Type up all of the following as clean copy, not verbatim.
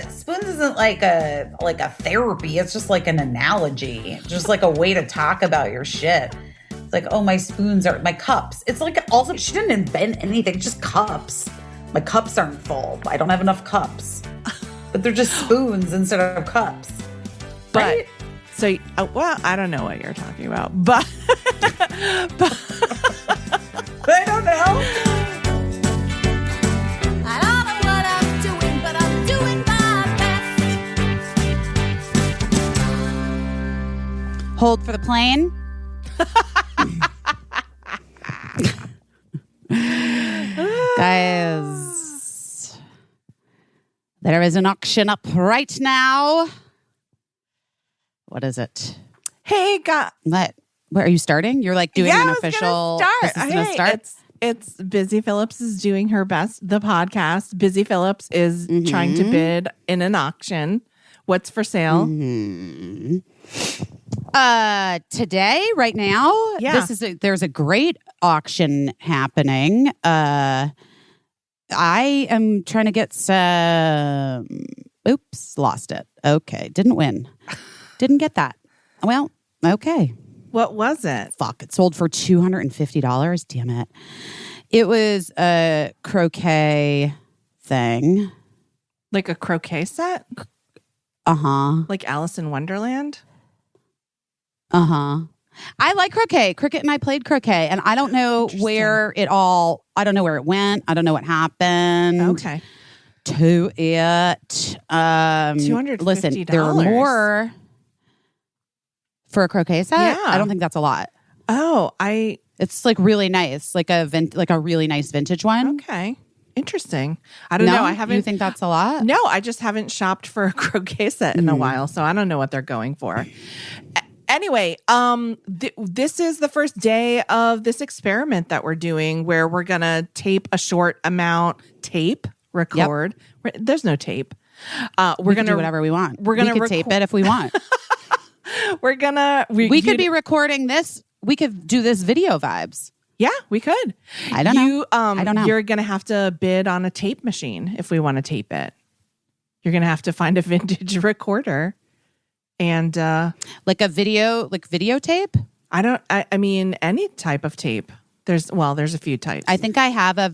spoons isn't like a therapy. It's just like an analogy, just like a way to talk about your shit. It's like, oh, my spoons are my cups. It's like, also, she didn't invent anything, just cups. My cups aren't full. I don't have enough cups, but they're just spoons instead of cups. Right? So, well, I don't know what you're talking about, but I don't know. I don't know what I'm doing, but I'm doing my best. Hold for the plane. Guys, there is an auction up right now. What is it? Hey, What are you starting? You're like doing an official. Start. This is gonna start. It's Busy Phillips is doing her best. The podcast. Busy Phillips is trying to bid in an auction. What's for sale? Today, right now, Yeah. There's a great auction happening. I am trying to get some. Oops, lost it. Okay, didn't win. Didn't get that. Well, okay. What was it? Fuck, it sold for $250. Damn it. It was a croquet thing. Like a croquet set? Uh-huh. Like Alice in Wonderland? Uh-huh. I like croquet. Cricket and I played croquet, and I don't know where it went. I don't know what happened. Okay. To it. $250. Listen, there are more for a croquet set. Yeah. I don't think that's a lot. Oh, It's like really nice, like a really nice vintage one. okay. Interesting. I don't know. I haven't. You think that's a lot? No, I just haven't shopped for a croquet set in a while, so I don't know what they're going for. Anyway, this is the first day of this experiment that we're doing, where we're gonna tape a short amount. Record. Yep. There's no tape. We're gonna do whatever we want. We're gonna tape it if we want. We're gonna. We could be recording this. We could do this video vibes. Yeah, we could. I don't know. I don't know. You're gonna have to bid on a tape machine if we want to tape it. You're gonna have to find a vintage recorder, and like videotape. I mean, any type of tape. There's a few types. I think I have a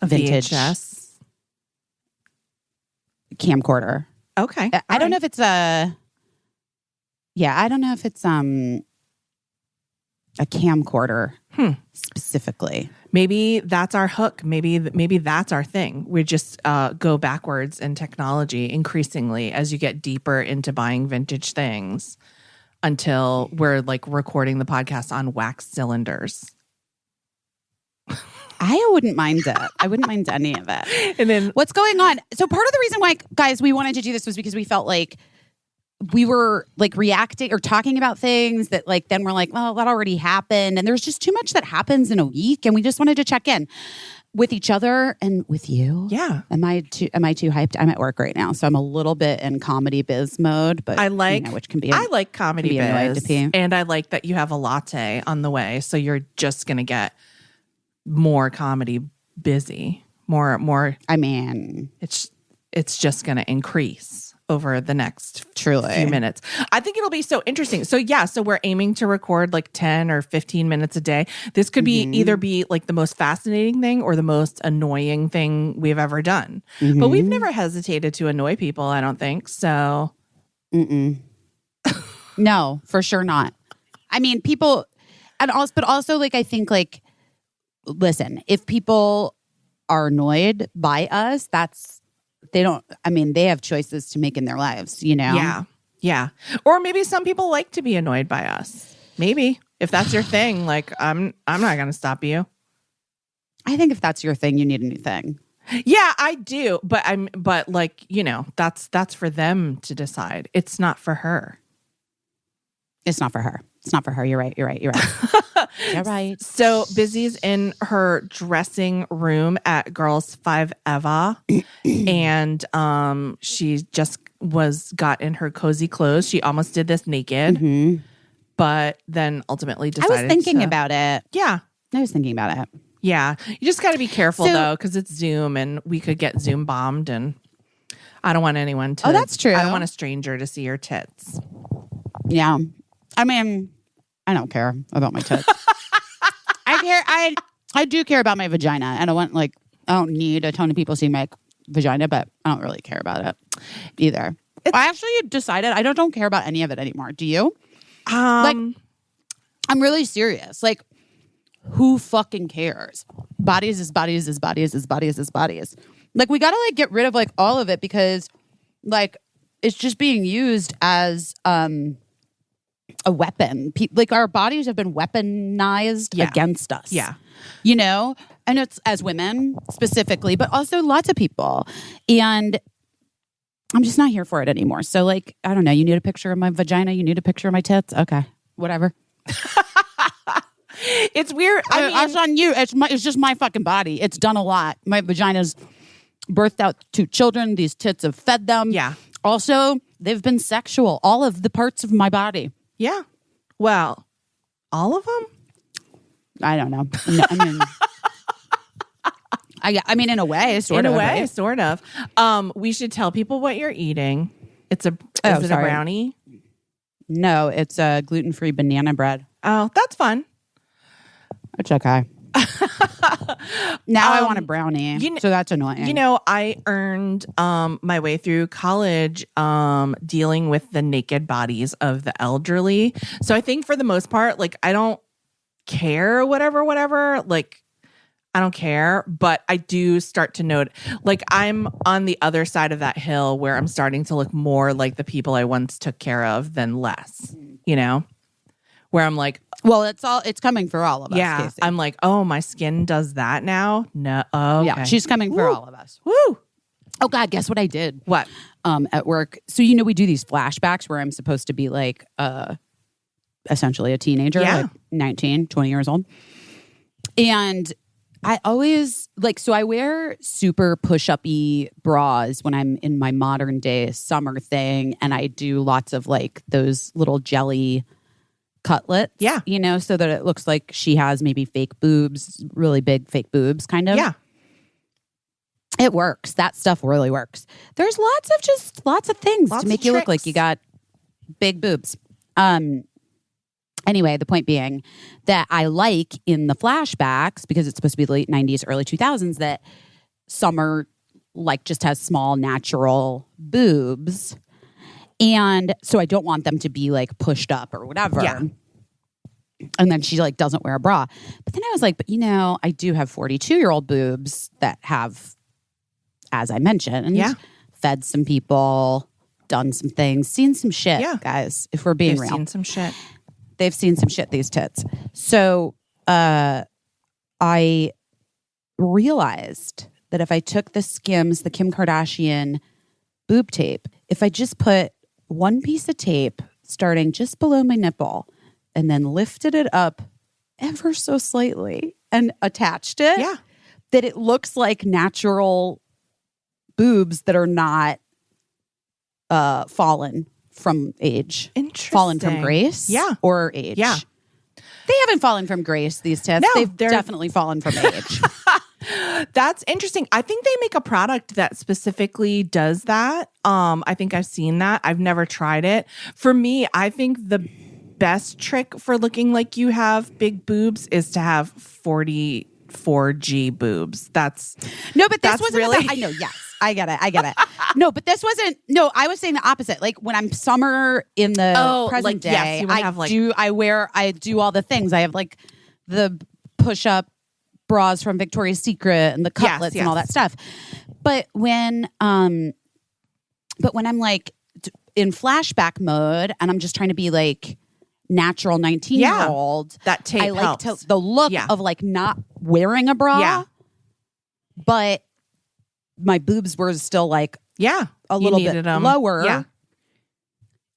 vintage VHS camcorder. Okay. I don't know if it's a camcorder specifically. Maybe that's our hook. Maybe that's our thing. We just go backwards in technology increasingly as you get deeper into buying vintage things until we're like recording the podcast on wax cylinders. I wouldn't mind it. I wouldn't mind any of it. And then what's going on? So part of the reason why, guys, we wanted to do this was because we felt like we were like reacting or talking about things that like then we're like, well, that already happened. And there's just too much that happens in a week. And we just wanted to check in with each other and with you. Yeah. Am I too hyped? I'm at work right now, so I'm a little bit in comedy biz mode, but I like which can be I like comedy biz. to and I like that you have a latte on the way. So you're just gonna get more comedy busy. More I mean, it's just gonna increase over the next few minutes. I think it'll be so interesting. So we're aiming to record like 10 or 15 minutes a day. This could be either be like the most fascinating thing or the most annoying thing we've ever done. But we've never hesitated to annoy people, I don't think. So no, for sure not. I mean, people but also like I think like listen, if people are annoyed by us, they have choices to make in their lives, you know? Yeah. Yeah. Or maybe some people like to be annoyed by us. Maybe. If that's your thing, like I'm not going to stop you. I think if that's your thing, you need a new thing. Yeah, I do. But like, you know, that's for them to decide. It's not for her. It's not for her. It's not for her. You're right. You're right. So Busy's in her dressing room at Girls 5 Eva. And she just got in her cozy clothes. She almost did this naked. But then ultimately decided I was thinking about it. Yeah. I was thinking about it. Yeah. You just got to be careful, So- though, because it's Zoom and we could get Zoom bombed. And I don't want anyone to. Oh, that's true. I don't want a stranger to see your tits. Yeah. I mean, I don't care about my tits. I do care about my vagina. And I don't need a ton of people seeing my vagina, but I don't really care about it either. I actually decided I don't care about any of it anymore. Do you? I'm really serious. Like, who fucking cares? Bodies is bodies is bodies is bodies is bodies. Like, we gotta get rid of all of it because it's just being used as a weapon. Our bodies have been weaponized against us. Yeah. And it's as women specifically, but also lots of people. And I'm just not here for it anymore. So I don't know. You need a picture of my vagina. You need a picture of my tits. Okay, whatever. It's weird. I mean, it's on you. It's just my fucking body. It's done a lot. My vagina's birthed out 2 children. These tits have fed them. Yeah. Also, they've been sexual. All of the parts of my body. Yeah. Well, all of them? I don't know. No, I mean, in a way, sort of. In a way, right? sort of. We should tell people what you're eating. Is it a brownie? No, it's a gluten-free banana bread. Oh, that's fun. It's okay. Now I want a brownie, so that's annoying. I earned my way through college dealing with the naked bodies of the elderly. So I think for the most part, I don't care, whatever. I don't care, but I do start to note, I'm on the other side of that hill where I'm starting to look more like the people I once took care of than less, where I'm like, well, it's coming for all of us. Yeah. Caissie. I'm like, oh, my skin does that now? No. Oh, okay. Yeah, she's coming for all of us. Woo. Oh God, guess what I did? What? At work. So we do these flashbacks where I'm supposed to be essentially a teenager, 19, 20 years old. And I always so I wear super push-up-y bras when I'm in my modern day summer thing, and I do lots of those little jelly cutlets. Yeah. So that it looks like she has maybe fake boobs, really big fake boobs, kind of. Yeah. It works. That stuff really works. There's lots of things Lots to make of you look tricks. like you got big boobs. Anyway, the point being that I like in the flashbacks, because it's supposed to be the late 90s, early 2000s, that Summer just has small natural boobs. And so I don't want them to be pushed up or whatever. Yeah. And then she doesn't wear a bra. But then I was like, but I do have 42-year-old boobs that have, as I mentioned, fed some people, done some things, seen some shit, guys, if we're being They've real. seen some shit. They've seen some shit, these tits. So I realized that if I took the Skims, the Kim Kardashian boob tape, if I just put one piece of tape starting just below my nipple and then lifted it up ever so slightly and attached it, that it looks like natural boobs that are not fallen from age. Interesting. Fallen from grace? Yeah. Or age? Yeah. They haven't fallen from grace, these tits. No, They've definitely fallen from age. That's interesting. I think they make a product that specifically does that. I think I've seen that. I've never tried it. For me, I think the best trick for looking like you have big boobs is to have 44G boobs. No, but this That's wasn't really- about, I know, yes. I get it. No, but this wasn't, no, I was saying the opposite. When I'm Summer in the present day, yes, you would have I do all the things. I have the push-up bras from Victoria's Secret and the cutlets and all that stuff. But when I'm in flashback mode and I'm just trying to be natural 19-year-old, that tape I like helps. the look of not wearing a bra, but my boobs were still a little bit lower. Yeah.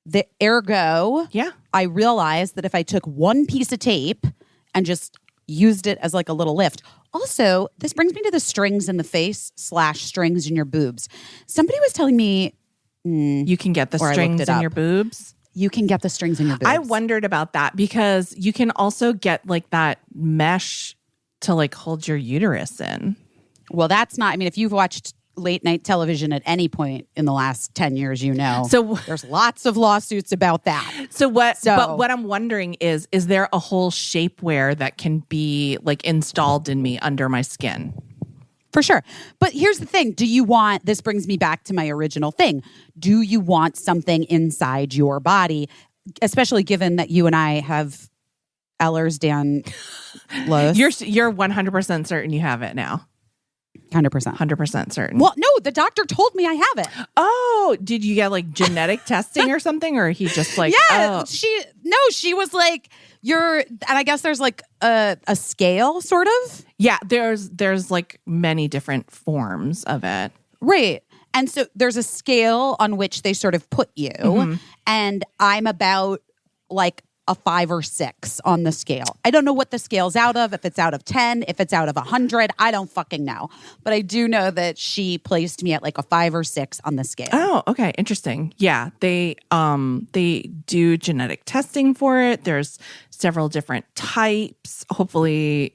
The ergo, I realized that if I took one piece of tape and just used it as a little lift. Also, this brings me to the strings in the face / strings in your boobs. Somebody was telling me you can get the or I strings looked it in up. your boobs. You can get the strings in your boobs. I wondered about that because you can also get that mesh to like hold your uterus in. Well, that's not, I mean, if you've watched late night television at any point in the last 10 years, you know, So there's lots of lawsuits about that. But what I'm wondering is there a whole shapewear that can be like installed in me under my skin? For sure. But here's the thing. This brings me back to my original thing. Do you want something inside your body, especially given that you and I have Ehlers-Danlos? You're 100% certain you have it now. 100%. 100% certain. Well, no, the doctor told me I have it. Oh, did you get like genetic testing or something? Or he just like, Yeah, she was like, and I guess there's like a scale sort of. Yeah, there's like many different forms of it. Right. And so there's a scale on which they sort of put you. Mm-hmm. And I'm about like a 5 or 6 on the scale. I don't know what the scale's out of, if it's out of 10, if it's out of 100. I don't fucking know. But I do know that she placed me at like a 5 or 6 on the scale. Oh, okay. Interesting. Yeah. They do genetic testing for it. There's several different types. Hopefully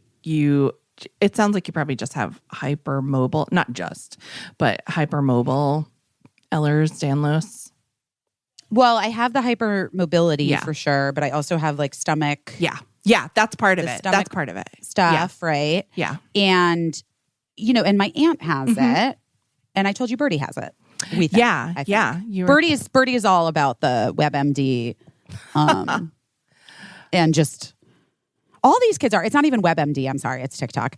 it sounds like you probably just have hypermobile, not just, but hypermobile Ehlers-Danlos. Well, I have the hypermobility Yeah. for sure, but I also have like stomach. Yeah. Yeah. That's part of The it. stomach That's part of it. stuff, right? Yeah. And, and my aunt has it. And I told you Birdie has it. We think, Yeah. I think. Yeah. Birdie is all about the WebMD. And just all these kids are. It's not even WebMD. I'm sorry. It's TikTok.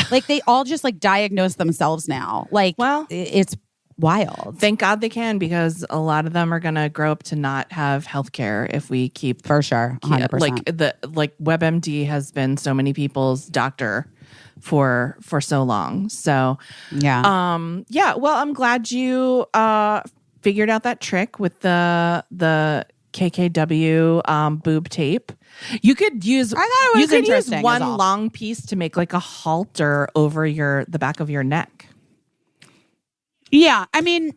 Like they all just like diagnose themselves now. Like, Well, it's wild. Thank God they can, because a lot of them are going to grow up to not have healthcare if we keep For sure. 100%. like WebMD has been so many people's doctor for so long. So yeah. well, I'm glad you figured out that trick with the KKW boob tape. You could use I thought it was interesting, one is all. long piece to make like a halter over the back of your neck. Yeah, I mean,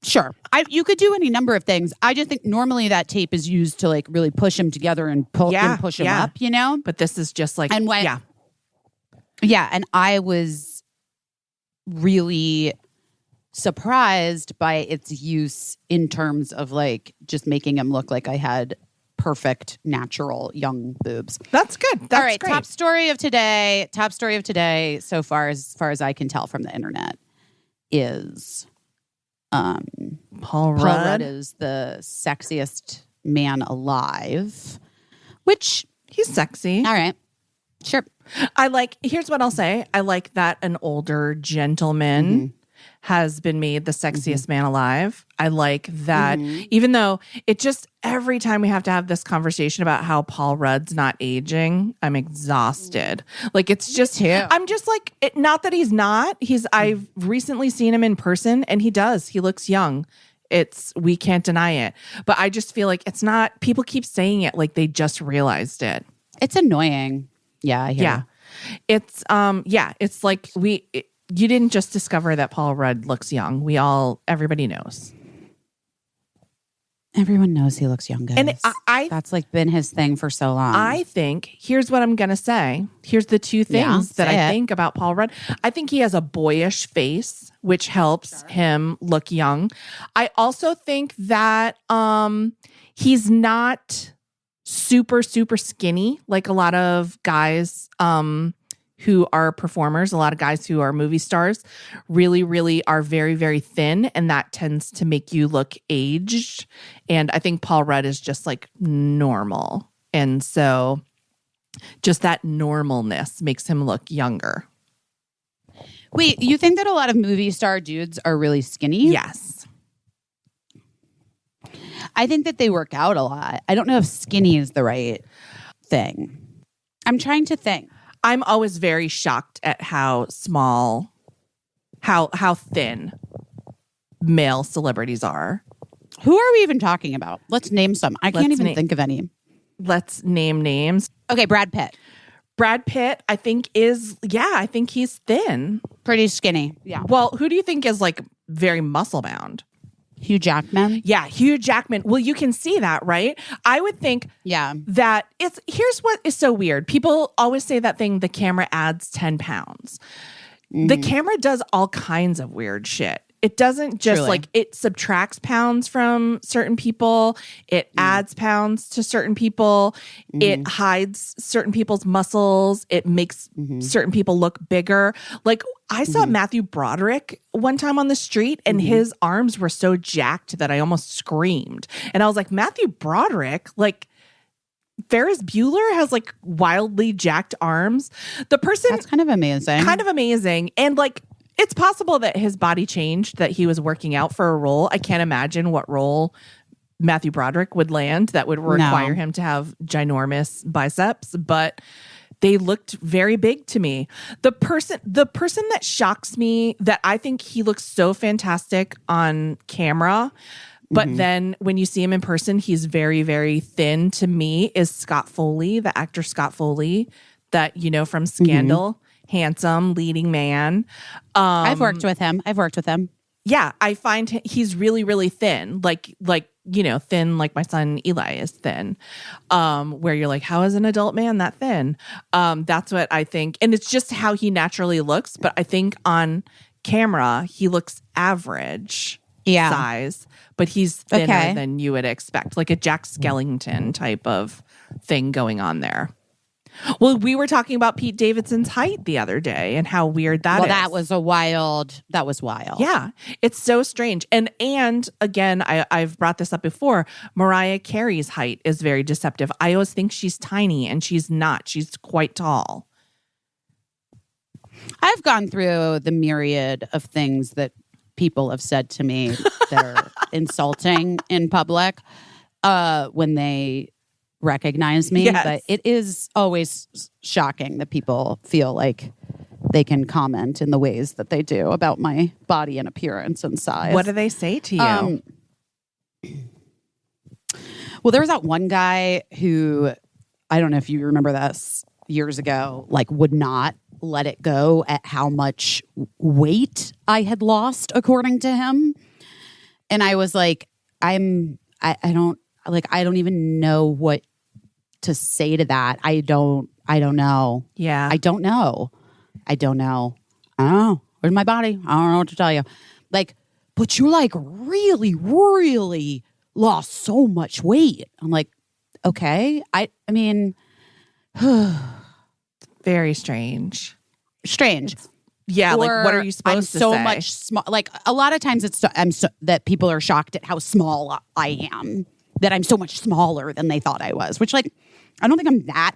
sure. You could do any number of things. I just think normally that tape is used to like really push them together and push them up, But this is just like, And yeah, and I was really surprised by its use in terms of like just making them look like I had perfect natural young boobs. That's good. That's all right, great. top story of today so far as I can tell from the internet is Paul Rudd is the sexiest man alive, which he's sexy. all right, sure. Here's what I'll say. I like that an older gentleman has been made the sexiest man alive. I like that, even though it just, every time we have to have this conversation about how Paul Rudd's not aging, I'm exhausted. Like, it's just, I'm just like, not that he's not. I've recently seen him in person and he looks young. We can't deny it. But I just feel like it's not, people keep saying it like they just realized it. It's annoying. Yeah, I hear you. It's like you didn't just discover that Paul Rudd looks young. Everybody knows. Everyone knows he looks young, guys. And that's like been his thing for so long. I think, here's what I'm going to say. Here's the two things that I think about Paul Rudd. I think he has a boyish face, which helps him look young. I also think that he's not super, super skinny like a lot of guys who are performers, a lot of guys who are movie stars really, really are very, very thin. And that tends to make you look aged. And I think Paul Rudd is just like normal. And so just that normalness makes him look younger. Wait, you think that a lot of movie star dudes are really skinny? Yes. I think that they work out a lot. I don't know if skinny is the right thing. I'm trying to think. I'm always very shocked at how small, how thin male celebrities are. Who are we even talking about? Let's name some. I can't even think of any. Let's name names. Okay, Brad Pitt. Brad Pitt, I think I think he's thin. Pretty skinny. Yeah. Well, who do you think is like very muscle bound? Hugh Jackman. Yeah, Hugh Jackman. Well, you can see that, right? I would think that here's what is so weird. People always say that thing, the camera adds 10 pounds. The camera does all kinds of weird shit. It doesn't just like, it subtracts pounds from certain people. It adds pounds to certain people. It hides certain people's muscles. It makes certain people look bigger. Like I saw Matthew Broderick one time on the street and his arms were so jacked that I almost screamed. And I was like, Matthew Broderick, like Ferris Bueller has like wildly jacked arms. The person— That's kind of amazing. And like, it's possible that his body changed, that he was working out for a role. I can't imagine what role Matthew Broderick would land that would require him to have ginormous biceps, but they looked very big to me. The person that shocks me, that I think he looks so fantastic on camera, but then when you see him in person, he's very, very thin to me, is Scott Foley, the actor Scott Foley that you know from Scandal. Handsome leading man. I've worked with him. Yeah, I find he's really, really thin. Like you know, thin like my son Eli is thin. Where you're like, how is an adult man that thin? That's what I think, and it's just how he naturally looks. But I think on camera he looks average size, but he's thinner than you would expect, like a Jack Skellington type of thing going on there. Well, we were talking about Pete Davidson's height the other day and how weird that is. Well, that was wild. Yeah, it's so strange. And again, I've brought this up before. Mariah Carey's height is very deceptive. I always think she's tiny, and she's not. She's quite tall. I've gone through the myriad of things that people have said to me that are insulting in public when they recognize me, but it is always shocking that people feel like they can comment in the ways that they do about my body and appearance and size. What do they say to you? Well, there was that one guy who, I don't know if you remember this, years ago, like would not let it go at how much weight I had lost, according to him. And I was like, I don't even know what to say to that. I don't know. Yeah. I don't know. Where's my body? I don't know what to tell you. Like, but you're like really, really lost so much weight. I'm like, okay. I mean, very strange. Yeah, or like what are you supposed to say? I'm so much small. Like a lot of times that people are shocked at how small I am. That I'm so much smaller than they thought I was. Which, like, I don't think I'm that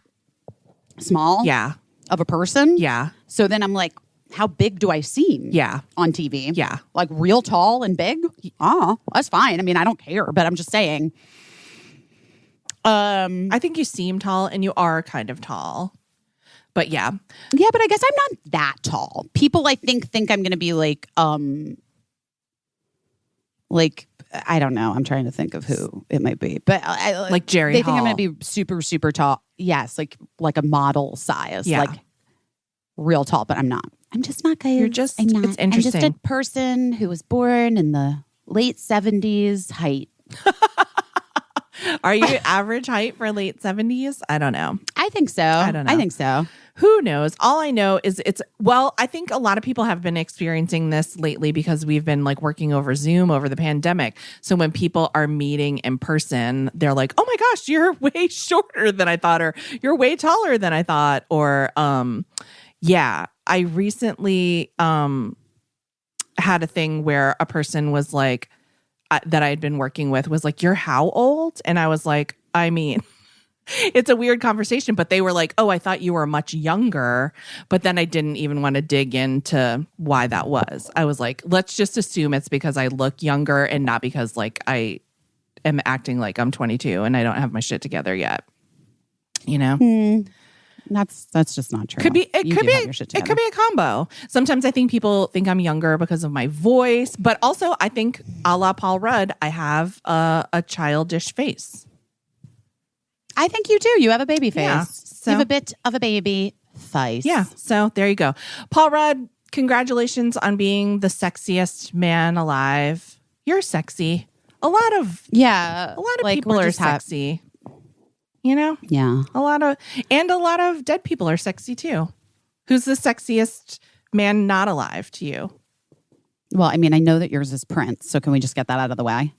small. Yeah. Of a person. Yeah. So then I'm like, how big do I seem? Yeah. On TV. Yeah. Like real tall and big. Oh, that's fine. I mean, I don't care, but I'm just saying. I think you seem tall, and you are kind of tall. But yeah. Yeah, but I guess I'm not that tall. People, I think I'm going to be like, I don't know. I'm trying to think of who it might be, but like Jerry They Hall. think I'm going to be super, super tall. Yes, like a model size, like real tall. But I'm not. I'm just not. Guys. You're just. I'm not. It's interesting. I'm just a person who was born in the late 70s. Height. Are you average height for late 70s? I don't know. I think so. I don't know. I think so. Who knows? All I know is I think a lot of people have been experiencing this lately because we've been like working over Zoom over the pandemic. So when people are meeting in person, they're like, oh my gosh, you're way shorter than I thought, or you're way taller than I thought. Or, I recently had a thing where a person was like, that I had been working with was like, you're how old? And I was like, I mean, it's a weird conversation, but they were like, oh, I thought you were much younger. But then I didn't even want to dig into why that was. I was like, let's just assume it's because I look younger and not because like I am acting like I'm 22 and I don't have my shit together yet. You know? That's just not true. It could be a combo. Sometimes I think people think I'm younger because of my voice, but also I think a la Paul Rudd, I have a childish face. I think you do. You have a baby face. Yeah, so, you have a bit of a baby face. Yeah. So there you go. Paul Rudd, congratulations on being the sexiest man alive. You're sexy. A lot of like, people we're are just sexy. You know? Yeah. A lot of dead people are sexy too. Who's the sexiest man not alive to you? Well, I mean, I know that yours is Prince, so can we just get that out of the way?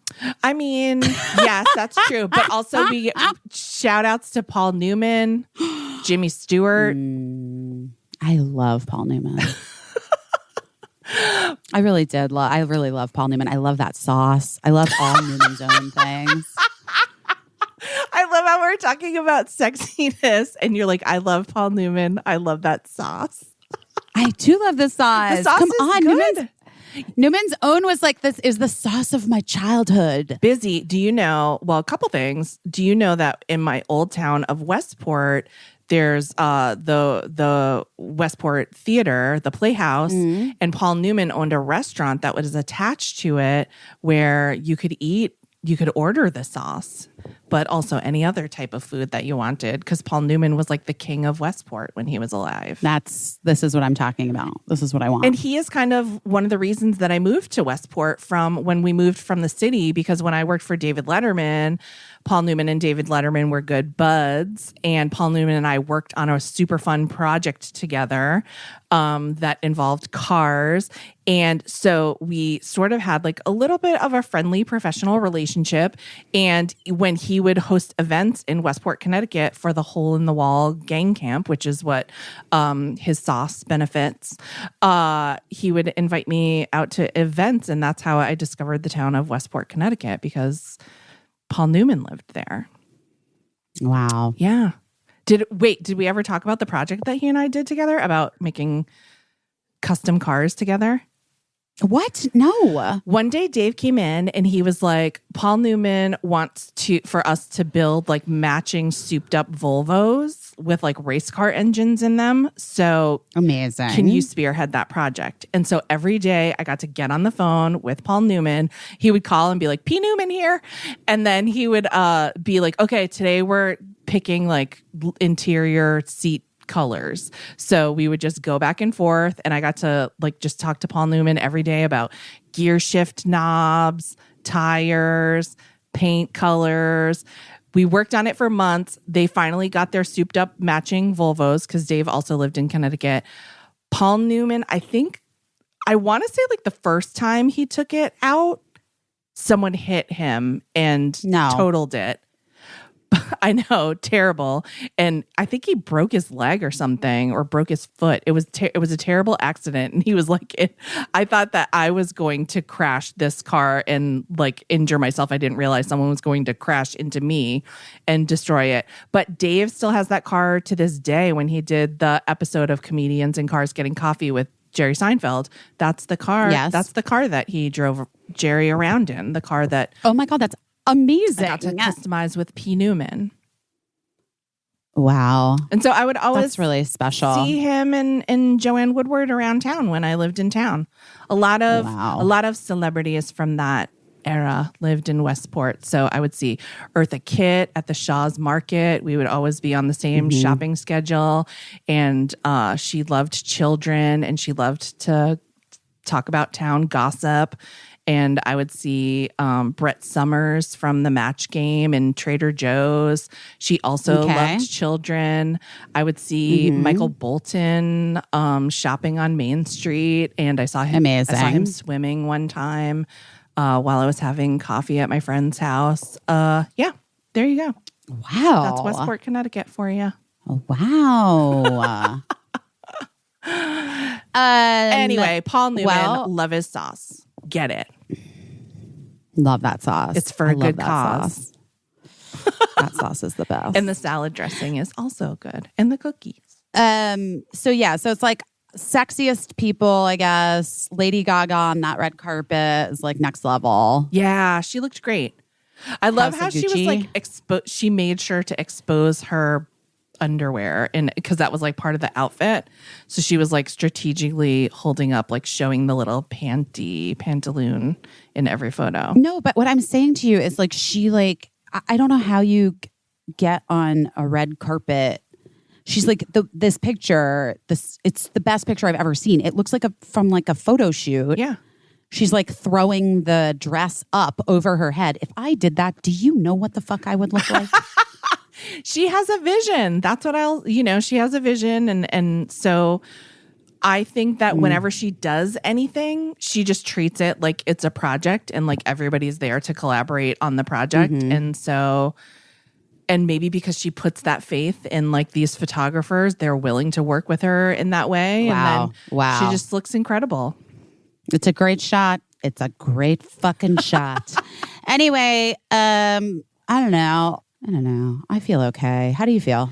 I mean, yes, that's true. But also we shout outs to Paul Newman, Jimmy Stewart. I love Paul Newman. I really did. I really love Paul Newman. I love that sauce. I love all Newman's own things. I love how we're talking about sexiness and you're like, I love Paul Newman. I love that sauce. I do love the sauce. The sauce Come is on, good. Newman's own was like, this is the sauce of my childhood. Busy. Do you know, well, a couple things. Do you know that in my old town of Westport, there's the Westport Theater, the Playhouse, and Paul Newman owned a restaurant that was attached to it where you could order the sauce, but also any other type of food that you wanted because Paul Newman was like the king of Westport when he was alive. This is what I'm talking about. This is what I want. And he is kind of one of the reasons that I moved to Westport from when we moved from the city, because when I worked for David Letterman, Paul Newman and David Letterman were good buds. And Paul Newman and I worked on a super fun project together that involved cars. And so we sort of had like a little bit of a friendly professional relationship. And when he would host events in Westport, Connecticut for the Hole in the Wall gang camp, which is what his sauce benefits, he would invite me out to events. And that's how I discovered the town of Westport, Connecticut, because Paul Newman lived there. Wow. Yeah. Did we ever talk about the project that he and I did together about making custom cars together? What? No. One day Dave came in and he was like, Paul Newman wants for us to build like matching souped up Volvos with like race car engines in them. So amazing. Can you spearhead that project? And so every day I got to get on the phone with Paul Newman. He would call and be like, P. Newman here. And then he would be like, okay, today we're picking like interior seat colors. So we would just go back and forth, and I got to like just talk to Paul Newman every day about gear shift knobs, tires, paint colors. We worked on it for months. They finally got their souped up matching Volvos because Dave also lived in Connecticut. Paul Newman, I want to say like the first time he took it out, someone hit him and totaled it. I know, terrible. And I think he broke his leg or something, or broke his foot. It was a terrible accident. And he was like, I thought that I was going to crash this car and like injure myself. I didn't realize someone was going to crash into me and destroy it. But Dave still has that car to this day. When he did the episode of Comedians in Cars Getting Coffee with Jerry Seinfeld, that's the car. Yes. That's the car that he drove Jerry around in. The car that, oh my God, that's amazing. I got to customize with P. Newman. Wow. And so I would always That's really special. see him and Joanne Woodward around town when I lived in town. A lot of celebrities from that era lived in Westport. So I would see Eartha Kitt at the Shaw's Market. We would always be on the same shopping schedule. And she loved children and she loved to talk about town gossip. And I would see Brett Summers from the Match Game and Trader Joe's. She also loved children. I would see Michael Bolton shopping on Main Street, and I saw him. Amazing. I saw him swimming one time while I was having coffee at my friend's house. Yeah, there you go. Wow, that's Westport, Connecticut for you. Oh, wow. Anyway, Paul Newman, love his sauce. Get it. Love that sauce. It's for a good cause. That sauce is the best. And the salad dressing is also good. And the cookies. So it's like sexiest people, I guess. Lady Gaga on that red carpet is like next level. Yeah, she looked great. I love House how of she was Gucci. like she made sure to expose her underwear, and because that was like part of the outfit. So she was like strategically holding up, like showing the little pantaloon in every photo. No, but what I'm saying to you is like she like I don't know how you get on a red carpet. She's like this picture. It's the best picture I've ever seen. It looks like from a photo shoot. Yeah. she's like throwing the dress up over her head. If I did that, do you know what the fuck I would look like? She has a vision. That's what she has a vision. And so I think that whenever she does anything, she just treats it like it's a project and like everybody's there to collaborate on the project. And so, and maybe because she puts that faith in like these photographers, they're willing to work with her in that way. Wow. And then she just looks incredible. It's a great shot. It's a great fucking shot. Anyway, I don't know. I feel okay. How do you feel?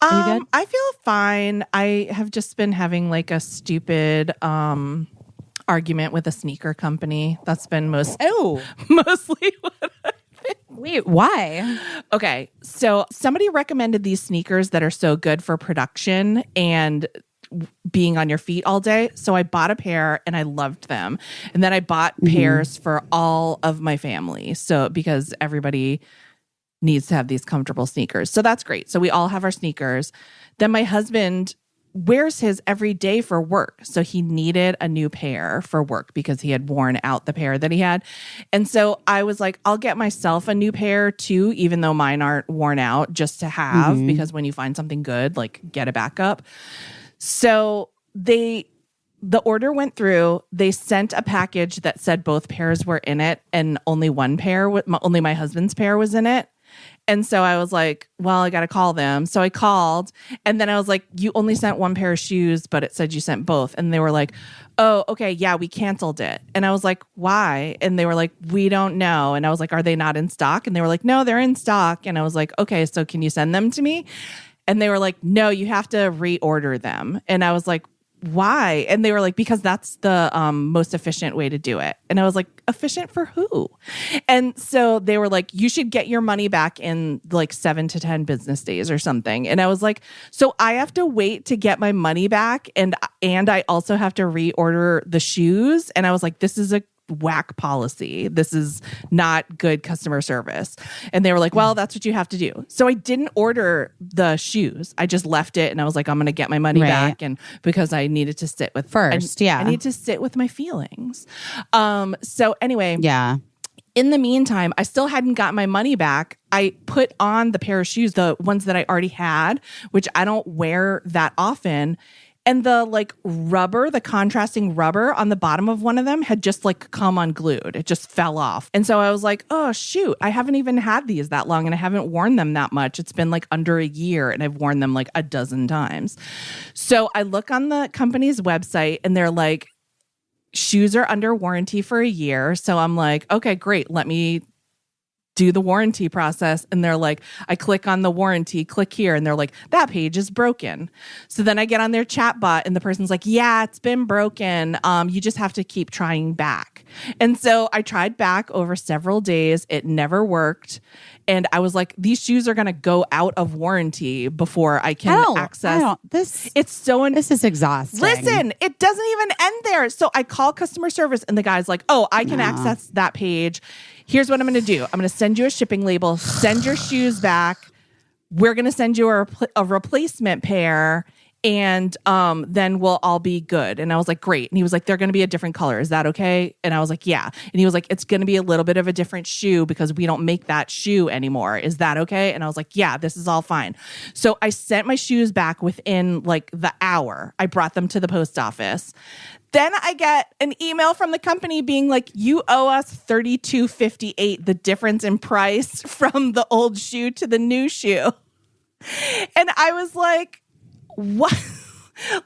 Are you good? I feel fine. I have just been having like a stupid argument with a sneaker company. That's been mostly what I've been. Wait, why? Okay, so somebody recommended these sneakers that are so good for production and being on your feet all day. So I bought a pair and I loved them. And then I bought pairs for all of my family. So because everybody needs to have these comfortable sneakers. So that's great. So we all have our sneakers. Then my husband wears his every day for work. So he needed a new pair for work because he had worn out the pair that he had. And so I was like, I'll get myself a new pair too, even though mine aren't worn out, just to have, because when you find something good, like get a backup. So the order went through. They sent a package that said both pairs were in it and only one pair, only my husband's pair was in it. And so I was like, well, I got to call them. So I called and then I was like, you only sent one pair of shoes, but it said you sent both. And they were like, oh, okay. Yeah, we canceled it. And I was like, why? And they were like, we don't know. And I was like, are they not in stock? And they were like, no, they're in stock. And I was like, okay, so can you send them to me? And they were like, no, you have to reorder them. And I was like, why? And they were like, because that's the most efficient way to do it. And I was like, efficient for who? And so they were like, you should get your money back in like 7 to 10 business days or something. And I was like, so I have to wait to get my money back. And I also have to reorder the shoes. And I was like, this is a whack policy. This is not good customer service. And they were like, well, that's what you have to do. So I didn't order the shoes. I just left it and I was like, I'm going to get my money back. And because I needed to sit with first. I need to sit with my feelings. So anyway, yeah. In the meantime, I still hadn't got my money back. I put on the pair of shoes, the ones that I already had, which I don't wear that often. And the like rubber, the contrasting rubber on the bottom of one of them had just like come unglued. It just fell off. And so I was like, oh, shoot, I haven't even had these that long and I haven't worn them that much. It's been like under a year and I've worn them like a dozen times. So I look on the company's website and they're like, shoes are under warranty for a year. So I'm like, okay, great. Let me do the warranty process. And they're like, I click on the warranty, click here. And they're like, that page is broken. So then I get on their chat bot and the person's like, yeah, it's been broken. You just have to keep trying back. And so I tried back over several days. It never worked. And I was like, these shoes are going to go out of warranty before I can access. This is exhausting. Listen, it doesn't even end there. So I call customer service and the guy's like, oh, I can access that page. Here's what I'm going to do. I'm going to send you a shipping label, send your shoes back. We're going to send you a replacement pair. And then we'll all be good. And I was like, great. And he was like, they're going to be a different color. Is that okay? And I was like, yeah. And he was like, it's going to be a little bit of a different shoe because we don't make that shoe anymore. Is that okay? And I was like, yeah, this is all fine. So I sent my shoes back within like the hour. I brought them to the post office. Then I get an email from the company being like, you owe us $32.58, the difference in price from the old shoe to the new shoe. And I was like, what?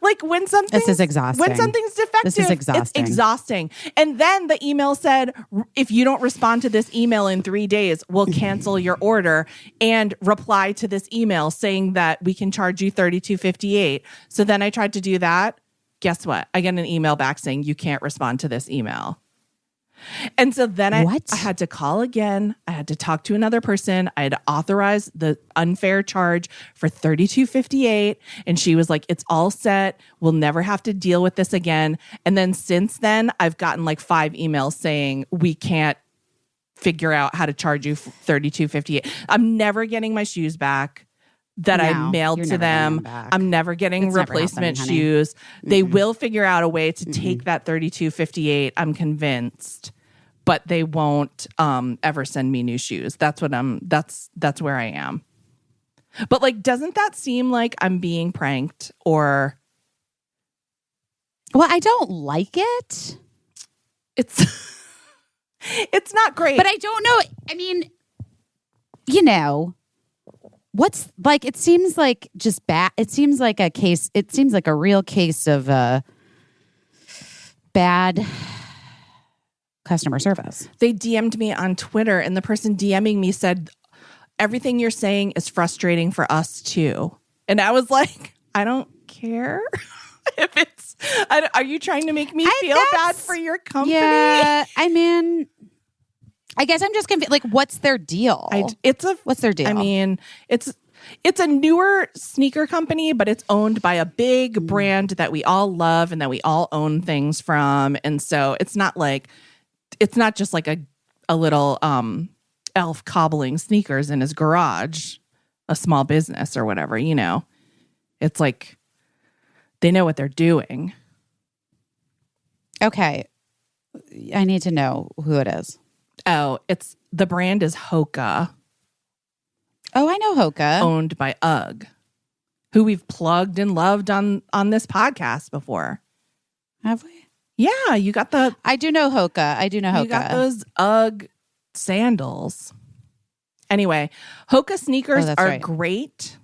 Like this is exhausting. When something's defective, this is exhausting. It's exhausting. And then the email said, if you don't respond to this email in 3 days, we'll cancel your order and reply to this email saying that we can charge you $32.58. So then I tried to do that. Guess what? I get an email back saying you can't respond to this email. And so then I had to call again. I had to talk to another person. I had to authorize the unfair charge for $32.58. And she was like, it's all set. We'll never have to deal with this again. And then since then, I've gotten like 5 emails saying we can't figure out how to charge you $32.58. I'm never getting my shoes back. that I No, mailed you're to never getting them. them back. I'm never getting It's never replacement happening, honey. shoes. They will figure out a way to take that $32.58. I'm convinced, but they won't ever send me new shoes. That's where I am. But like, doesn't that seem like I'm being pranked or? Well, I don't like it. It's not great. But I don't know. I mean, what's like, it seems like just bad. It seems like a real case of bad customer service. They DM'd me on Twitter, and the person DMing me said, everything you're saying is frustrating for us too. And I was like, I don't care if it's, are you trying to make me feel bad for your company? Yeah. I mean, I guess I'm just confused. Like, what's their deal? What's their deal? I mean, it's a newer sneaker company, but it's owned by a big brand that we all love and that we all own things from. And so it's not just like a little elf cobbling sneakers in his garage, a small business or whatever, It's like they know what they're doing. Okay. I need to know who it is. Oh, the brand is Hoka. Oh, I know Hoka. Owned by UGG, who we've plugged and loved on this podcast before. Have we? Yeah, you got I do know Hoka. You got those UGG sandals. Anyway, Hoka sneakers are great,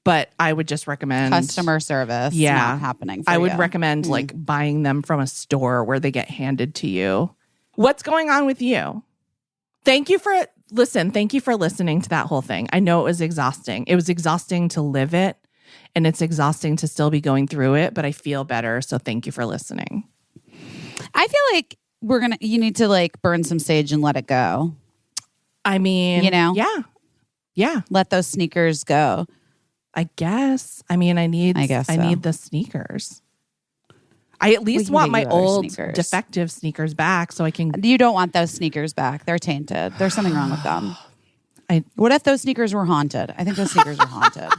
but I would just recommend customer service. Yeah, not happening. For I would you. recommend like buying them from a store where they get handed to you. What's going on with you? Thank you for listening to that whole thing. I know it was exhausting. It was exhausting to live it, and it's exhausting to still be going through it, but I feel better. So thank you for listening. I feel like you need to like burn some sage and let it go. I mean, yeah. Let those sneakers go. I guess. I mean, I need the sneakers. I at least want my old defective sneakers back so I can. You don't want those sneakers back. They're tainted. There's something wrong with them. What if those sneakers were haunted? I think those sneakers are haunted.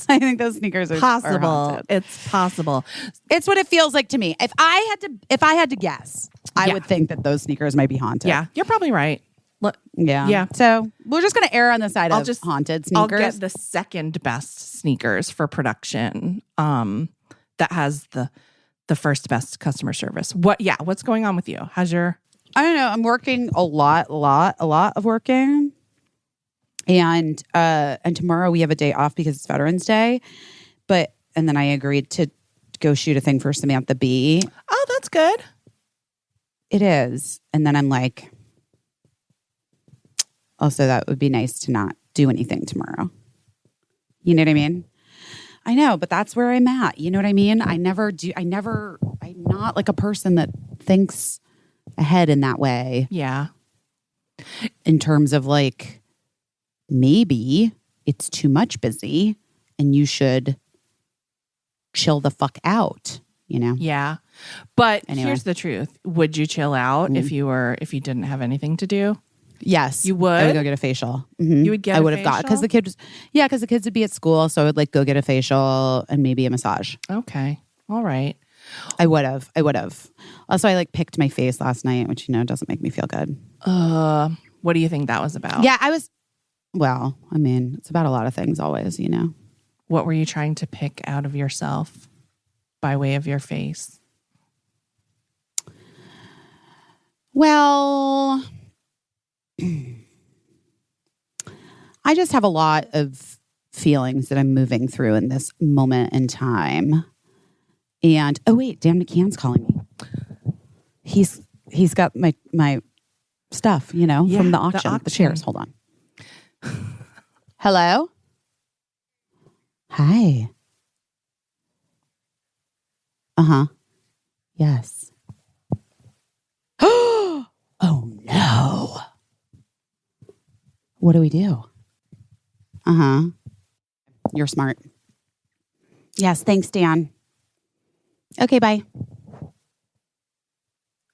I think those sneakers are possible. Haunted. It's possible. It's what it feels like to me. If I had to guess, I would think that those sneakers might be haunted. Yeah, you're probably right. Yeah. So we're just going to err on the side of haunted sneakers. I'll get the second best sneakers for production. That has the first best customer service. What's going on with you? How's your? I don't know. I'm working a lot of working. And tomorrow we have a day off because it's Veterans Day. And then I agreed to go shoot a thing for Samantha Bee. Oh, that's good. It is. And then I'm like, also that would be nice to not do anything tomorrow. You know what I mean? I know, but that's where I'm at. You know what I mean? I'm not like a person that thinks ahead in that way. Yeah. In terms of like, maybe it's too much busy and you should chill the fuck out, Yeah. But anyway. Here's the truth. Would you chill out if you didn't have anything to do? Yes. You would? I would go get a facial. Mm-hmm. You would get I would have got because the kids would be at school, so I would like go get a facial and maybe a massage. Okay. All right. I would have. Also, I like picked my face last night, which doesn't make me feel good. What do you think that was about? Yeah, well, I mean, it's about a lot of things always, What were you trying to pick out of yourself by way of your face? Well, I just have a lot of feelings that I'm moving through in this moment in time. And oh wait, Dan McCann's calling me. He's got my stuff, from the auction, the chairs. Hold on. Hello? Hi. Uh-huh. Yes. Oh no. What do we do? Uh-huh. You're smart. Yes, thanks, Dan. Okay, bye.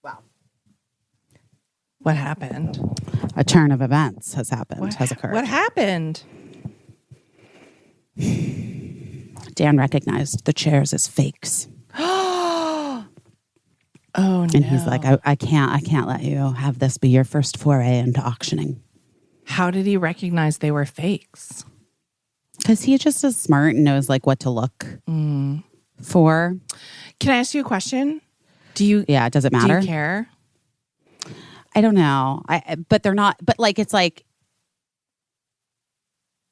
Wow. What happened? A turn of events has occurred. What happened? Dan recognized the chairs as fakes. Oh no. And he's like, I can't let you have this be your first foray into auctioning. How did he recognize they were fakes? Because he just is smart and knows like what to look for. Can I ask you a question? Yeah, does it matter? Do you care? I don't know. But they're not, but like, it's like,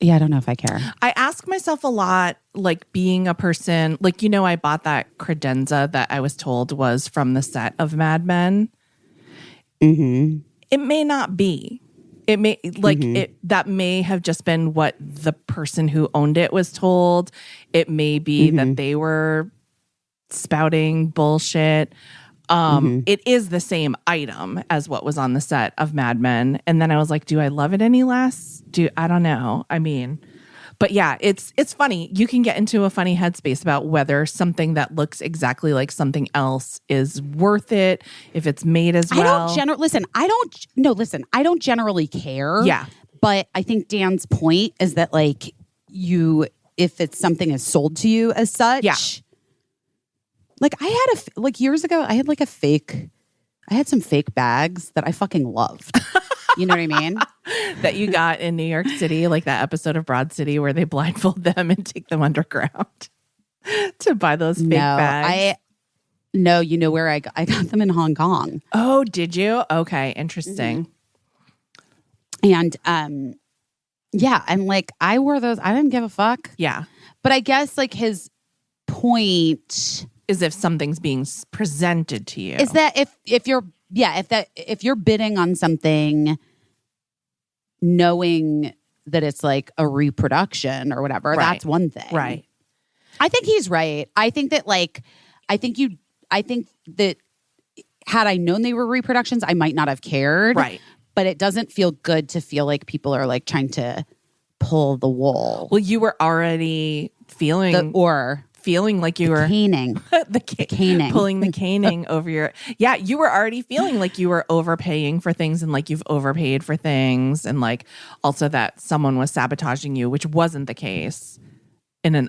yeah, I don't know if I care. I ask myself a lot, like being a person, like, I bought that credenza that I was told was from the set of Mad Men. Mm-hmm. It may not be. It may, like, that may have just been what the person who owned it was told. It may be that they were spouting bullshit. It is the same item as what was on the set of Mad Men. And then I was like, do I love it any less? I don't know. I mean, but yeah, it's funny. You can get into a funny headspace about whether something that looks exactly like something else is worth it, if it's made as well. I don't generally care. Yeah. But I think Dan's point is that like if it's something is sold to you as such. Yeah. Like I had years ago, I had some fake bags that I fucking loved. You know what I mean? That you got in New York City, like that episode of Broad City where they blindfold them and take them underground to buy those fake bags. No, you know where I got them in Hong Kong. Oh, did you? Okay, interesting. And yeah, and like I wore those. I didn't give a fuck. Yeah, but I guess like his point is if something's being presented to you, is that if you're bidding on something, knowing that it's like a reproduction or whatever, right. That's one thing, right? I think he's right. I think that had I known they were reproductions, I might not have cared, right? But it doesn't feel good to feel like people are like trying to pull the wool. Well, you were already feeling like you were caning, the caning, pulling the caning over your. Yeah, you were already feeling like you were overpaying for things, and like you've overpaid for things, and like also that someone was sabotaging you, which wasn't the case in an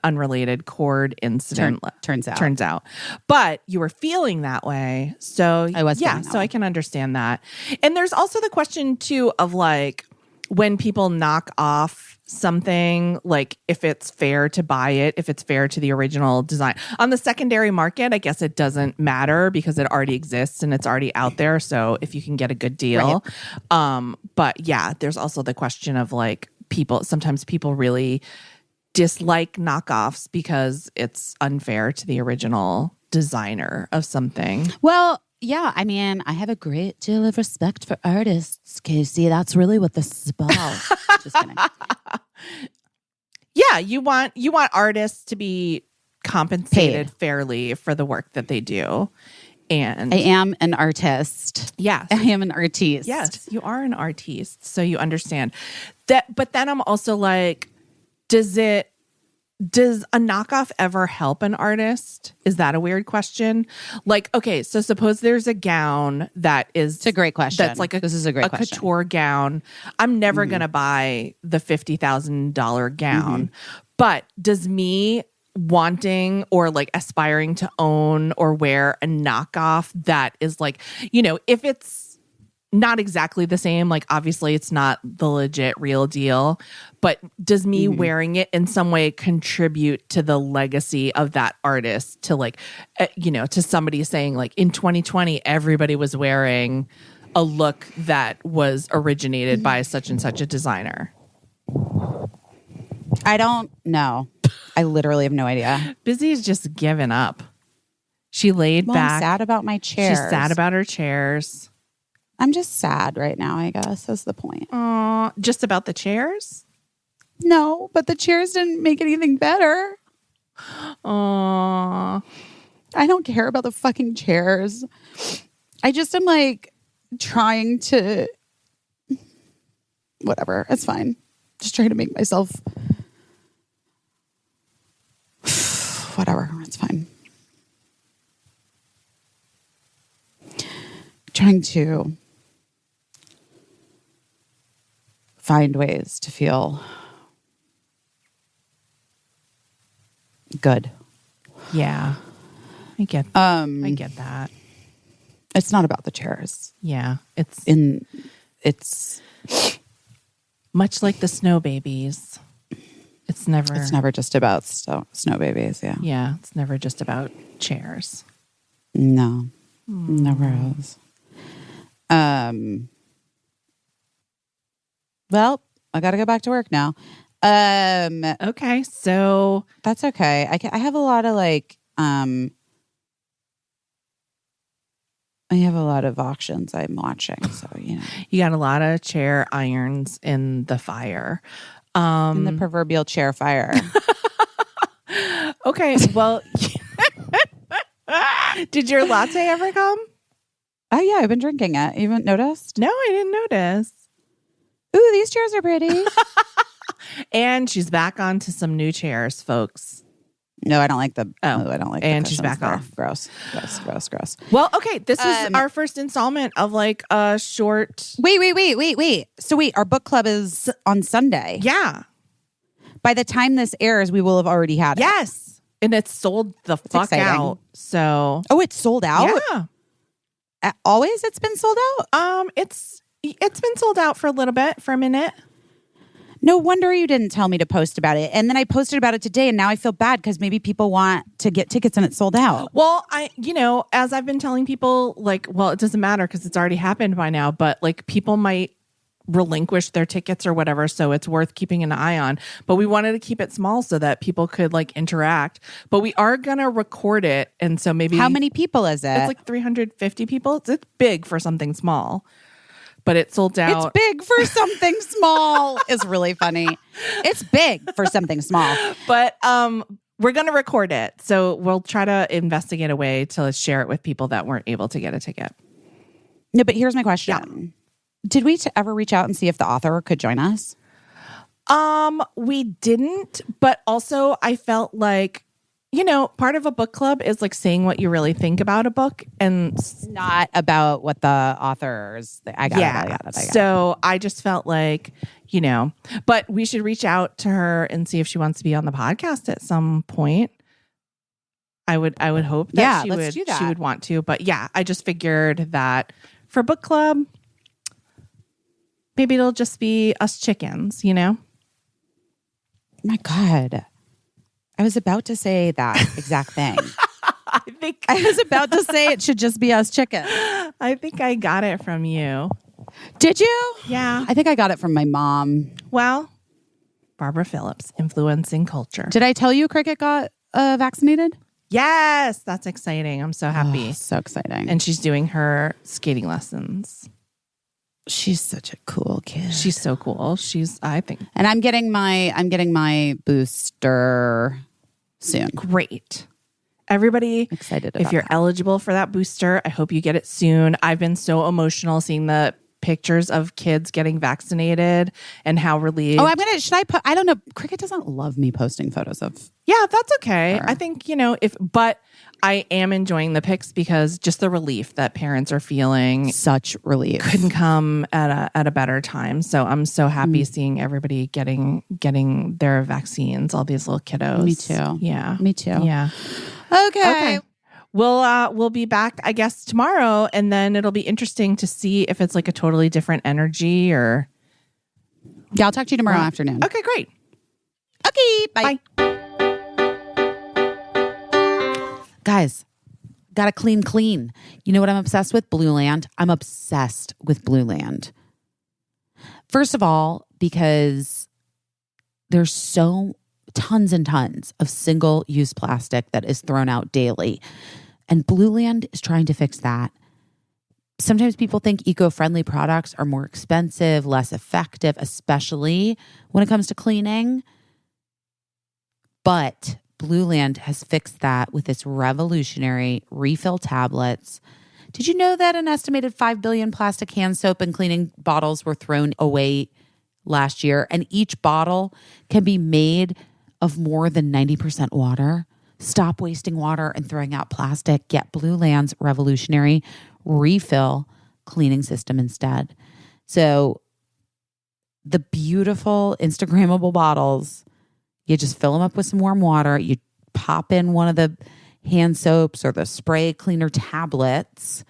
unrelated cord incident. Turns out, but you were feeling that way, so I was. Yeah, so I can understand that. And there's also the question too of like when people knock off something, like if it's fair to buy it, if it's fair to the original design. On the secondary market, I guess it doesn't matter because it already exists and it's already out there. So if you can get a good deal. Right. But yeah, there's also the question of like sometimes people really dislike knockoffs because it's unfair to the original designer of something. Well, yeah, I mean, I have a great deal of respect for artists, Caissie. That's really what this is about. Just kidding. Yeah, you want artists to be compensated fairly for the work that they do. And I am an artist. Yes. I am an artiste. Yes, you are an artiste. So you understand that. But then I'm also like, does a knockoff ever help an artist? Is that a weird question? Like, okay, so suppose there's a gown that is... It's a great question. That's like this is a great question. Couture gown. I'm never going to buy the $50,000 gown. But does me wanting or like aspiring to own or wear a knockoff that is like, if it's not exactly the same, like obviously it's not the legit real deal, but does me wearing it in some way contribute to the legacy of that artist, to like, to somebody saying like in 2020, everybody was wearing a look that was originated by such and such a designer? I don't know. I literally have no idea. Busy's just given up. She laid back. I'm sad about my chairs. She's sad about her chairs. I'm just sad right now, I guess, is the point. Just about the chairs? No, but the chairs didn't make anything better. I don't care about the fucking chairs. I just am like trying to... Whatever, it's fine. Just trying to make myself... Whatever, it's fine. Trying to find ways to feel good. Yeah. I get that. It's not about the chairs. Yeah. It's much like the snow babies. It's never just about snow babies. Yeah. Yeah. It's never just about chairs. No. Never is. Well, I got to go back to work now. Okay. So That's okay. I have a lot of I have a lot of auctions I'm watching, so you know. you got a lot of chair irons in the fire. In the proverbial chair fire. Okay. Well, did your latte ever come? Oh yeah, I've been drinking it. You haven't noticed? No, I didn't notice. Ooh, these chairs are pretty. And she's back onto some new chairs, folks. No, I don't like the. Oh, I don't like. And the she's cushions back there. off. Gross. Well, okay. This is our first installment of like a short. Wait. So our book club is on Sunday. Yeah. By the time this airs, we will have already had it. Yes. And it's sold the fuck exciting. out. So. Oh, it's sold out? Yeah. Always it's been sold out? It's been sold out for a minute. No wonder you didn't tell me to post about it. And then I posted about it today, and now I feel bad because maybe people want to get tickets and it's sold out. Well, as I've been telling people, like, well, it doesn't matter because it's already happened by now, but like people might relinquish their tickets or whatever, so it's worth keeping an eye on. But we wanted to keep it small so that people could like interact. But we are gonna record it, and so maybe How many people is it? it's like 350 people. It's big for something small. But it sold out. It's big for something small is really funny. It's big for something small. But we're going to record it. So we'll try to investigate a way to share it with people that weren't able to get a ticket. No, but here's my question. Yeah. Did we ever reach out and see if the author could join us? We didn't. But also I felt like, part of a book club is like saying what you really think about a book, and Not about what the authors. I got it. So I just felt like, but we should reach out to her and see if she wants to be on the podcast at some point. I would hope that let's do that. she would want to. But yeah, I just figured that for book club, maybe it'll just be us chickens, My God. I was about to say that exact thing. I was about to say it should just be us chickens. I think I got it from you. Did you? Yeah. I think I got it from my mom. Well, Barbara Phillips, influencing culture. Did I tell you Cricket got vaccinated? Yes, that's exciting. I'm so happy. Oh, so exciting. And she's doing her skating lessons. She's such a cool kid. She's so cool. I think. And I'm getting my booster soon. Great. Everybody, Excited if about you're that. eligible for that booster, I hope you get it soon. I've been so emotional seeing the pictures of kids getting vaccinated and how relieved. Oh, I don't know. Cricket doesn't love me posting photos of. Yeah, that's okay. Her. I think, but I am enjoying the pics because just the relief that parents are feeling Such relief. couldn't come at a better time. So I'm so happy seeing everybody getting their vaccines, all these little kiddos. Me too. Yeah. Me too. Yeah. Okay. We'll be back, I guess, tomorrow, and then it'll be interesting to see if it's like a totally different energy or. Yeah, I'll talk to you tomorrow afternoon. Okay, great. Okay, bye. Guys, gotta clean. You know what I'm obsessed with? Blue Land. I'm obsessed with Blue Land. First of all, because there's tons and tons of single-use plastic that is thrown out daily. And Blue Land is trying to fix that. Sometimes people think eco-friendly products are more expensive, less effective, especially when it comes to cleaning. But Blue Land has fixed that with its revolutionary refill tablets. Did you know that an estimated 5 billion plastic hand soap and cleaning bottles were thrown away last year? And each bottle can be made of more than 90% water. Stop wasting water and throwing out plastic. Get Blue Land's revolutionary refill cleaning system instead. So the beautiful Instagrammable bottles, you just fill them up with some warm water. You pop in one of the hand soaps or the spray cleaner tablets.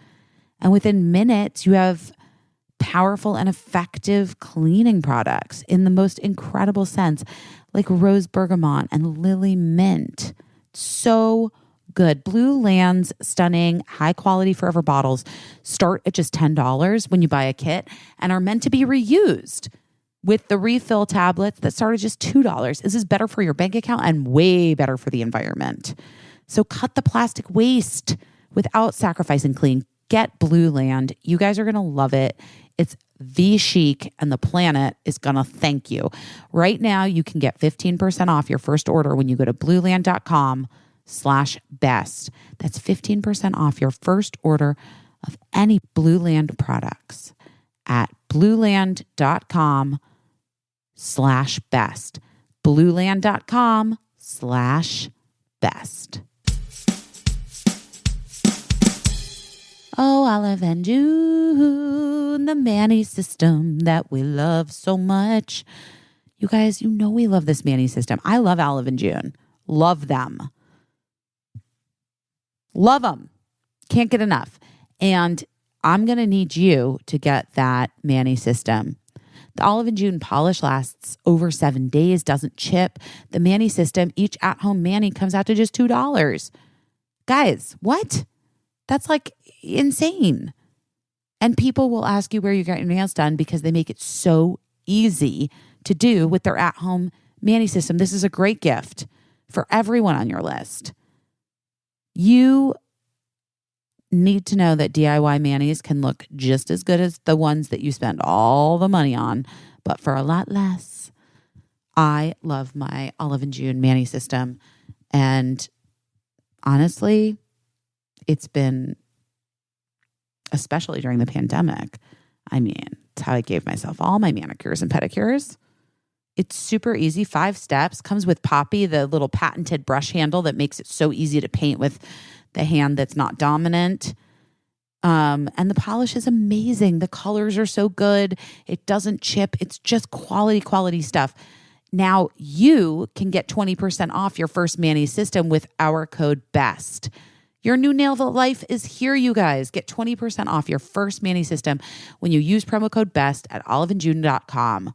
And within minutes, you have powerful and effective cleaning products in the most incredible scents, like rose bergamot and lily mint. So good. Blue Land's stunning, high quality forever bottles start at just $10 when you buy a kit and are meant to be reused with the refill tablets that start at just $2. This is better for your bank account and way better for the environment. So cut the plastic waste without sacrificing clean. Get Blue Land. You guys are going to love it. It's the chic and the planet is going to thank you. Right now, you can get 15% off your first order when you go to blueland.com/best. That's 15% off your first order of any Blue Land products at blueland.com/best. blueland.com/best. Oh, Olive and June, the Manny system that we love so much. You guys, you know we love this Manny system. I love Olive and June. Love them. Love them. Can't get enough. And I'm going to need you to get that Manny system. The Olive and June polish lasts over 7 days, doesn't chip. The Manny system, each at-home Manny comes out to just $2. Guys, what? That's like insane. And people will ask you where you got your nails done because they make it so easy to do with their at-home Manny system. This is a great gift for everyone on your list. You need to know that DIY manis can look just as good as the ones that you spend all the money on, but for a lot less. I love my Olive and June mani system. And honestly, it's been, especially during the pandemic, I mean, it's how I gave myself all my manicures and pedicures. It's super easy, 5 steps, comes with Poppy, the little patented brush handle that makes it so easy to paint with the hand that's not dominant. And the polish is amazing. The colors are so good. It doesn't chip. It's just quality stuff. Now you can get 20% off your first Mani system with our code BEST. Your new nail life is here, you guys. Get 20% off your first Mani system when you use promo code BEST at oliveandjune.com.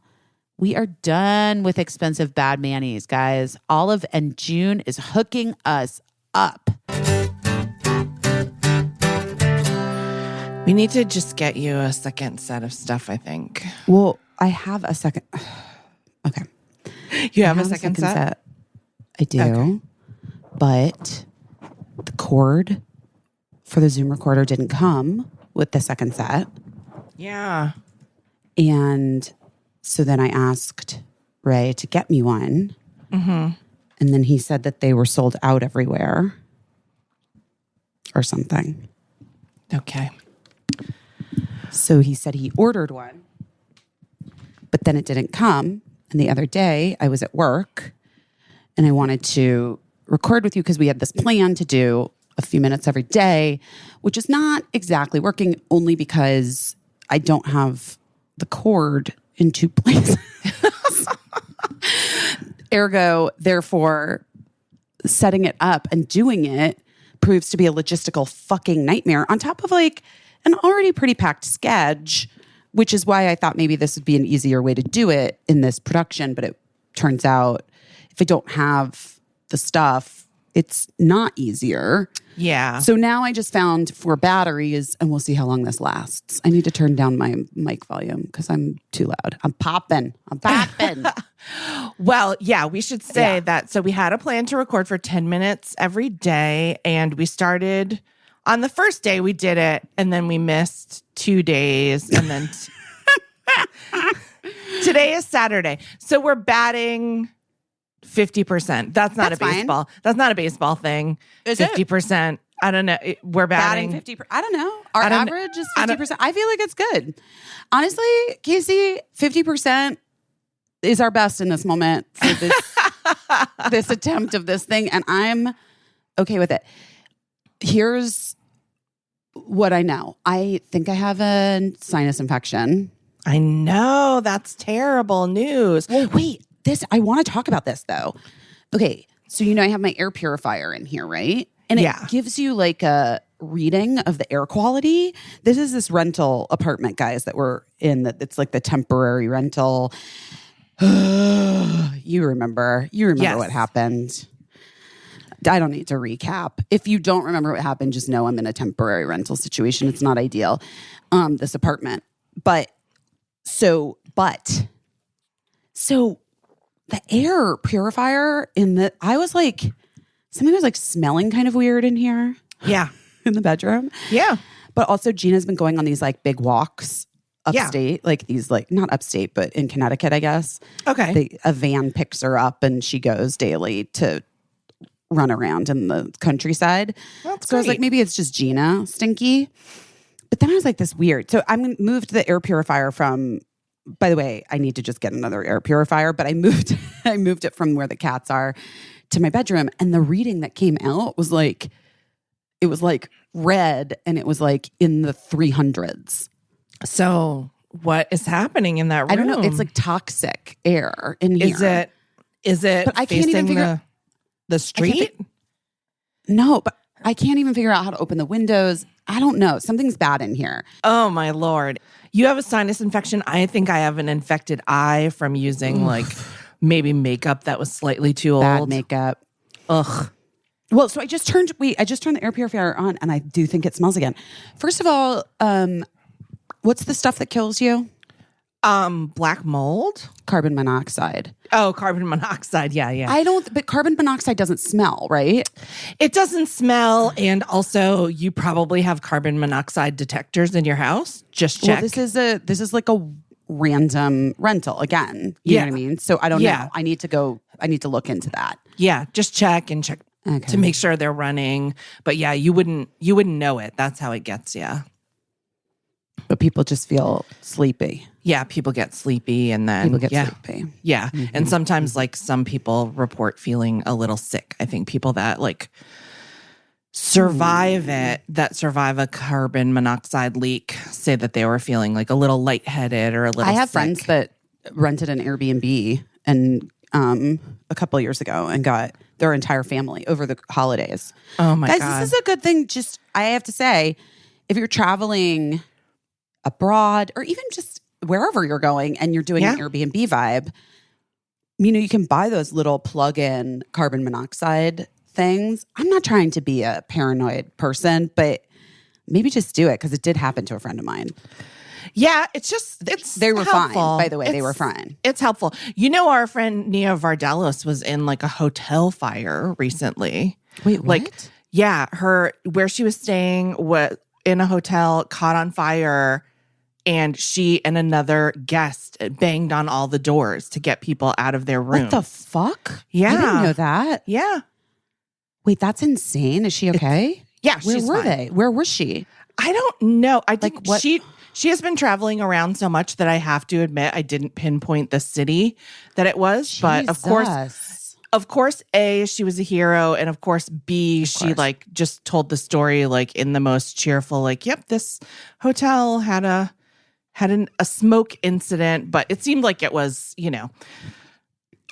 We are done with expensive bad manis, guys. Olive and June is hooking us up. We need to just get you a second set of stuff, I think. Well, I have a second. Okay. You have a second set? I do. Okay. But the cord for the Zoom recorder didn't come with the second set. Yeah. And so then I asked Ray to get me one. Mm-hmm. And then he said that they were sold out everywhere or something. Okay. So he said he ordered one, but then it didn't come. And the other day I was at work and I wanted to record with you because we had this plan to do a few minutes every day, which is not exactly working only because I don't have the cord in 2 places. Ergo, therefore, setting it up and doing it proves to be a logistical fucking nightmare on top of like an already pretty packed sketch, which is why I thought maybe this would be an easier way to do it in this production. But it turns out if I don't have the stuff, it's not easier. Yeah. So now I just found 4 batteries and we'll see how long this lasts. I need to turn down my mic volume because I'm too loud. I'm popping. Well, yeah, we should say that. So we had a plan to record for 10 minutes every day. And we started on the first day we did it. And then we missed 2 days. And then today is Saturday. So we're batting 50%. That's a baseball. Fine. That's not a baseball thing. Is 50%. I don't know. We're batting 50%. I don't know. Our average is 50%. I feel like it's good. Honestly, Caissie, 50% is our best in this moment for this this attempt of this thing, and I'm okay with it. Here's what I know. I think I have a sinus infection. I know. That's terrible news. Well, wait. I want to talk about this though. Okay. So, I have my air purifier in here, right? And it Yeah. gives you like a reading of the air quality. This is this rental apartment, guys, that we're in. That it's like the temporary rental. You remember Yes. what happened. I don't need to recap. If you don't remember what happened, just know I'm in a temporary rental situation. It's not ideal, this apartment. But the air purifier I was like, something was like smelling kind of weird in here Yeah. in the bedroom. Yeah. But also Gina's been going on these like big walks upstate, like these like not upstate, but in Connecticut, I guess. Okay. A van picks her up and she goes daily to run around in the countryside. That's so I was like, great. maybe it's just Gina stinky. But then I was like, this weird. So I'm moved the air purifier from, by the way, I need to just get another air purifier, but I moved it from where the cats are to my bedroom. And the reading that came out was like, it was like red and it was like in the 300s. So what is happening in that room? I don't know. It's like toxic air in here. Is it But I can't even facing figure the street? No, but I can't even figure out how to open the windows. I don't know. Something's bad in here. Oh my Lord. You have a sinus infection. I think I have an infected eye from using like maybe makeup that was slightly too old. Bad makeup. Ugh. Well, so I just turned the air purifier on and I do think it smells again. First of all, what's the stuff that kills you? Black mold? Carbon monoxide. Oh, carbon monoxide. Yeah. But carbon monoxide doesn't smell, right? It doesn't smell. And also you probably have carbon monoxide detectors in your house. Just check. Well, this is like a random rental again. You know what I mean? So I don't know. I need to look into that. Yeah. Just check to make sure they're running. But yeah, you wouldn't know it. That's how it gets you. But people just feel sleepy. Yeah, people get sleepy and then sleepy. Yeah. And sometimes like some people report feeling a little sick. I think people that like survive a carbon monoxide leak say that they were feeling like a little lightheaded or a little I have sick. friends that rented an Airbnb and a couple of years ago and got their entire family over the holidays. Oh my God. Guys, this is a good thing. Just I have to say, if you're traveling abroad or even just wherever you're going and you're doing an Airbnb vibe, you can buy those little plug-in carbon monoxide things. I'm not trying to be a paranoid person, but maybe just do it because it did happen to a friend of mine. Yeah, they were helpful. fine, by the way. They were fine. It's helpful. Our friend Nia Vardalos was in like a hotel fire recently. Wait, what? Like, yeah, where she was staying was in a hotel, caught on fire, and she and another guest banged on all the doors to get people out of their room. What the fuck? Yeah. I didn't know that. Yeah. Wait, that's insane. Is she okay? Yeah, Where she's were fine. they? Where was she? I don't know. I think what? She has been traveling around so much that I have to admit I didn't pinpoint the city that it was. But of course, A, she was a hero, and of course, B, she like just told the story like in the most cheerful, like, yep, this hotel had a smoke incident, but it seemed like it was,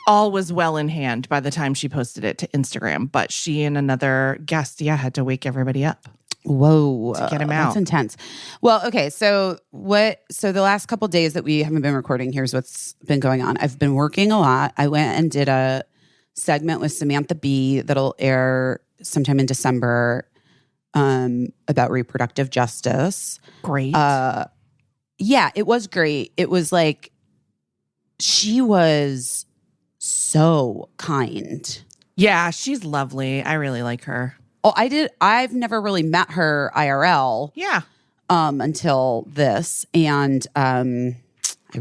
all was well in hand by the time she posted it to Instagram. But she and another guest, had to wake everybody up. Whoa. To get him out. That's intense. Well, okay. So the last couple of days that we haven't been recording, here's what's been going on. I've been working a lot. I went and did a segment with Samantha Bee that'll air sometime in December about reproductive justice. Great. Yeah, it was great. It was like, she was so kind. Yeah, she's lovely. I really like her. Oh, I've never really met her IRL. Yeah. Until this. And I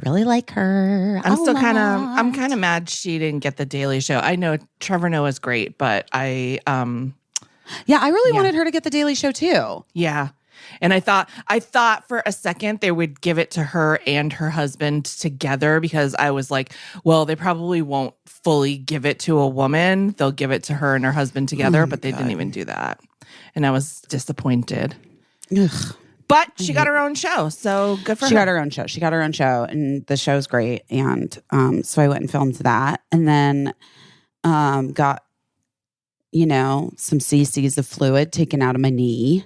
really like her. I'm kind of mad she didn't get the Daily Show. I know Trevor Noah's great, but I really wanted her to get the Daily Show too. Yeah. And I thought for a second they would give it to her and her husband together, because I was like, well, they probably won't fully give it to a woman. They'll give it to her and her husband together, but they didn't even do that. And I was disappointed. Ugh. But she got her own show, so good for her. She got her own show. She got her own show, and the show's great. And so I went and filmed that, and then got some cc's of fluid taken out of my knee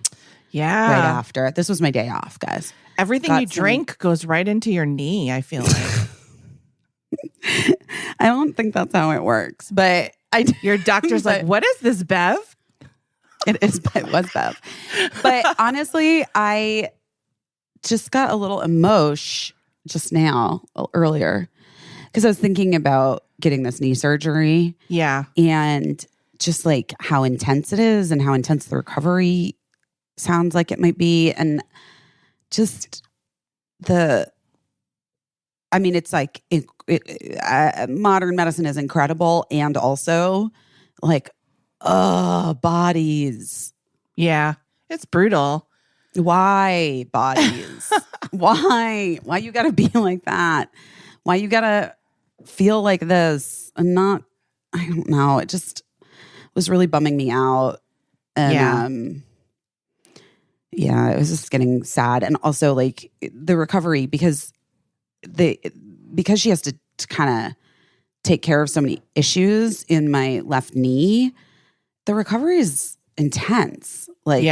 Yeah. right after. This was my day off, guys. Everything you drink goes right into your knee, I feel like. I don't think that's how it works, but Your doctor's like, what is this, Bev? It was Bev. But honestly, I just got a little emotion just now, earlier, because I was thinking about getting this knee surgery. Yeah. And just like how intense it is and how intense the recovery sounds like it might be. And just it's like modern medicine is incredible. And also like, bodies. Yeah. It's brutal. Why bodies? Why you gotta be like that? Why you gotta feel like this and not, I don't know. It just was really bumming me out. And it was just getting sad. And also like the recovery because she has to kind of take care of so many issues in my left knee, the recovery is intense. Like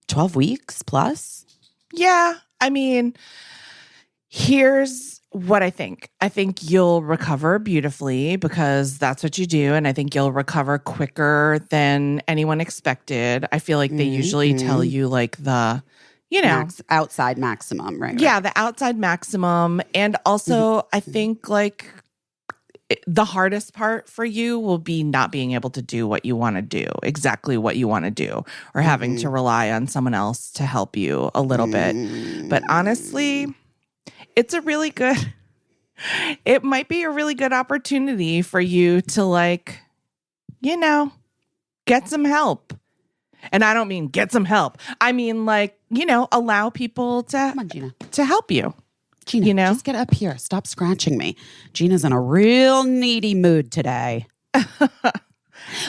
12 weeks plus. Yeah. I mean, here's what I think. I think you'll recover beautifully because that's what you do. And I think you'll recover quicker than anyone expected. I feel like they usually tell you like the, outside maximum, right? Yeah, the outside maximum. And also, I think like the hardest part for you will be not being able to do what you want to do, exactly what you want to do, or having to rely on someone else to help you a little bit. But honestly, it might be a really good opportunity for you to like, get some help. And I don't mean get some help. I mean like, allow people to, come on, Gina, to help you. Gina, just get up here. Stop scratching me. Gina's in a real needy mood today.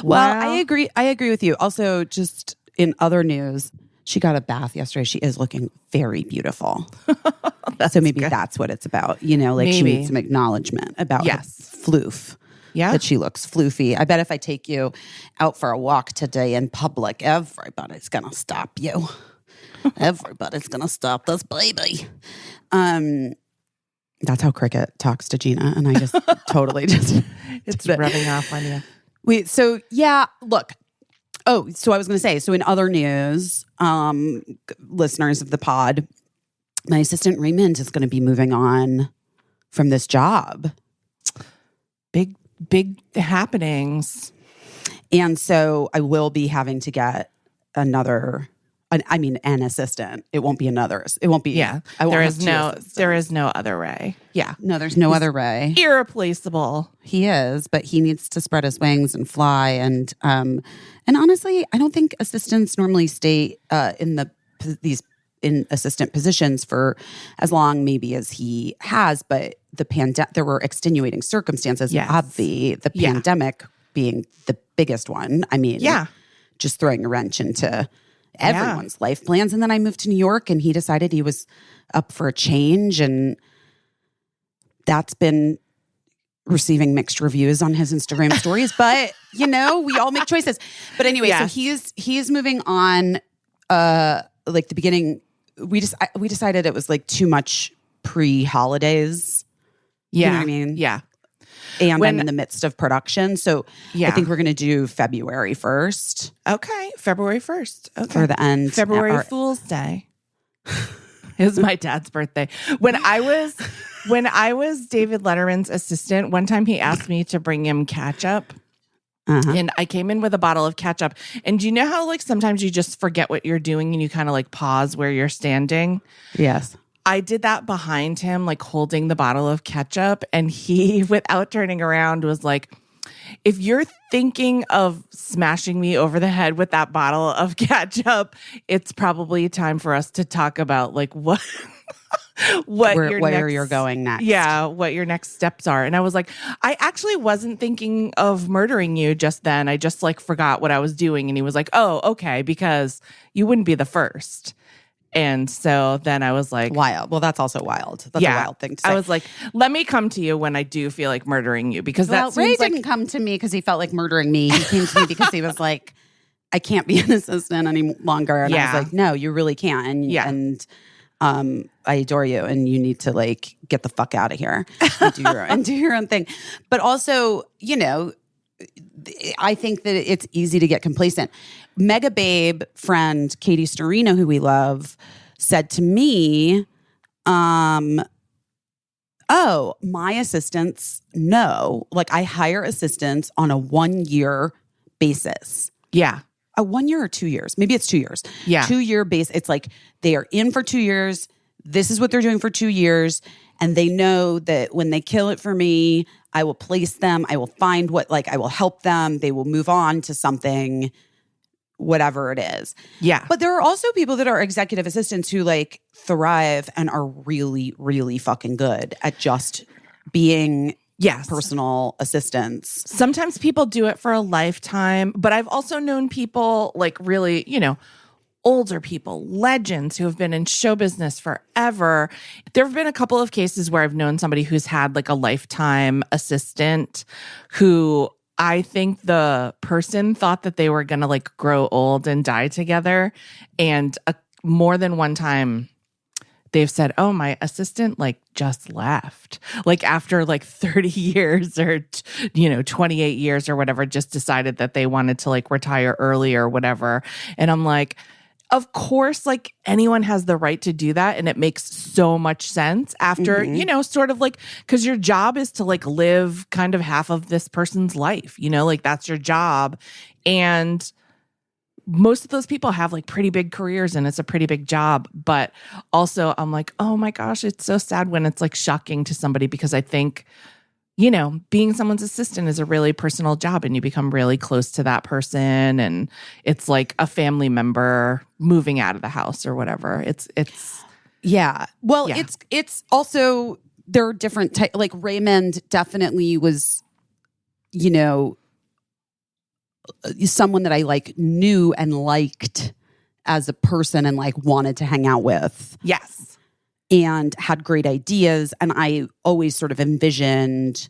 Well, I agree with you. Also, just in other news, she got a bath yesterday. She is looking very beautiful. So maybe that's what it's about. She needs some acknowledgement about her floof. Yeah. That she looks floofy. I bet if I take you out for a walk today in public, everybody's going to stop you. Everybody's going to stop this baby. That's how Cricket talks to Gina. And I just totally just... It's rubbing off on you. Look. Oh, so I was going to say, so in other news, listeners of the pod, my assistant Raymond is going to be moving on from this job. Big happenings. And so I will be having to get an assistant. It won't be another. It won't be. Yeah. There is no other Ray. Yeah. No, there's no other Ray. Irreplaceable. He is, but he needs to spread his wings and fly. And honestly, I don't think assistants normally stay in assistant positions for as long maybe as he has, but there were extenuating circumstances of the pandemic being the biggest one. I mean, just throwing a wrench into everyone's life plans. And then I moved to New York and he decided he was up for a change, and that's been receiving mixed reviews on his Instagram stories, but we all make choices. But anyway, so he's moving on, like the beginning, we decided it was like too much pre-holidays. Yeah. You know what I mean? Yeah. And I'm in the midst of production. So I think we're going to do February 1st. Okay. February 1st. Okay. For the end. February Fool's Day. It was my dad's birthday. When I was David Letterman's assistant, one time he asked me to bring him ketchup. And I came in with a bottle of ketchup. And do you know how like sometimes you just forget what you're doing and you kind of like pause where you're standing? Yes. I did that behind him, like holding the bottle of ketchup. And he, without turning around, was like, if you're thinking of smashing me over the head with that bottle of ketchup, it's probably time for us to talk about like where you're going next. Yeah, what your next steps are. And I was like, I actually wasn't thinking of murdering you just then. I just like forgot what I was doing. And he was like, oh, okay, because you wouldn't be the first. And so then I was like, wild. Well, that's also wild. That's a wild thing to say. I was like, let me come to you when I do feel like murdering you, because Ray didn't come to me because he felt like murdering me. He came to me because he was like, I can't be an assistant any longer. And I was like, no, you really can't. And I adore you, and you need to like get the fuck out of here and do your own thing. But also, you know, I think that it's easy to get complacent. Mega Babe friend Katie Storino, who we love, said to me, oh, my assistants, no. Like, I hire assistants on a 1-year basis. Yeah. A 1 year or 2 years? Maybe it's 2 years. Yeah. 2-year base. It's like they are in for 2 years. This is what they're doing for 2 years. And they know that when they kill it for me, I will place them. I will find I will help them. They will move on to something, whatever it is. Yeah. But there are also people that are executive assistants who like thrive and are really, really fucking good at just being personal assistants. Sometimes people do it for a lifetime, but I've also known people like really, you know, older people, legends who have been in show business forever. There have been a couple of cases where I've known somebody who's had like a lifetime assistant who I think the person thought that they were going to like grow old and die together. And more than one time, they've said, oh, my assistant like just left. Like after like 30 years or, 28 years or whatever, just decided that they wanted to like retire early or whatever. And I'm like, of course, like anyone has the right to do that. And it makes so much sense after, sort of like, because your job is to like live kind of half of this person's life, like that's your job. And most of those people have like pretty big careers and it's a pretty big job. But also I'm like, oh my gosh, it's so sad when it's like shocking to somebody, because I think, being someone's assistant is a really personal job and you become really close to that person. And it's like a family member moving out of the house or whatever. Yeah. Well, Yeah. it's also, there are different types, like Raymond definitely was, someone that I like knew and liked as a person and like wanted to hang out with. Yes. And had great ideas. And I always sort of envisioned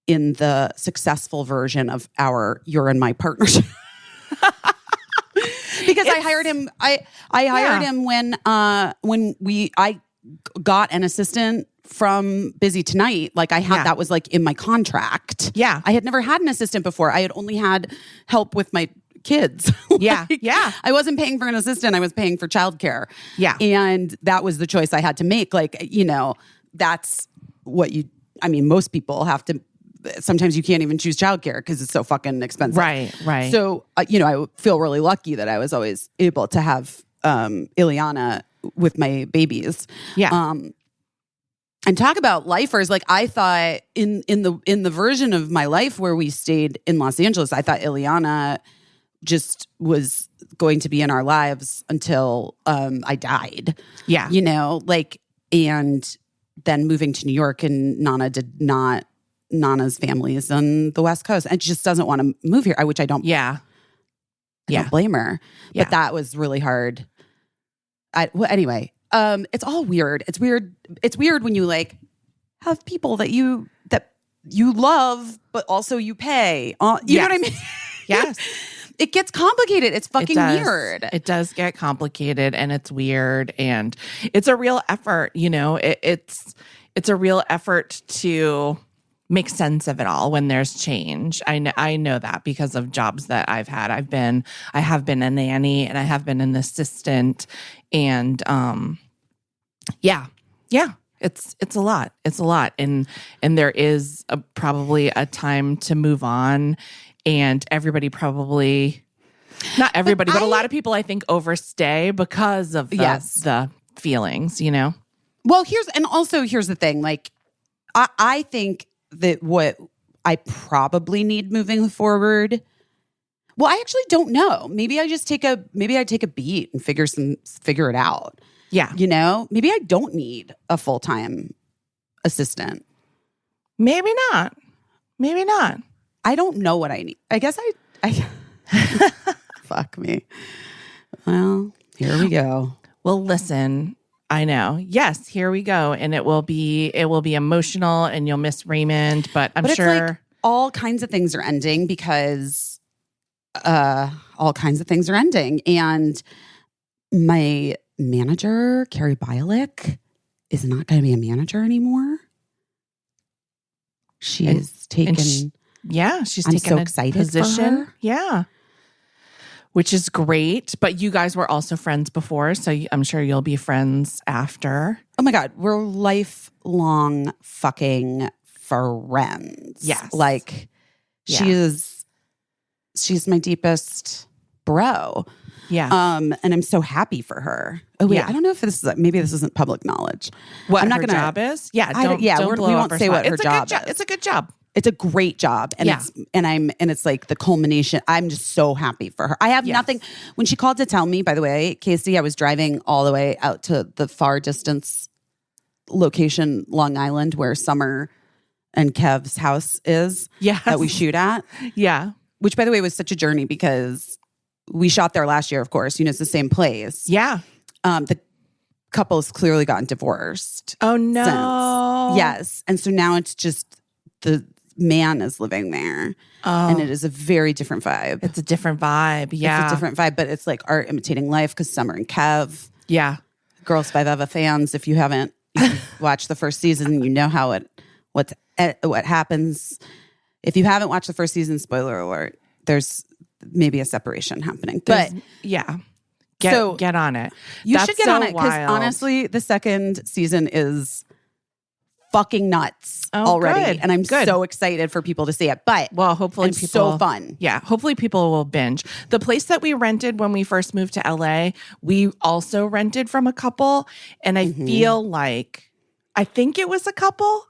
in the successful version of our You're in My partnership. Because I hired him. I hired him when I got an assistant from Busy Tonight. Like I had that was like in my contract. Yeah. I had never had an assistant before. I had only had help with my kids. Yeah. Yeah. I wasn't paying for an assistant. I was paying for childcare. Yeah. And that was the choice I had to make. Like, that's what most people have to, sometimes you can't even choose childcare because it's so fucking expensive. Right. So, I feel really lucky that I was always able to have Ileana with my babies. Yeah. And talk about lifers. Like I thought in the version of my life where we stayed in Los Angeles, I thought Ileana just was going to be in our lives until I died. Yeah. And then moving to New York, and Nana's family is on the West Coast and just doesn't want to move here, which I don't. Yeah. I don't blame her. Yeah. But that was really hard. Anyway, it's all weird. It's weird. It's weird when you like have people that you love, but also you pay. You know what I mean? Yes. It gets complicated. It's fucking weird. It does get complicated and it's weird and it's a real effort, it's a real effort to make sense of it all when there's change. I know that because of jobs that I've had. I have been a nanny and I have been an assistant and it's a lot. It's a lot. And there is probably a time to move on. And everybody probably, not everybody, but a lot of people I think overstay because of the feelings, Well, here's the thing. Like, I think that what I probably need moving forward. Well, I actually don't know. Maybe I take a beat and figure it out. Yeah. Maybe I don't need a full-time assistant. Maybe not. I don't know what I need. I guess I fuck me. Well, here we go. Well, listen, I know. Yes, here we go. And it will be emotional and you'll miss Raymond, but I'm But sure it's like all kinds of things are ending because all kinds of things are ending. And my manager, Carrie Bialik, is not going to be a manager anymore. She's taken. she's I'm taken so a excited position. for her. Yeah. Which is great. But you guys were also friends before, so I'm sure you'll be friends after. Oh my God, we're lifelong fucking friends. Yes. Like she's my deepest bro. Yeah. And I'm so happy for her. Oh wait, Yeah. I don't know if maybe this isn't public knowledge. What I'm not her gonna, job is? Yeah. we won't say what her job is. It's a good job. It's a great job. And it's like the culmination. I'm just so happy for her. I have nothing. When she called to tell me, by the way, Caissie, I was driving all the way out to the far distance location, Long Island, where Summer and Kev's house is. Yes. That we shoot at. Yeah. Which, by the way, was such a journey because we shot there last year, of course. It's the same place. Yeah. The couple's clearly gotten divorced. Oh, no. Since. Yes. And so now it's just the man is living there. Oh. And it is a very different vibe. It's a different vibe. Yeah. It's a different vibe, but it's like art imitating life because Summer and Kev, Yeah. Girls Five Eva fans, if you haven't watched the first season, you know how what happens. If you haven't watched the first season, spoiler alert, there's maybe a separation happening. But yeah. Get on it. You That's should get so on it because wild. honestly, the second season is fucking nuts already. Good. And I'm Good. so excited for people to see it. But Well, hopefully it's people so fun. Yeah, hopefully people will binge. The place that we rented when we first moved to LA, we also rented from a couple, and I feel like I think it was a couple.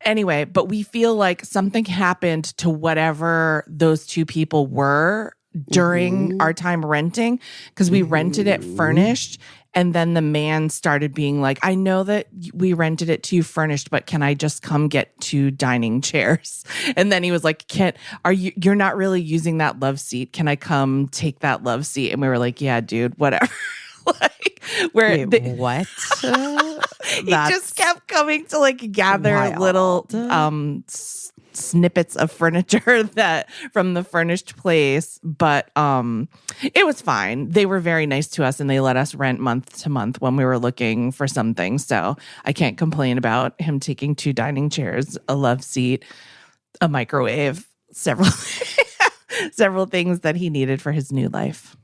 Anyway, but we feel like something happened to whatever those two people were during our time renting because we rented it furnished. And then the man started being like, I know that we rented it to you furnished, but can I just come get 2 dining chairs? And then he was like, you're not really using that love seat. Can I come take that love seat? And we were like, yeah, dude, whatever. Like What? he just kept coming to like gather wild. little snippets of furniture that from the furnished place, but it was fine. They were very nice to us and they let us rent month to month when we were looking for something. So I can't complain about him taking 2 dining chairs, a love seat, a microwave, several things that he needed for his new life.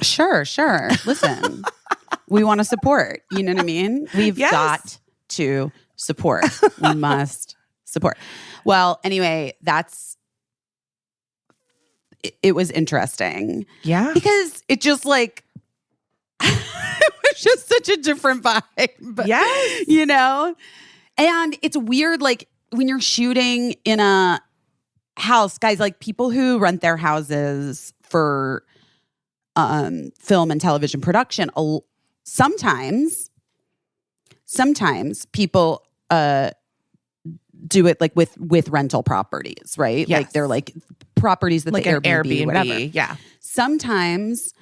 Sure. Listen, we want to support. You know what I mean? We've got to support. We must support. Well, anyway, it was interesting. Yeah. Because it just like, it was just such a different vibe. Yes. You know? And it's weird, like when you're shooting in a house, guys, like people who rent their houses for film and television production, sometimes people do it like with rental properties, right? Yes. Like they're like properties that Like the an Airbnb, whatever. yeah. Sometimes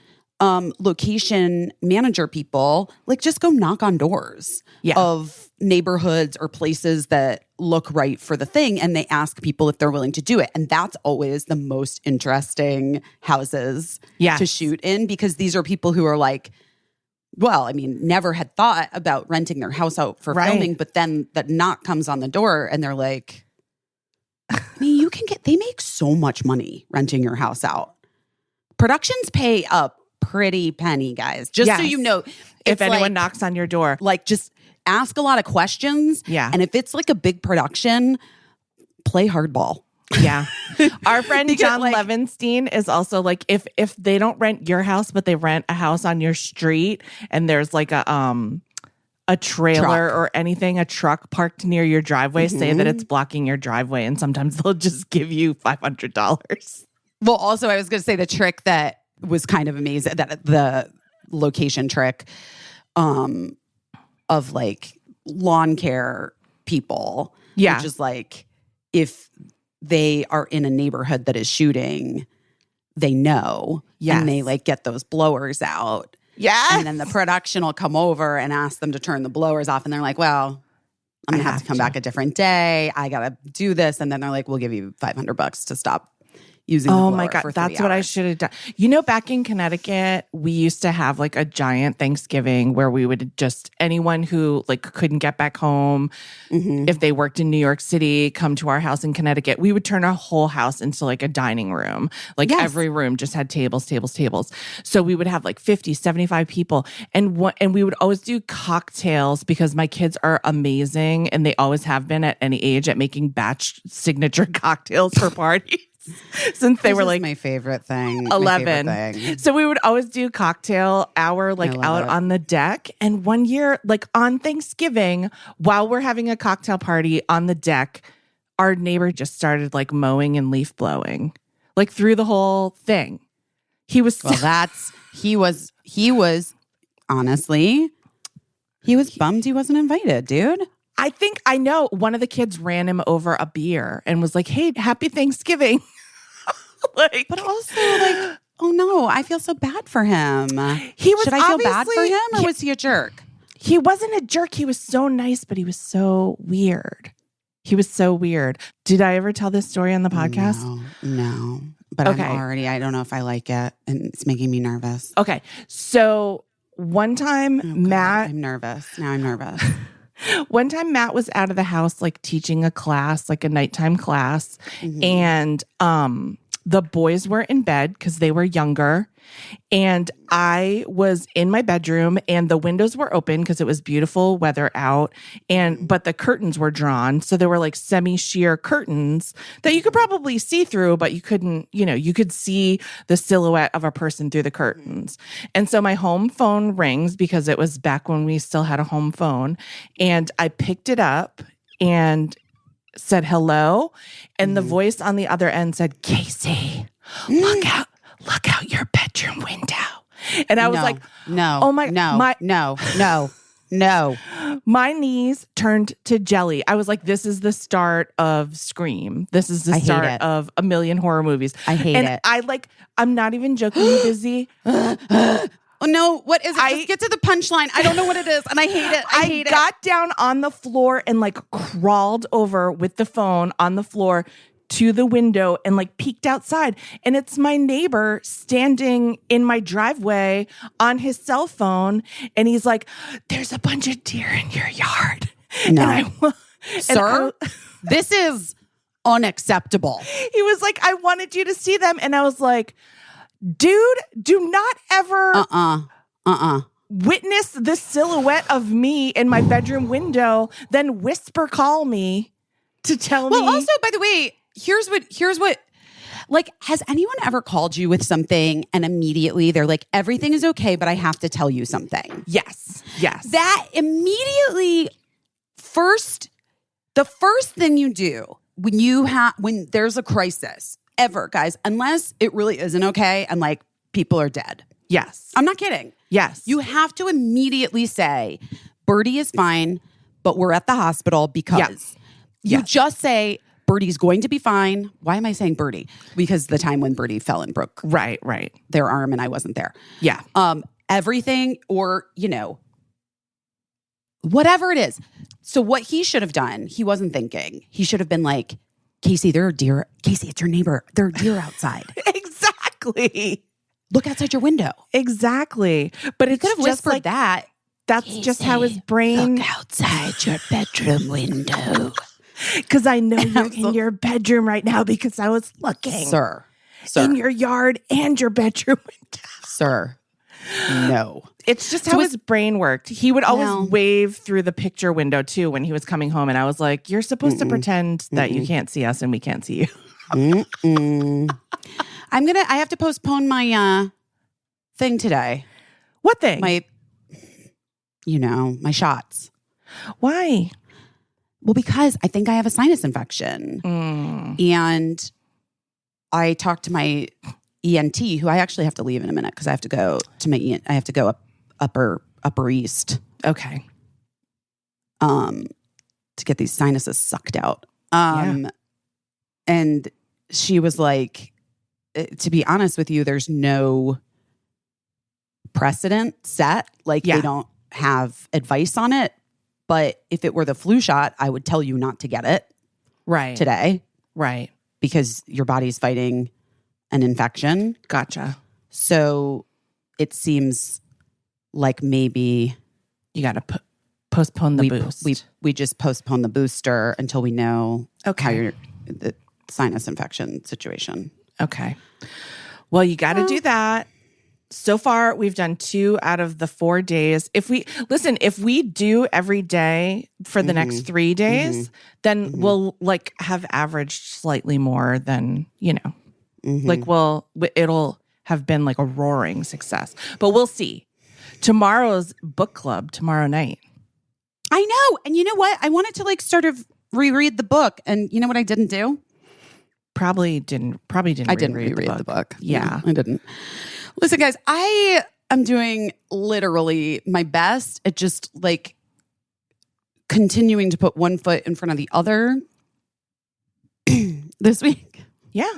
location manager people like just go knock on doors of neighborhoods or places that look right for the thing, and they ask people if they're willing to do it. And that's always the most interesting houses to shoot in, because these are people who are like, well, I mean, never had thought about renting their house out for filming, but then that knock comes on the door and they're like, I mean, they make so much money renting your house out. Productions pay a pretty penny, guys. Just so you know, if anyone knocks on your door, like just ask a lot of questions. Yeah. And if it's like a big production, play hardball. Yeah. Our friend John Levinstein is also like, if they don't rent your house, but they rent a house on your street and there's like a trailer or anything, a truck parked near your driveway, say that it's blocking your driveway, and sometimes they'll just give you $500. Well, also I was going to say the trick that was kind of amazing, that the location trick of like lawn care people, which is like if they are in a neighborhood that is shooting, they know. Yes. And they like get those blowers out. Yeah. And then the production will come over and ask them to turn the blowers off. And they're like, well, I'm going to have to come back a different day. I got to do this. And then they're like, we'll give you $500 to stop using the blower. Oh my God. for 3 That's what I hours. should have done. You know, back in Connecticut, we used to have like a giant Thanksgiving where we would just, anyone who like couldn't get back home, if they worked in New York City, come to our house in Connecticut. We would turn our whole house into like a dining room. Like every room just had tables. So we would have like 50, 75 people. And we would always do cocktails because my kids are amazing and they always have been at any age at making batch signature cocktails for parties. Since they were like my favorite thing. 11. So we would always do cocktail hour like out on the deck. And one year, like on Thanksgiving, while we're having a cocktail party on the deck, our neighbor just started like mowing and leaf blowing, like through the whole thing. He was honestly, he was bummed he wasn't invited, dude. I know one of the kids ran him over a beer and was like, hey, happy Thanksgiving. But also like, oh no, I feel so bad for him. Should I feel bad for him or was he a jerk? He wasn't a jerk. He was so nice, but he was so weird. Did I ever tell this story on the podcast? No. But okay. I don't know if I like it and it's making me nervous. Okay. So one time Matt. I'm nervous. Now I'm nervous. One time Matt was out of the house, like teaching a class, like a nighttime class. And the boys were in bed because they were younger. And I was in my bedroom and the windows were open because it was beautiful weather out. But the curtains were drawn. So there were like semi-sheer curtains that you could probably see through, but you couldn't, you could see the silhouette of a person through the curtains. And so my home phone rings because it was back when we still had a home phone. And I picked it up and said hello. And the voice on the other end said, Caissie, look out your bedroom window. And I was like, no, oh my, no. My knees turned to jelly. I was like, this is the start of Scream. This is the start of a million horror movies. I hate it. I'm not even joking, Busy. Oh no, what is it? Just get to the punchline. I don't know what it is and I hate it. I got down on the floor and like crawled over with the phone on the floor to the window and like peeked outside. And it's my neighbor standing in my driveway on his cell phone. And he's like, there's a bunch of deer in your yard. No. Sir, this is unacceptable. He was like, I wanted you to see them. And I was like, dude, do not ever witness the silhouette of me in my bedroom window, then whisper call me to tell me. Well, also, by the way, here's what, like, has anyone ever called you with something and immediately they're like, everything is okay, but I have to tell you something? Yes. That immediately the first thing you do when there's a crisis ever, guys, unless it really isn't okay and like people are dead. Yes. I'm not kidding. Yes. You have to immediately say, Birdie is fine, but we're at the hospital because you just say, Birdie's going to be fine. Why am I saying Birdie? Because the time when Birdie fell and broke right their arm and I wasn't there. Yeah. Everything or, whatever it is. So what he should have done, he wasn't thinking. He should have been like, Caissie, there are deer. Caissie, it's your neighbor. There are deer outside. Exactly. Look outside your window. Exactly. But it could have whispered like that. That's Caissie, just how his brain. Look outside your bedroom window. Because I know you're in your bedroom right now because I was looking. Sir. In your yard and your bedroom window. Sir. No. It's just how his brain worked. He would always wave through the picture window too when he was coming home. And I was like, you're supposed to pretend that you can't see us and we can't see you. I have to postpone my thing today. What thing? My shots. Why? Well, because I think I have a sinus infection. And I talked to my ENT, who I actually have to leave in a minute because I have to go to my I have to go upper east. Okay. To get these sinuses sucked out. And she was like, to be honest with you, there's no precedent set. Like they don't have advice on it. But if it were the flu shot, I would tell you not to get it today. Right. Because your body's fighting an infection. Gotcha. So it seems like maybe you got to postpone the boost. We just postpone the booster until we know how the sinus infection situation. Okay. Well, you got to do that. So far, we've done 2 out of the 4 days. If we do every day for the next 3 days, then we'll like have averaged slightly more than, like it'll have been like a roaring success, but we'll see. Tomorrow's book club tomorrow night. I know. And you know what? I wanted to like sort of reread the book. And you know what I didn't do? Probably didn't I didn't reread the book. Yeah. No, I didn't. Listen, guys, I am doing literally my best at just like continuing to put one foot in front of the other this week. Yeah.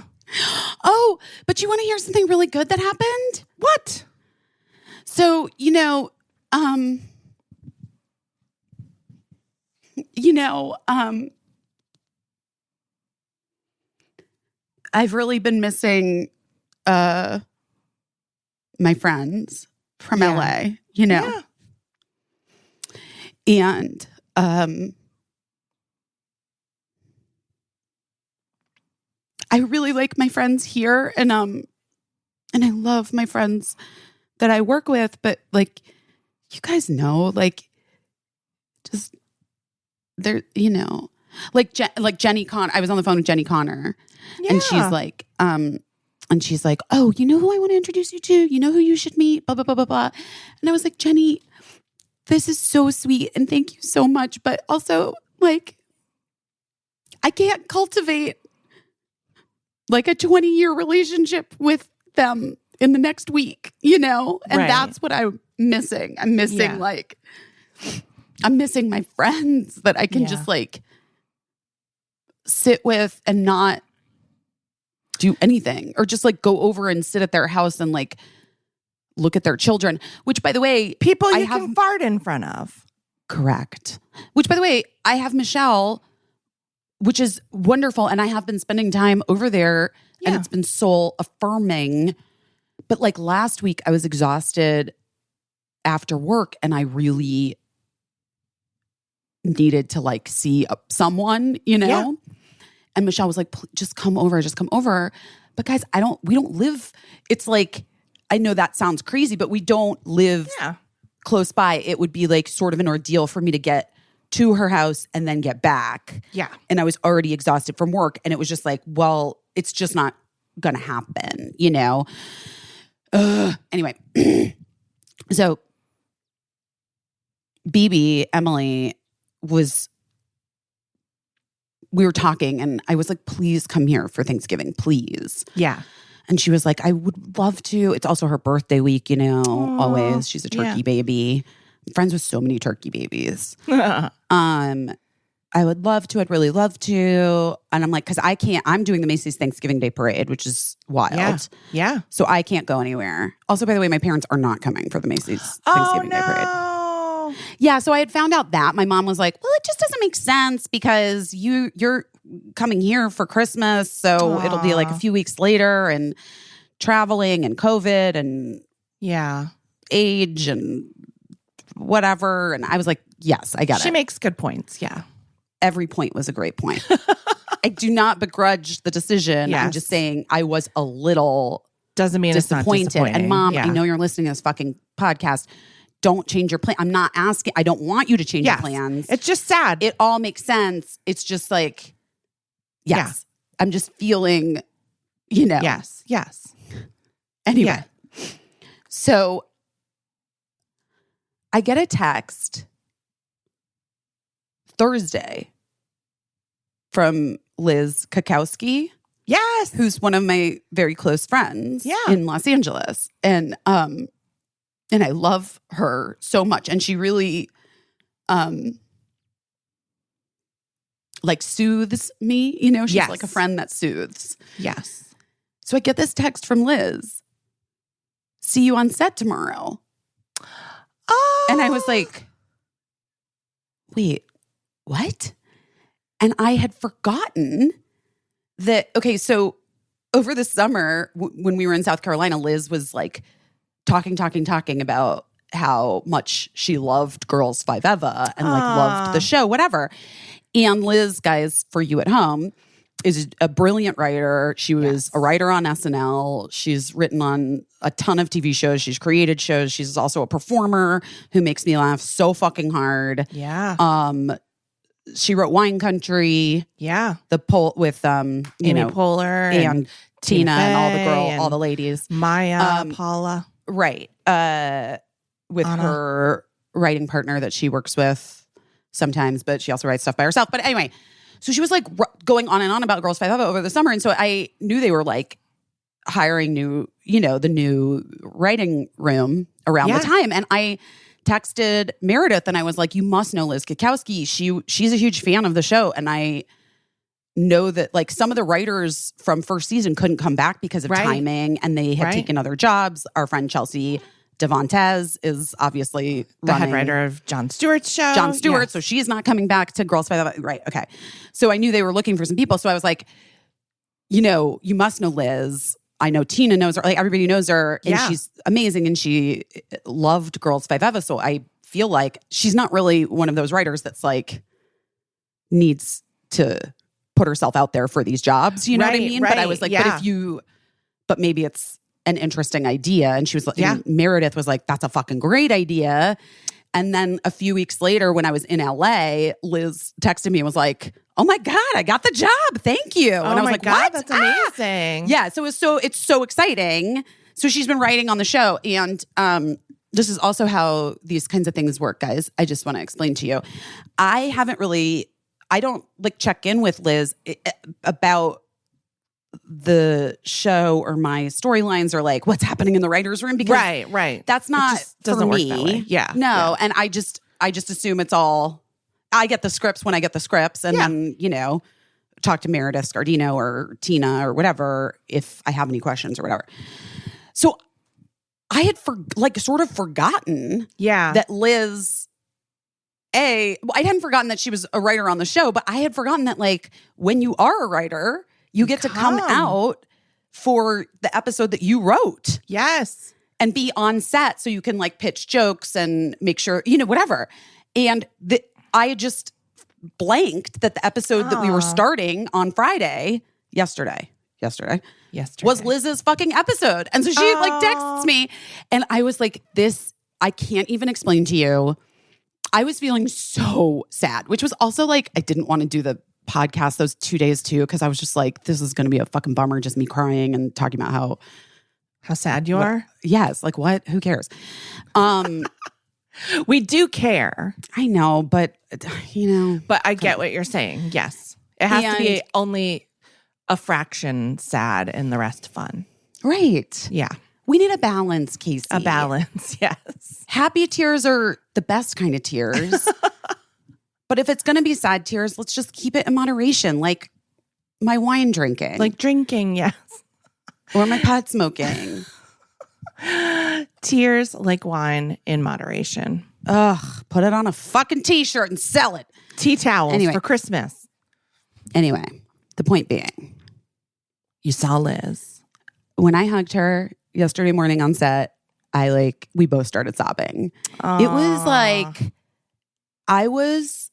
Oh, but you want to hear something really good that happened? What? So, I've really been missing my friends from LA, Yeah. And I really like my friends here and I love my friends that I work with, but like you guys know, like just they're, like Jenny Connor. I was on the phone with Jenny Connor and she's like, oh, you know who I want to introduce you to? You know who you should meet? Blah, blah, blah, blah, blah. And I was like, Jenny, this is so sweet. And thank you so much. But also like, I can't cultivate like a 20-year relationship with them in the next week, And that's what I'm missing. I'm missing I'm missing my friends that I can just like sit with and not do anything or just like go over and sit at their house and like look at their children, which by the way, people you can fart in front of. Correct. Which by the way, I have Michelle, which is wonderful. And I have been spending time over there and it's been soul affirming. But like last week I was exhausted after work and I really needed to like see someone, Yeah. And Michelle was like, just come over. But guys, we don't live, it's like, I know that sounds crazy, but we don't live close by. It would be like sort of an ordeal for me to get to her house and then get back. Yeah. And I was already exhausted from work. And it was just like, well, it's just not going to happen, Anyway, so Emily we were talking and I was like, please come here for Thanksgiving, please. Yeah. And she was like, I would love to. It's also her birthday week, always. She's a turkey baby. I'm friends with so many turkey babies. I would love to. I'd really love to. And I'm like, because I can't, I'm doing the Macy's Thanksgiving Day Parade, which is wild. Yeah. So I can't go anywhere. Also, by the way, my parents are not coming for the Macy's Thanksgiving Day Parade. Yeah, so I had found out that. My mom was like, well, it just doesn't make sense because you're coming here for Christmas, so it'll be like a few weeks later and traveling and COVID and age and whatever. And I was like, yes, I get it. She makes good points, yeah. Every point was a great point. I do not begrudge the decision. Yes. I'm just saying I was a little doesn't mean disappointed. It's not disappointing. And Mom, I know you're listening to this fucking podcast. Don't change your plan. I'm not asking. I don't want you to change your plans. It's just sad. It all makes sense. It's just like, yes, I'm just feeling, Yes. Anyway, so I get a text Thursday from Liz Kakowski. Yes. Who's one of my very close friends in Los Angeles. And I love her so much. And she really like soothes me, she's like a friend that soothes. Yes. So I get this text from Liz. See you on set tomorrow. Oh. And I was like, wait, what? And I had forgotten that, okay, so over the summer when we were in South Carolina, Liz was like talking about how much she loved Girls Five Eva and like loved the show, whatever. And Liz, guys, for you at home, is a brilliant writer. She was a writer on SNL. She's written on a ton of TV shows. She's created shows. She's also a performer who makes me laugh so fucking hard. Yeah. She wrote Wine Country. Yeah. The poll with Amy Poehler and Tina and Fey all the ladies. Maya, Paula. Right. With Anna. her writing partner that she works with sometimes, but she also writes stuff by herself. But anyway, so she was like going on and on about Girls Five Eva over the summer. And so I knew they were like hiring the new writing room around the time. And I texted Meredith and I was like, you must know Liz Kukowski. She's a huge fan of the show. And I know that like some of the writers from first season couldn't come back because of timing and they had taken other jobs. Our friend Chelsea Devantez is obviously the head writer of Jon Stewart's show. Jon Stewart. So she's not coming back to Girls Five Eva. Right. Okay. So I knew they were looking for some people. So I was like, you must know Liz. I know Tina knows her. Like everybody knows her. And she's amazing. And she loved Girls Five Eva. So I feel like she's not really one of those writers that's like needs to put herself out there for these jobs. You know what I mean? But I was like, but maybe it's an interesting idea. And she was like, Meredith was like, that's a fucking great idea. And then a few weeks later, when I was in LA, Liz texted me and was like, oh my God, I got the job. Thank you. And I was like, God, what? That's amazing. Yeah. So it's so exciting. So she's been writing on the show. And this is also how these kinds of things work, guys. I just want to explain to you. I don't like check in with Liz about the show or my storylines or like what's happening in the writer's room because that's not doesn't for work me. That way. Yeah. No. And I just assume it's all, I get the scripts when I get the scripts and then, talk to Meredith Scardino or Tina or whatever if I have any questions or whatever. So I had sort of forgotten that Liz, I hadn't forgotten that she was a writer on the show, but I had forgotten that like when you are a writer, you get to come out for the episode that you wrote. Yes. And be on set so you can like pitch jokes and make sure, whatever. And I just blanked that the episode that we were starting on Friday, yesterday, was Liz's fucking episode. And so she like texts me and I was like, I can't even explain to you. I was feeling so sad, which was also like, I didn't want to do the podcast those 2 days too, because I was just like, this is going to be a fucking bummer, just me crying and talking about how sad you are. Yes, like what? Who cares? We do care. I know, but But I get what you're saying. Yes, it has to be only a fraction sad and the rest fun. Right? Yeah. We need a balance, Caissie. A balance, yes. Happy tears are the best kind of tears. But if it's going to be sad tears, let's just keep it in moderation, like my wine drinking. Like drinking, yes. Or my pot smoking. Tears like wine in moderation. Ugh, put it on a fucking t-shirt and sell it. Tea towels for Christmas. Anyway, the point being. You saw Liz. When I hugged her yesterday morning on set, we both started sobbing. It was like, I was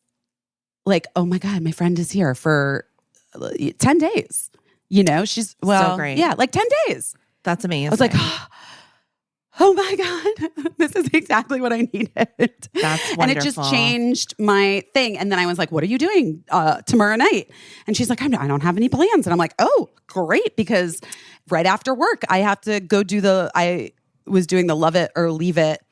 like, oh my God, my friend is here for 10 days. She's so great. Yeah, like 10 days. That's amazing. I was like, oh my God, this is exactly what I needed. That's wonderful. And it just changed my thing. And then I was like, what are you doing tomorrow night? And she's like, I don't have any plans. And I'm like, oh, great. Because right after work, I have to go I was doing the Love It or Leave It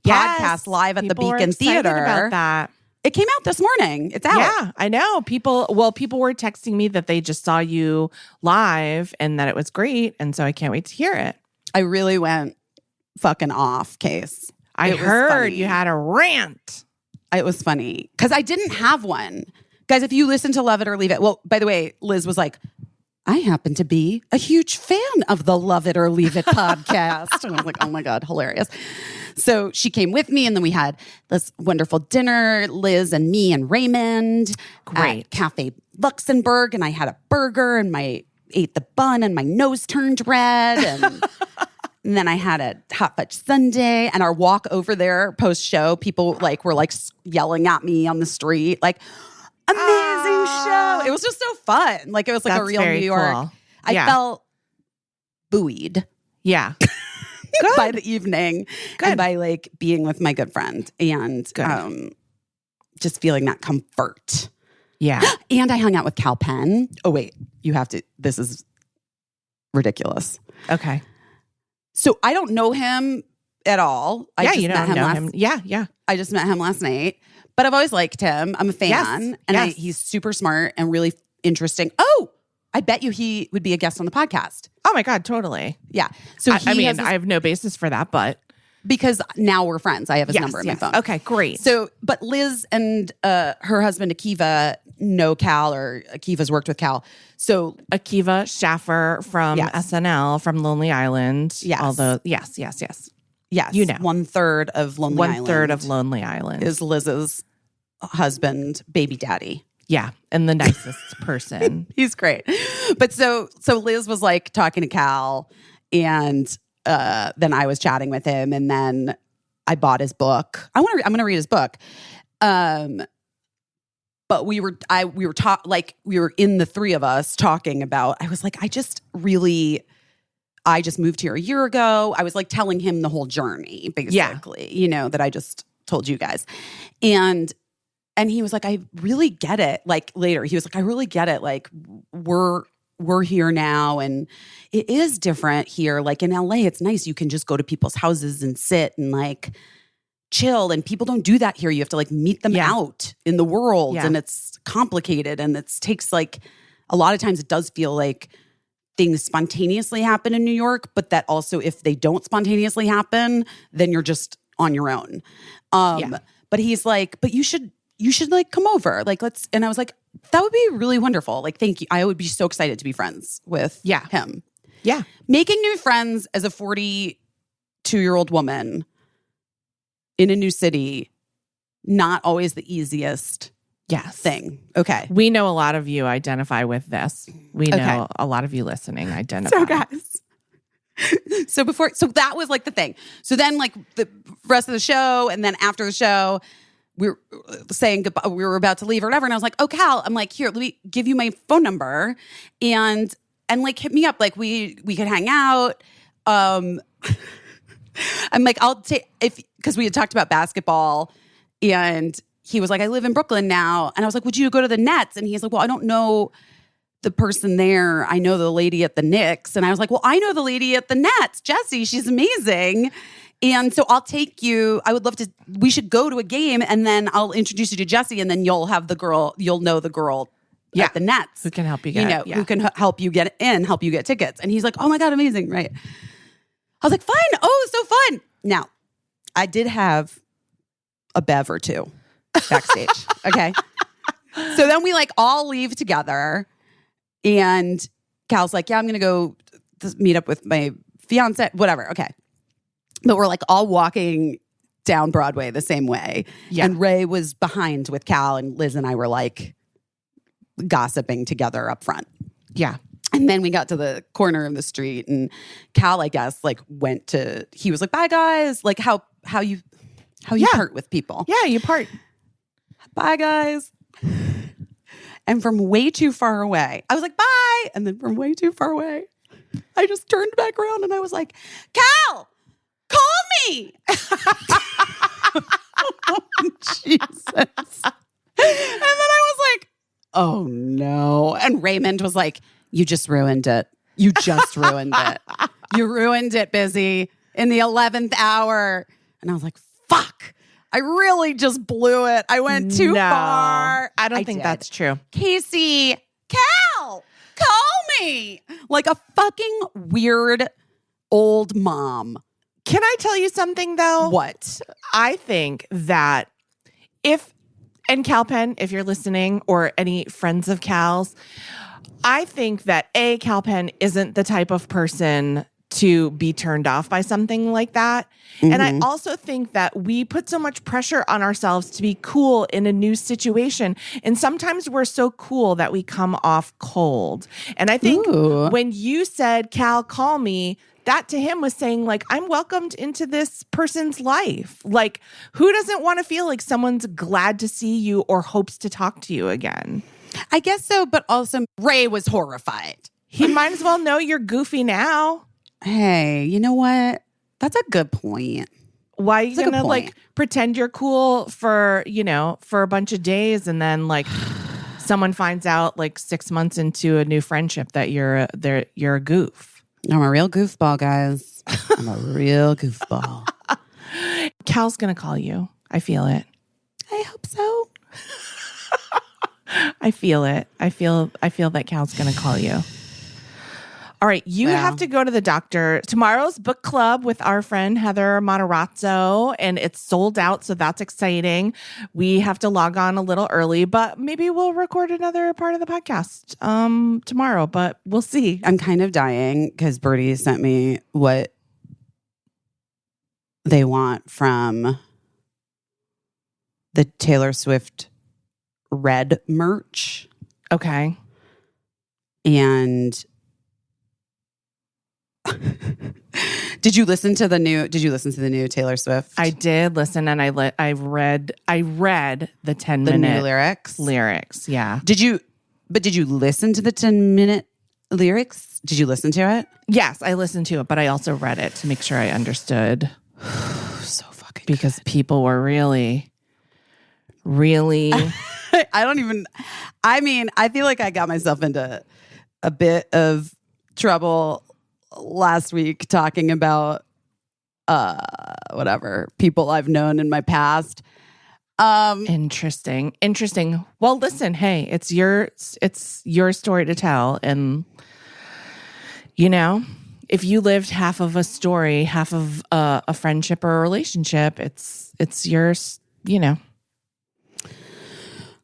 podcast live at the Beacon Theater. About that. It came out this morning. It's out. Yeah, I know. People were texting me that they just saw you live and that it was great. And so I can't wait to hear it. I really went fucking off, Case. I heard you had a rant. It was funny because I didn't have one. Guys, if you listen to Love It or Leave It, well, by the way, Liz was like, I happen to be a huge fan of the Love It or Leave It podcast. And I was like, oh my God, hilarious. So she came with me, and then we had this wonderful dinner, Liz and me and Raymond. Great. At Cafe Luxembourg, and I had a burger and ate the bun and my nose turned red. And, and then I had a hot fudge sundae, and our walk over there post show, people were yelling at me on the street, like, amazing show. It was just so fun. Like, it was like a real New York. Cool. I felt buoyed. Yeah. By the evening. Good. And by being with my good friend and just feeling that comfort. Yeah. And I hung out with Cal Penn. Oh, wait. You have to. This is ridiculous. Okay. So I don't know him at all. I just you met don't know him. him. Yeah. I just met him last night. But I've always liked him. I'm a fan. And he's super smart and really interesting. Oh, I bet you he would be a guest on the podcast. Oh my God, totally. Yeah. So I have no basis for that, but because now we're friends. I have his number in my phone. Okay, great. So, but Liz and her husband Akiva know Cal, or Akiva's worked with Cal. So Akiva Schaffer from SNL, from Lonely Island. Yes. Although, yes. Yes. You know. 1/3 of Lonely Island. 1/3 of Lonely Island is Liz's husband, baby daddy. Yeah. And the nicest person. He's great. But so Liz was talking to Cal, and then I was chatting with him, and then I bought his book. I'm going to read his book. But we were in the three of us talking about, I was like, I just moved here a year ago. I was telling him the whole journey, basically, that I just told you guys. And he was like, I really get it. Later, he was like, I really get it. We're here now, and it is different here. In LA, it's nice. You can just go to people's houses and sit and chill. And people don't do that here. You have to meet them out in the world, and it's complicated. And it takes a lot of times it does feel like things spontaneously happen in New York, but that also, if they don't spontaneously happen, then you're just on your own. But he's like, but you should come over. Let's, and I was like, that would be really wonderful. Thank you. I would be so excited to be friends with him. Yeah. Making new friends as a 42-year-old woman in a new city, not always the easiest thing. Okay. We know a lot of you identify with this. We know a lot of you listening identify. So guys. So that was the thing. So then the rest of the show, and then after the show, we were saying goodbye. We were about to leave or whatever. And I was like, oh, Cal, I'm like, here, let me give you my phone number and hit me up. We could hang out. I'm like, I'll take, because we had talked about basketball, and he was like, I live in Brooklyn now. And I was like, would you go to the Nets? And he's like, well, I don't know the person there. I know the lady at the Knicks. And I was like, well, I know the lady at the Nets, Jessie. She's amazing. And so I'll take you. I would love to. We should go to a game, and then I'll introduce you to Jessie, and then you'll know the girl at the Nets who can help you get who can help you get in, help you get tickets. And he's like, oh my God, amazing, right? I was like, fine. Oh, so fun. Now, I did have a bev or two backstage. Okay, so then we all leave together, and Cal's like, yeah, I'm gonna go meet up with my fiance, whatever. Okay. But we're all walking down Broadway the same way. Yeah. And Ray was behind with Cal, and Liz and I were gossiping together up front. Yeah. And then we got to the corner of the street, and Cal, I guess, he was like, bye guys. How you part with people. Yeah, you part. Bye guys. And from way too far away, I was like, bye. And then from way too far away, I just turned back around and I was like, Cal! Call me! Oh, Jesus. And then I was like, oh no. And Raymond was like, you just ruined it. You just ruined it. You ruined it, Busy, in the 11th hour. And I was like, fuck. I really just blew it. I went too far. I don't think that's true. Caissie, Cal, call me. Like a fucking weird old mom. Can I tell you something, though? What? I think that and Cal Penn, if you're listening, or any friends of Cal's, I think that Cal Penn isn't the type of person to be turned off by something like that. Mm-hmm. And I also think that we put so much pressure on ourselves to be cool in a new situation. And sometimes we're so cool that we come off cold. And I think when you said, Cal, call me, that to him was saying, like, I'm welcomed into this person's life. Like, who doesn't want to feel like someone's glad to see you or hopes to talk to you again? I guess so, but also Ray was horrified. He might as well know you're goofy now. Hey, you know what? That's a good point. Why are you going to like pretend you're cool for, for a bunch of days and then like someone finds out like 6 months into a new friendship that you're a goof? I'm a real goofball, guys. I'm a real goofball. Cal's going to call you. I feel it. I hope so. I feel it. I feel that Cal's going to call you. All right, you have to go to the doctor. Tomorrow's book club with our friend Heather Matarazzo, and it's sold out, so that's exciting. We have to log on a little early, but maybe we'll record another part of the podcast tomorrow, but we'll see. I'm kind of dying because Birdie sent me what they want from the Taylor Swift Red merch. Okay. And Did you listen to the new Taylor Swift? I did listen, and I read the 10-minute lyrics. Yeah. Did you listen to the 10-minute lyrics? Did you listen to it? Yes, I listened to it, but I also read it to make sure I understood. So fucking because good. People were really I feel like I got myself into a bit of trouble last week talking about people I've known in my past. Interesting. Well, listen, hey, it's your story to tell, and if you lived half of a story, half of a friendship or a relationship, it's yours.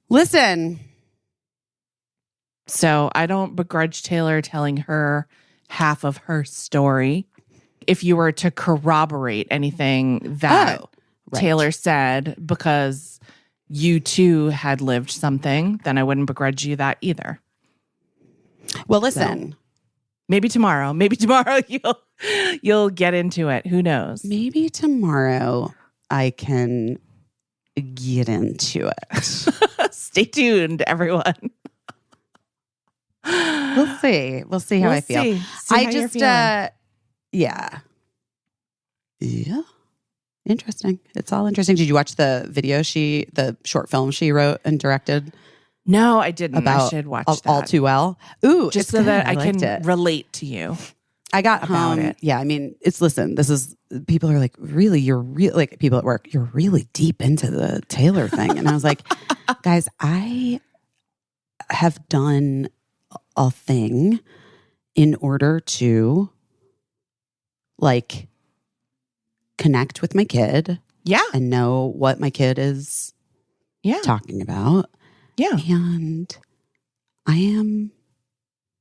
Listen. So I don't begrudge Taylor telling her half of her story. If you were to corroborate anything that Taylor said because you too had lived something, then I wouldn't begrudge you that either. Well, listen. So, maybe tomorrow you'll get into it. Who knows? Maybe tomorrow I can get into it. Stay tuned, everyone. We'll see. We'll see how I feel. See how you're feeling. Yeah. Interesting. It's all interesting. Did you watch the short film she wrote and directed? No, I didn't. I should watch that. All Too Well. Ooh, just so that I can relate to you. I got home. It. Yeah, I mean, this is people are like, really, like people at work, you're really deep into the Taylor thing. And I was like, guys, I have done a thing in order to like connect with my kid. Yeah. And know what my kid is talking about. Yeah. And I am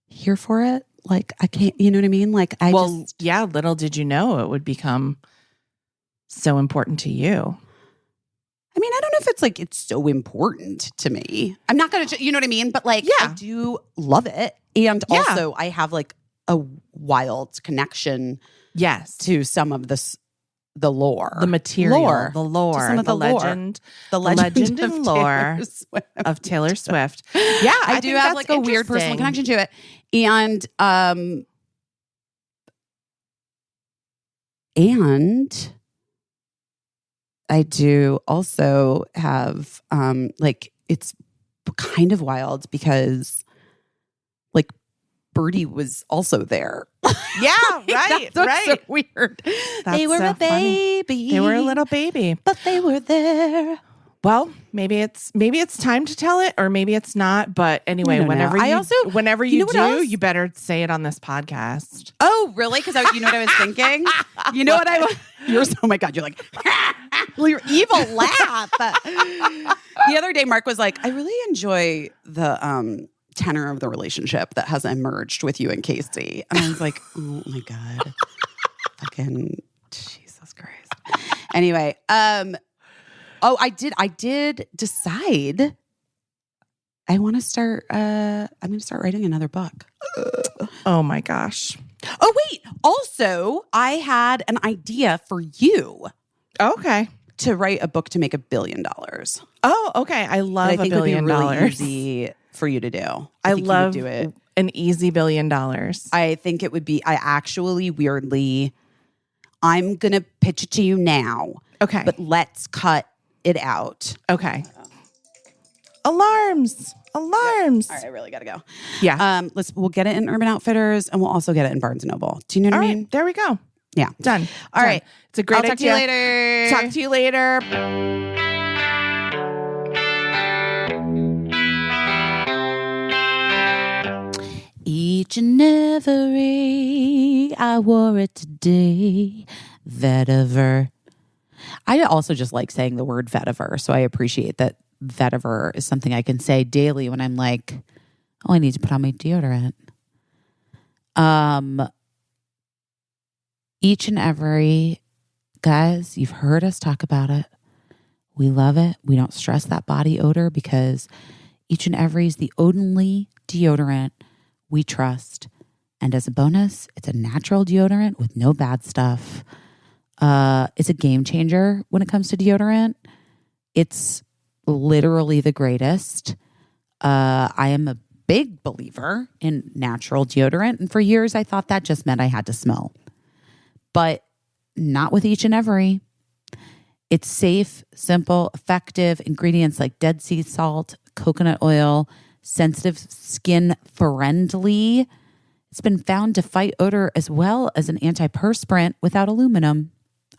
here for it. Like, I can't, you know what I mean? Like, little did you know it would become so important to you. I mean, I don't know if it's so important to me. I'm not going to, you know what I mean? But like, I do love it. And also I have like a wild connection to some of the lore. The material. The lore. Some of the legend. The legend and lore of Taylor Swift. Yeah, I do have like a weird personal connection to it. And I do also have like it's kind of wild because like Birdie was also there. Yeah, right. That's so weird. They were so a baby. Funny. They were a little baby, but they were there. Well, maybe it's time to tell it, or maybe it's not. But anyway, whenever you do, you better say it on this podcast. Oh, really? Because you know what I was thinking. You know what oh my God, you're like your evil laugh. The other day, Mark was like, I really enjoy the tenor of the relationship that has emerged with you and Caissie. And I was like, oh my God. Fucking Jesus Christ. Anyway, I did decide I want to start I'm going to start writing another book. Oh my gosh. Oh wait, also I had an idea for you Okay. to write a book to make $1 billion. Oh, okay. I love I think $1 billion. would be really easy for you to do. I think you would love do it. an easy $1 billion. I think it would be. I actually weirdly, I'm gonna pitch it to you now. Okay. But let's cut it out. Okay. Alarms. All right, I really gotta go. Yeah. We'll get it in Urban Outfitters and we'll also get it in Barnes and Noble. Do you know what All I right. mean? There we go. Yeah. Done. All right. It's a great I'll talk to you idea. later. Talk to you later. Each and every, I wore it today. Vetiver. I also just like saying the word vetiver, so I appreciate that vetiver is something I can say daily when I'm like, oh, I need to put on my deodorant. Each and every, guys, you've heard us talk about it. We love it. We don't stress that body odor because each and every is the only deodorant we trust. And as a bonus, it's a natural deodorant with no bad stuff. It's a game changer when it comes to deodorant. It's literally the greatest. I am a big believer in natural deodorant. And for years, I thought that just meant I had to smell. But not with each and every. It's safe, simple, effective ingredients like Dead Sea salt, coconut oil, sensitive skin friendly. It's been found to fight odor as well as an antiperspirant without aluminum.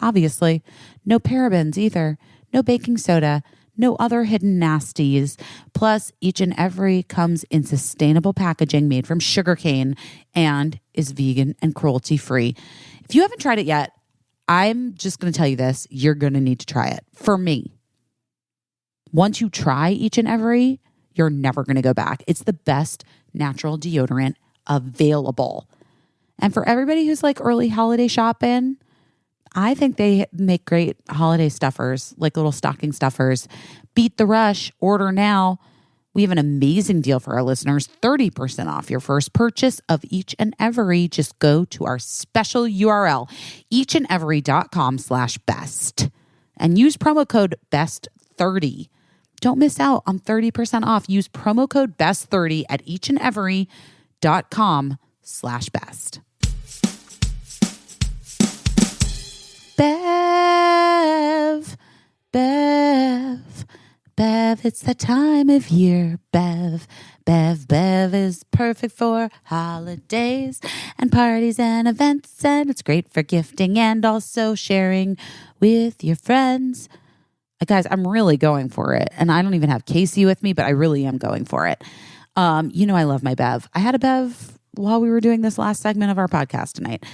Obviously, no parabens either, no baking soda, no other hidden nasties. Plus, each and every comes in sustainable packaging made from sugarcane and is vegan and cruelty free. If you haven't tried it yet, I'm just going to tell you this. You're going to need to try it. For me, once you try each and every, you're never going to go back. It's the best natural deodorant available. And for everybody who's like early holiday shopping, I think they make great holiday stuffers, like little stocking stuffers. Beat the rush. Order now. We have an amazing deal for our listeners. 30% off your first purchase of each and every. Just go to our special URL, eachandevery.com/best, and use promo code BEST30. Don't miss out on 30% off. Use promo code BEST30 at eachandevery.com/best. Bev, it's that time of year. Bev is perfect for holidays and parties and events, and it's great for gifting and also sharing with your friends. Guys, I'm really going for it, and I don't even have Caissie with me, but I really am going for it. You know I love my Bev. I had a Bev while we were doing this last segment of our podcast tonight.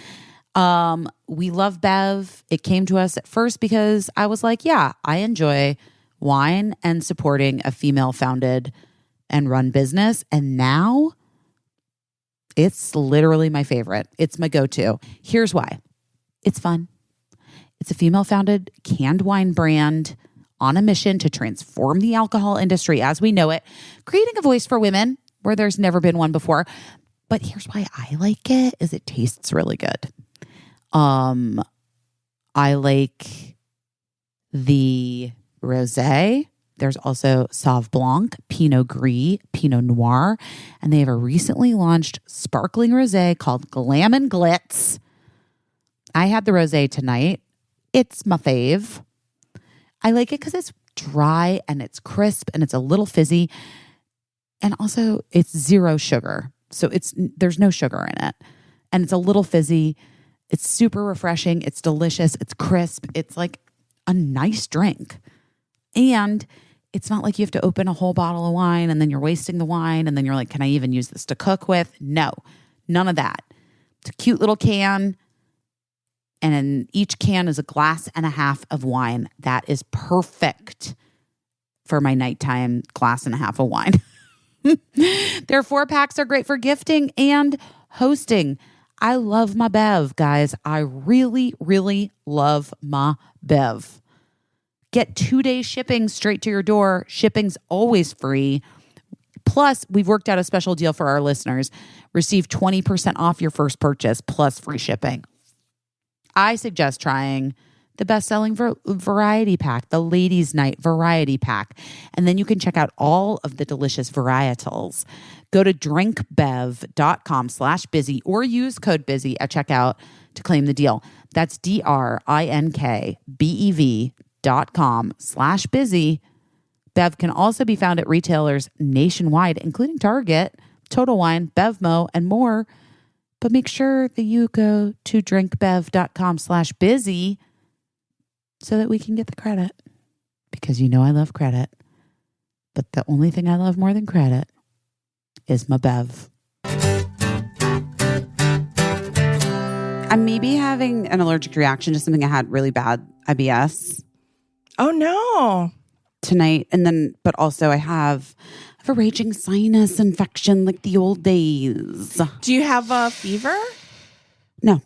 We love Bev. It came to us at first because I was like, yeah, I enjoy wine and supporting a female-founded and run business. And now it's literally my favorite. It's my go-to. Here's why. It's fun. It's a female-founded canned wine brand on a mission to transform the alcohol industry as we know it, creating a voice for women where there's never been one before. But here's why I like it, is it tastes really good. I like the rosé. There's also Sauv Blanc, Pinot Gris, Pinot Noir, and they have a recently launched sparkling rosé called Glam and Glitz. I had the rosé tonight. It's my fave. I like it because it's dry and it's crisp and it's a little fizzy, and also it's 0 sugar, so there's no sugar in it, and it's a little fizzy. It's super refreshing. It's delicious. It's crisp. It's like a nice drink. And it's not like you have to open a whole bottle of wine and then you're wasting the wine and then you're like, can I even use this to cook with? No, none of that. It's a cute little can. And in each can is a glass and a half of wine. That is perfect for my nighttime glass and a half of wine. Their 4-packs are great for gifting and hosting. I love my Bev, guys. I really, really love my Bev. Get 2-day shipping straight to your door. Shipping's always free. Plus, we've worked out a special deal for our listeners. Receive 20% off your first purchase plus free shipping. I suggest trying the best-selling variety pack, the Ladies' Night Variety Pack. And then you can check out all of the delicious varietals. Go to drinkbev.com/busy or use code busy at checkout to claim the deal. That's drinkbev.com/busy. Bev can also be found at retailers nationwide, including Target, Total Wine, Bevmo, and more. But make sure that you go to drinkbev.com/busy so that we can get the credit. Because you know I love credit. But the only thing I love more than credit is my Bev. I'm maybe having an allergic reaction to something I had really bad IBS. Oh, no. Tonight. And then, but also I have a raging sinus infection like the old days. Do you have a fever? No.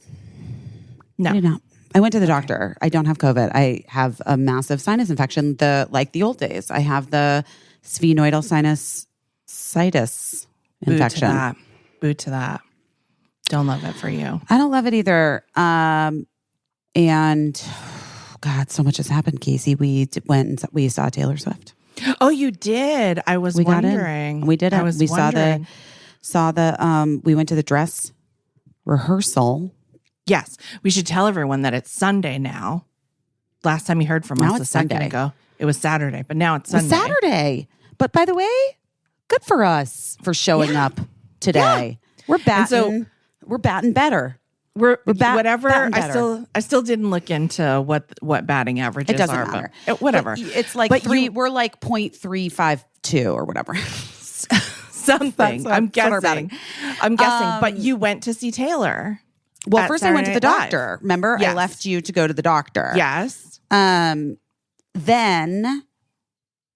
No. I do not. I went to the doctor. I don't have COVID. I have a massive sinus infection, like the old days. I have the sphenoidal sinusitis infection. Boo to that. Don't love it for you. I don't love it either. And God, so much has happened, Caissie. We went and we saw Taylor Swift. Oh, you did? I was wondering. We did it. I was we wondering. we went to the dress rehearsal. Yes. We should tell everyone that it's Sunday now. Last time you heard from us a second ago, it was Saturday, but now it's Sunday. It's Saturday. But by the way, good for us for showing up today. Yeah. We're batting better. We're whatever. I still didn't look into what batting averages it doesn't are, matter. But whatever. But it's like we're like 0.352 or whatever. Something. I'm guessing. But you went to see Taylor. Well, first I went to the doctor. Live. Remember? Yes. I left you to go to the doctor. Yes. Then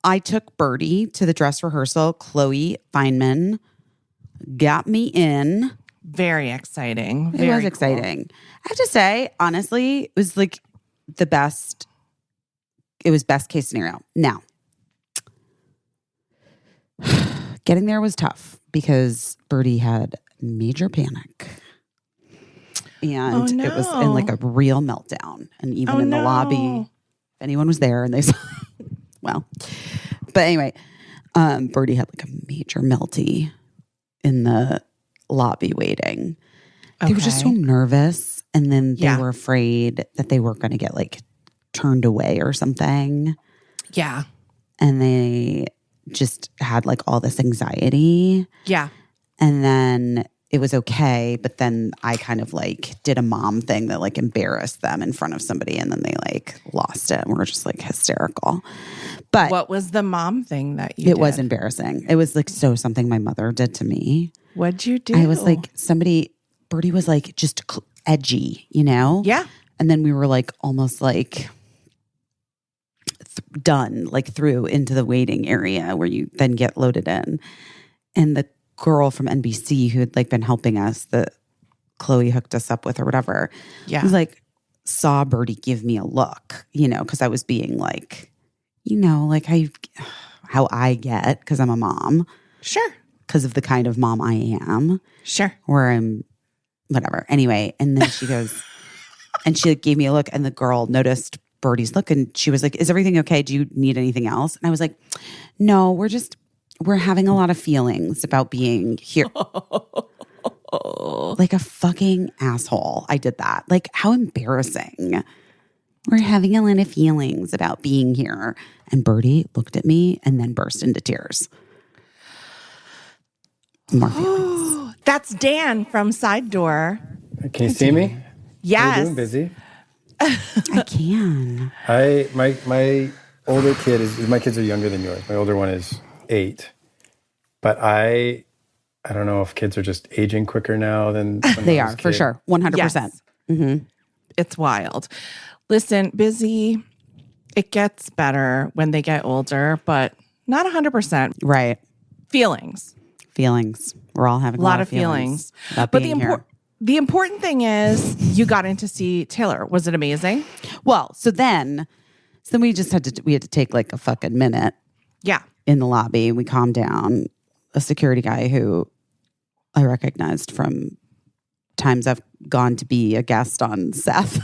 I took Birdie to the dress rehearsal. Chloe Feynman got me in. Very exciting. It was exciting. I have to say, honestly, it was like the best. It was best case scenario. Now, getting there was tough because Birdie had major panic. And it was in like a real meltdown. And even in the lobby, if anyone was there and they saw, well, but anyway, Birdie had like a major melty in the lobby waiting. They were just so nervous. And then they were afraid that they were going to get like turned away or something. Yeah. And they just had like all this anxiety. Yeah. And then it was okay, but then I kind of like did a mom thing that like embarrassed them in front of somebody, and then they like lost it and were just like hysterical. But what was the mom thing that you did? It was embarrassing. It was like something my mother did to me. What'd you do? I was like Birdie was like just edgy, you know? Yeah. And then we were like almost like done, like through into the waiting area where you then get loaded in. And the girl from NBC who had like been helping us, that Chloe hooked us up with or whatever, was like, saw Birdie give me a look, you know, because I was being like, you know, like how I get, because I'm a mom. Sure. Because of the kind of mom I am. Sure. Where I'm whatever. Anyway, and then she goes, and she like, gave me a look, and the girl noticed Birdie's look, and she was like, is everything okay? Do you need anything else? And I was like, no, we're having a lot of feelings about being here. Like a fucking asshole. I did that. Like, how embarrassing. We're having a lot of feelings about being here. And Birdie looked at me and then burst into tears. More feelings. That's Dan from Side Door. Can you see me? Yes. How you doing, Busy? I can. My older kid my kids are younger than yours. My older one is 8. But I don't know if kids are just aging quicker now than when they I was are, a for kid. sure. 100%. Yes. Mm-hmm. It's wild. Listen, Busy, it gets better when they get older, but not 100%. Right. Feelings. We're all having a lot of feelings. About But being here. the important thing is you got in to see Taylor. Was it amazing? Well, so then we just had to take like a fucking minute Yeah. in the lobby. We calmed down. A security guy who I recognized from times I've gone to be a guest on Seth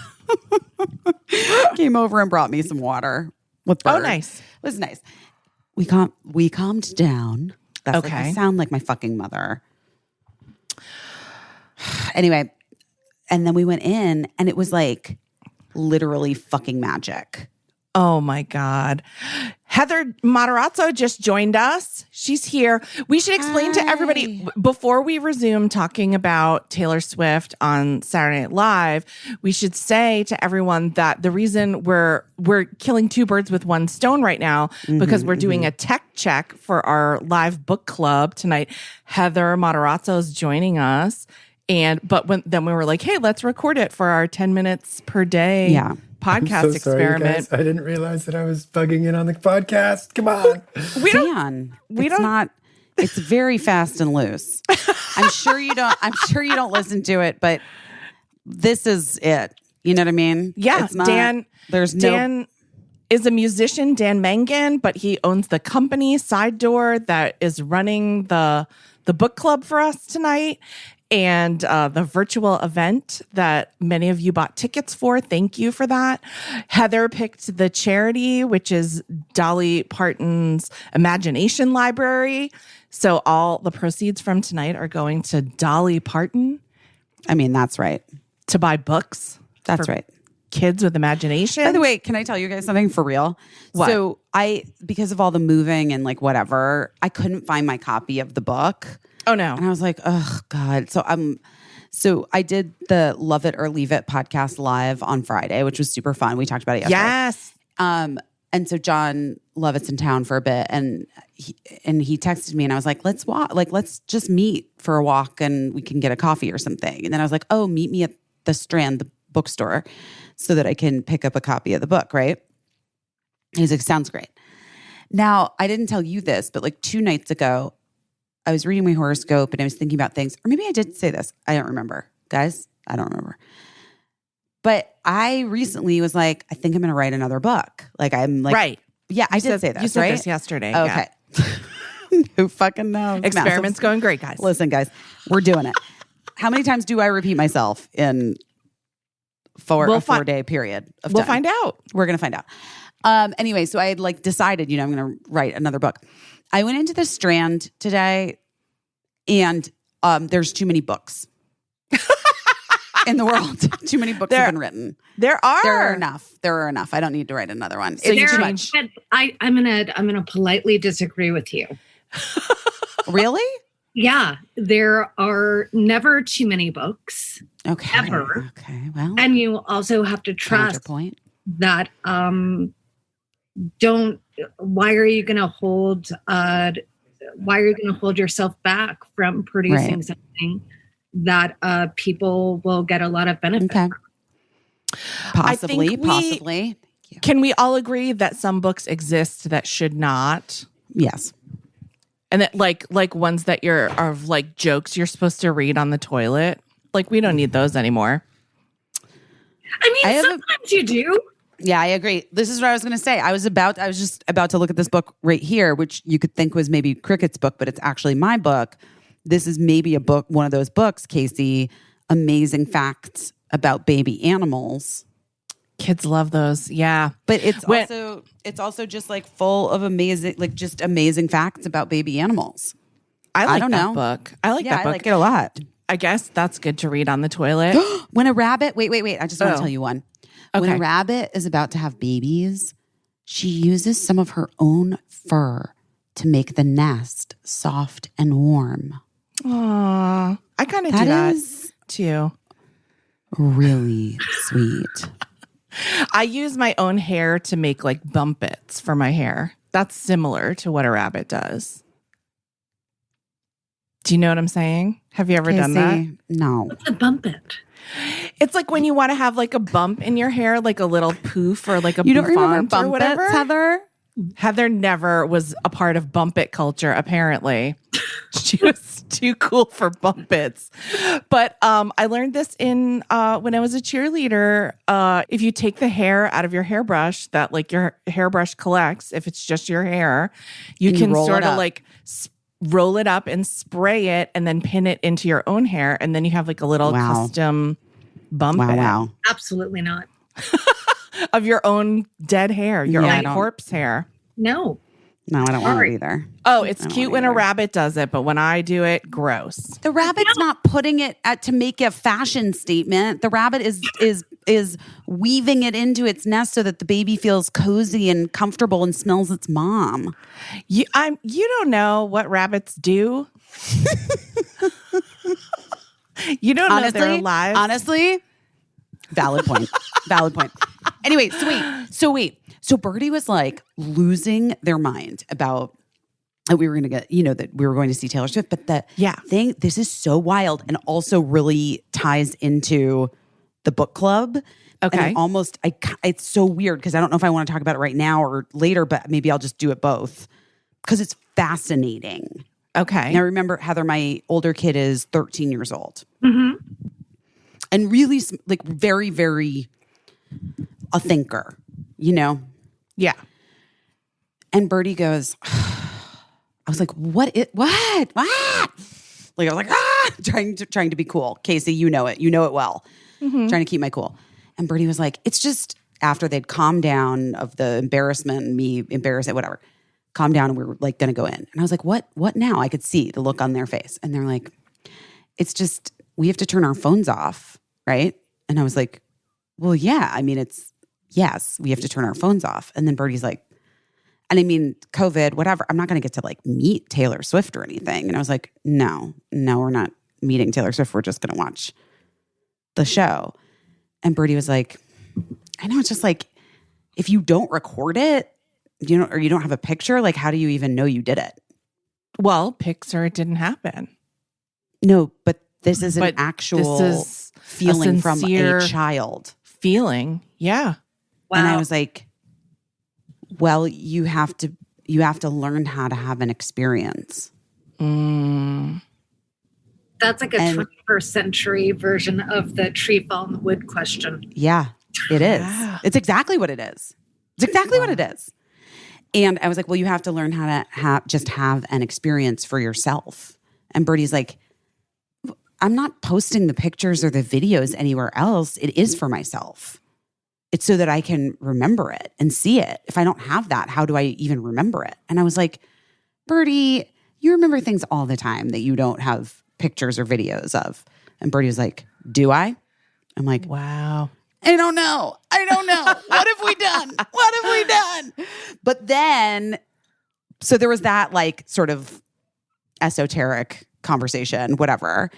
came over and brought me some water with Bird. Oh, nice. It was nice. We calmed down. That's Okay. I sound like my fucking mother. Anyway, and then we went in and it was like literally fucking magic. Oh my God. Heather Matarazzo just joined us. She's here. We should explain to everybody before we resume talking about Taylor Swift on Saturday Night Live, we should say to everyone that the reason we're killing two birds with one stone right now because we're doing a tech check for our live book club tonight. Heather Matarazzo is joining us. Then we were like, hey, let's record it for our 10 minutes per day podcast I'm so sorry, you experiment. guys. I didn't realize that I was bugging in on the podcast. Come on. It's very fast and loose. I'm sure you don't listen to it, but this is it. You know what I mean? Yeah. It's not, Dan is a musician, Dan Mangan, but he owns the company Side Door that is running the book club for us tonight. And the virtual event that many of you bought tickets for. Thank you for that. Heather picked the charity, which is Dolly Parton's Imagination Library. So all the proceeds from tonight are going to Dolly Parton. I mean, that's right. To buy books. That's right. Kids with imagination. By the way, can I tell you guys something for real? What? So because of all the moving and like whatever, I couldn't find my copy of the book. Oh no. And I was like, oh God. So I did the Love It or Leave It podcast live on Friday, which was super fun. We talked about it yesterday. Yes. And so John Lovett's in town for a bit and he texted me and I was like, let's walk, like, let's just meet for a walk and we can get a coffee or something. And then I was like, oh, meet me at the Strand, the bookstore, so that I can pick up a copy of the book, right? He's like, sounds great. Now, I didn't tell you this, but like 2 nights ago, I was reading my horoscope and I was thinking about things, or maybe I did say this. I don't remember. Guys, I don't remember. But I recently was like, I think I'm going to write another book. Like I'm like, right. Yeah, I did say that. You said right? this yesterday. Okay. Yeah. Who fucking knows? Experiment's going great, guys. Listen, guys, we're doing it. How many times do I repeat myself in a 4-day period of time? We'll find out. We're going to find out. Anyway, so I had like decided, I'm going to write another book. I went into the Strand today and there's too many books in the world. Too many books have been written. There are enough. There are enough. I don't need to write another one. So you changed. I'm gonna politely disagree with you. Really? Yeah, there are never too many books. Okay. Ever. Okay. Well, and you also have to trust point. that why are you going to hold yourself back from producing something that people will get a lot of benefit from? Possibly. Can we all agree that some books exist that should not? Yes. And that like ones that are like jokes you're supposed to read on the toilet. Like we don't need those anymore. I mean, sometimes you do. Yeah, I agree. This is what I was going to say. I was just about to look at this book right here, which you could think was maybe Cricket's book, but it's actually my book. This is maybe a book, one of those books, Caissie, Amazing Facts About Baby Animals. Kids love those. Yeah. But it's also just like full of amazing facts about baby animals. I don't know. Book. I like that book. I like it a lot. I guess that's good to read on the toilet. When a rabbit, wait. I just want to tell you one. Okay. When a rabbit is about to have babies, she uses some of her own fur to make the nest soft and warm. Aww. I kind of do that too. Really sweet. I use my own hair to make like bumpets for my hair. That's similar to what a rabbit does. Do you know what I'm saying? Have you ever done that? No. What's a bumpet? It's like when you want to have like a bump in your hair, like a little poof or like a you don't remember bouffant or bumpets, whatever. Heather? Heather never was a part of bump it culture, apparently. She was too cool for bump its. But I learned this in when I was a cheerleader. If you take the hair out of your hairbrush that like your hairbrush collects, if it's just your hair, you can sort of like roll it up and spray it and then pin it into your own hair. And then you have like a little custom bump it. Wow. Absolutely not. Of your own dead hair, your own corpse hair. No. No, I don't want it either. Oh, it's cute when a rabbit does it, but when I do it, gross. The rabbit's not putting it to make a fashion statement. The rabbit is weaving it into its nest so that the baby feels cozy and comfortable and smells its mom. You don't know what rabbits do. You don't know their lives. Honestly, valid point. Valid point. Anyway, so wait. So Birdie was like losing their mind about that we were going to get, that we were going to see Taylor Swift. But this is so wild and also really ties into the book club. Okay. And it's so weird because I don't know if I want to talk about it right now or later, but maybe I'll just do it both because it's fascinating. Okay. Now remember, Heather, my older kid is 13 years old. Mm-hmm. And really like very, very a thinker, Yeah. And Birdie goes, I was like, what? Like, I was like, trying to be cool. Caissie, you know it well. Mm-hmm. Trying to keep my cool. And Birdie was like, it's just after they'd calmed down of the embarrassment and me embarrassed, whatever, calm down. And we were like going to go in. And I was like, what now? I could see the look on their face. And they're like, it's just, we have to turn our phones off. Right. And I was like, well, yeah, I mean, yes, we have to turn our phones off. And then Birdie's like, and I mean, COVID, whatever, I'm not going to get to like meet Taylor Swift or anything. And I was like, no, we're not meeting Taylor Swift. We're just going to watch the show. And Birdie was like, I know, it's just like, if you don't record it, or you don't have a picture, like, how do you even know you did it? Well, picture, it didn't happen. No, but this is an actual feeling from a child. Feeling, yeah. Wow. And I was like, well, you have to learn how to have an experience. Mm. That's like a 21st century version of the tree fall in the wood question. Yeah, it is. Yeah. It's exactly what it is. It's exactly what it is. And I was like, well, you have to learn how to just have an experience for yourself. And Birdie's like, I'm not posting the pictures or the videos anywhere else. It is for myself. It's so that I can remember it and see it. If I don't have that, how do I even remember it? And I was like, Birdie, you remember things all the time that you don't have pictures or videos of. And Birdie was like, do I? I'm like, wow. I don't know. What have we done? But then, so there was that like sort of esoteric conversation, whatever.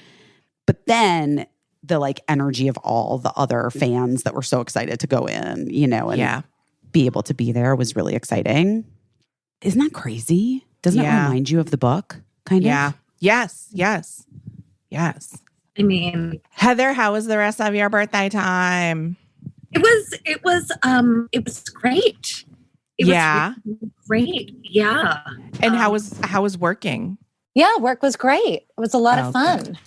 But then the like energy of all the other fans that were so excited to go in, and be able to be there was really exciting. Isn't that crazy? Doesn't it remind you of the book? Kind of? Yeah. Yes. I mean, Heather, how was the rest of your birthday time? it was great. It was great. Yeah. And how was working? Yeah, work was great. It was a lot of fun. Good.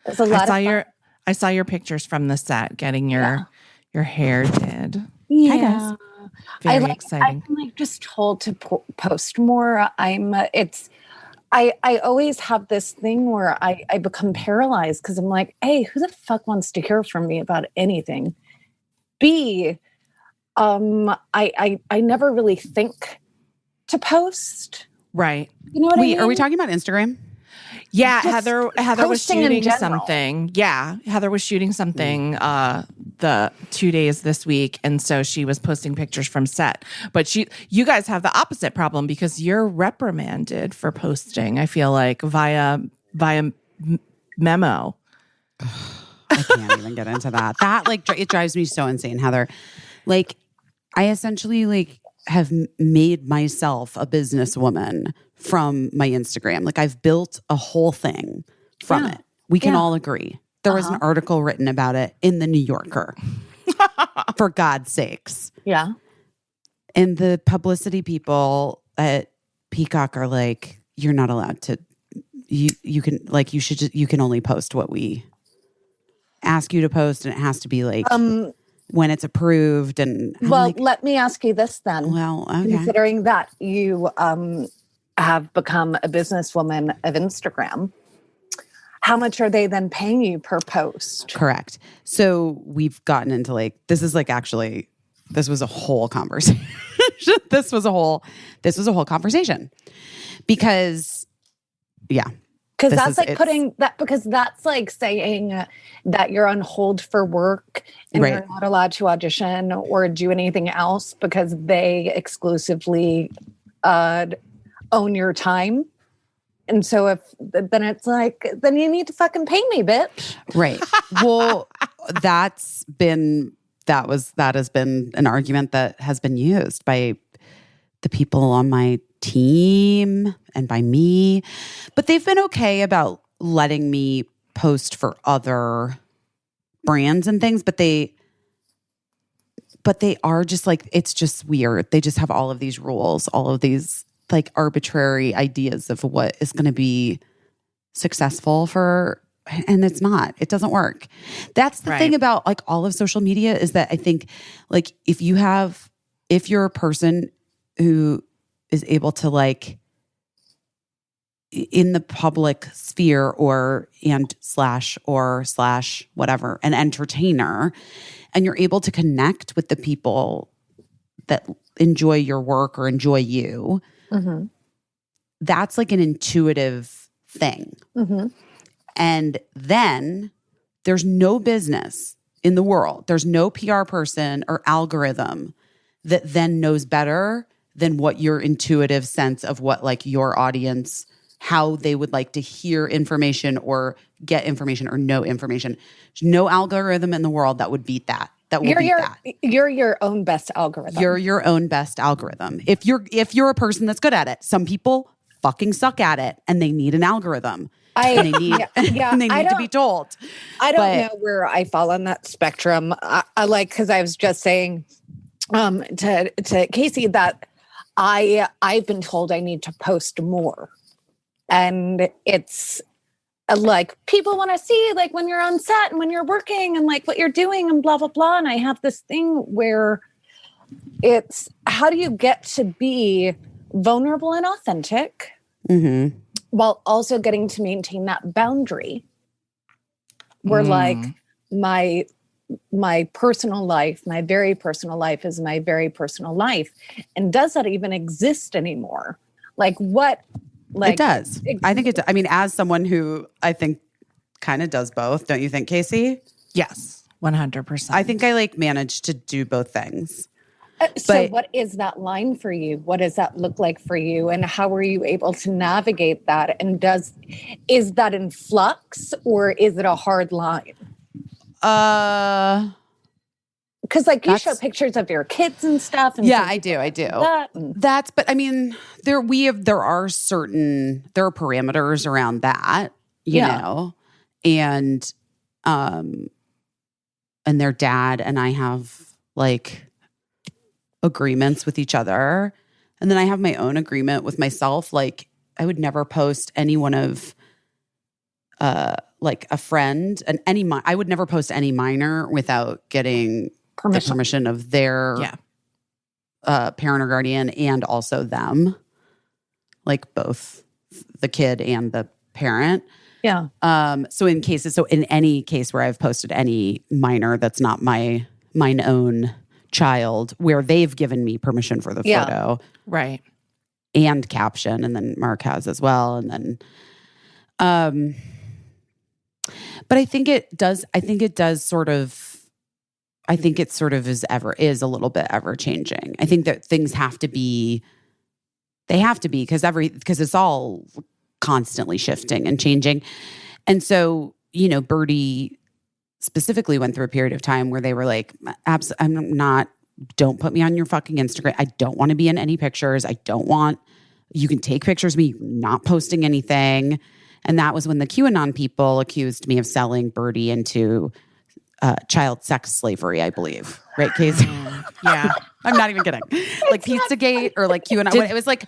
It was a lot of fun. I saw your pictures from the set, getting your hair did. Yeah. Hi, guys. Very exciting. I'm like just told to post more. I always have this thing where I become paralyzed because I'm like, A, who the fuck wants to hear from me about anything? B, I never really think to post. Right. You know what I mean? Are we talking about Instagram? Yeah, Just Heather was posting in shooting general. something. Yeah, Heather was shooting something the 2 days this week, and so she was posting pictures from set. But you guys have the opposite problem because you're reprimanded for posting. I feel like via memo. I can't even get into that. That like it drives me so insane, Heather. Like I essentially like have made myself a businesswoman from my Instagram. Like I've built a whole thing from it. We can all agree. There was an article written about it in the New Yorker. For God's sakes. Yeah. And the publicity people at Peacock are like, you're not allowed to, you can, like, you can only post what we ask you to post, and it has to be like when it's approved. And I'm well, like, let me ask you this then. well, okay. Considering that you have become a businesswoman of Instagram, how much are they then paying you per post? Correct. So we've gotten into like, this was a whole conversation. This was a whole conversation because, yeah. Because that's like putting that, because that's like saying that you're on hold for work and Right. you're not allowed to audition or do anything else because they exclusively own your time. And so then it's like, then you need to fucking pay me, bitch. Right. Well, that has been an argument that has been used by the people on my team and by me, but they've been okay about letting me post for other brands and things, but they are just like, it's just weird. They just have all of these rules, all of these like arbitrary ideas of what is going to be successful for, and it's not. It doesn't work. That's the thing about like all of social media is that I think like if you're a person who is able to like in the public sphere or whatever, an entertainer, and you're able to connect with the people that enjoy your work or enjoy you, Mm-hmm. that's like an intuitive thing. Mm-hmm. And then there's no business in the world. There's no PR person or algorithm that then knows better than what your intuitive sense of what like your audience, how they would like to hear information or get information or know information. There's no algorithm in the world that would beat that. You're your own best algorithm. You're your own best algorithm. If you're a person that's good at it, some people fucking suck at it and they need an algorithm. And they need to be told. I don't know where I fall on that spectrum. I like, because I was just saying to Caissie that I've been told I need to post more, and it's like people want to see like when you're on set and when you're working and like what you're doing and blah blah blah. And I have this thing where it's how do you get to be vulnerable and authentic while also getting to maintain that boundary where like my personal life, my very personal life is my very personal life. And does that even exist anymore? Like what? Like it does. I think it does. I mean, as someone who I think kind of does both, don't you think, Caissie? Yes, 100%. I think I like managed to do both things. So what is that line for you? What does that look like for you? And how are you able to navigate that? And is that in flux or is it a hard line? Because like you show pictures of your kids and stuff. And yeah, I do. But I mean, there are parameters around that, you know, and their dad and I have like agreements with each other. And then I have my own agreement with myself. Like I would never post any one of like a friend and I would never post any minor without getting the permission of their parent or guardian and also them, like both the kid and the parent. Yeah. So in any case where I've posted any minor that's not mine own child, where they've given me permission for the photo, right, and caption, and then Mark has as well, and then, but I think it sort of is a little bit ever changing. I think that things have to be because it's all constantly shifting and changing. And so, you know, Birdie specifically went through a period of time where they were like, don't put me on your fucking Instagram. I don't want to be in any pictures. You can take pictures of me not posting anything. And that was when the QAnon people accused me of selling Birdie into child sex slavery, I believe. Right, Caissie? Yeah. I'm not even kidding. Like Pizzagate or like QAnon. It was like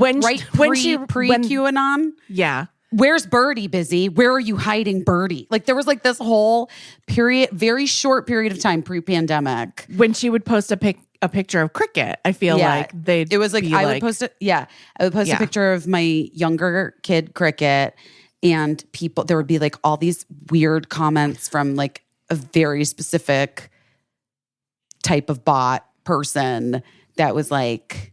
when pre-QAnon. Yeah. Where's Birdie, Busy? Where are you hiding Birdie? Like there was like this whole period, very short period of time pre-pandemic. When she would post a picture of Cricket, I feel like it was like I would post it. Yeah. I would post a picture of my younger kid Cricket, and there would be like all these weird comments from like a very specific type of bot person that was like,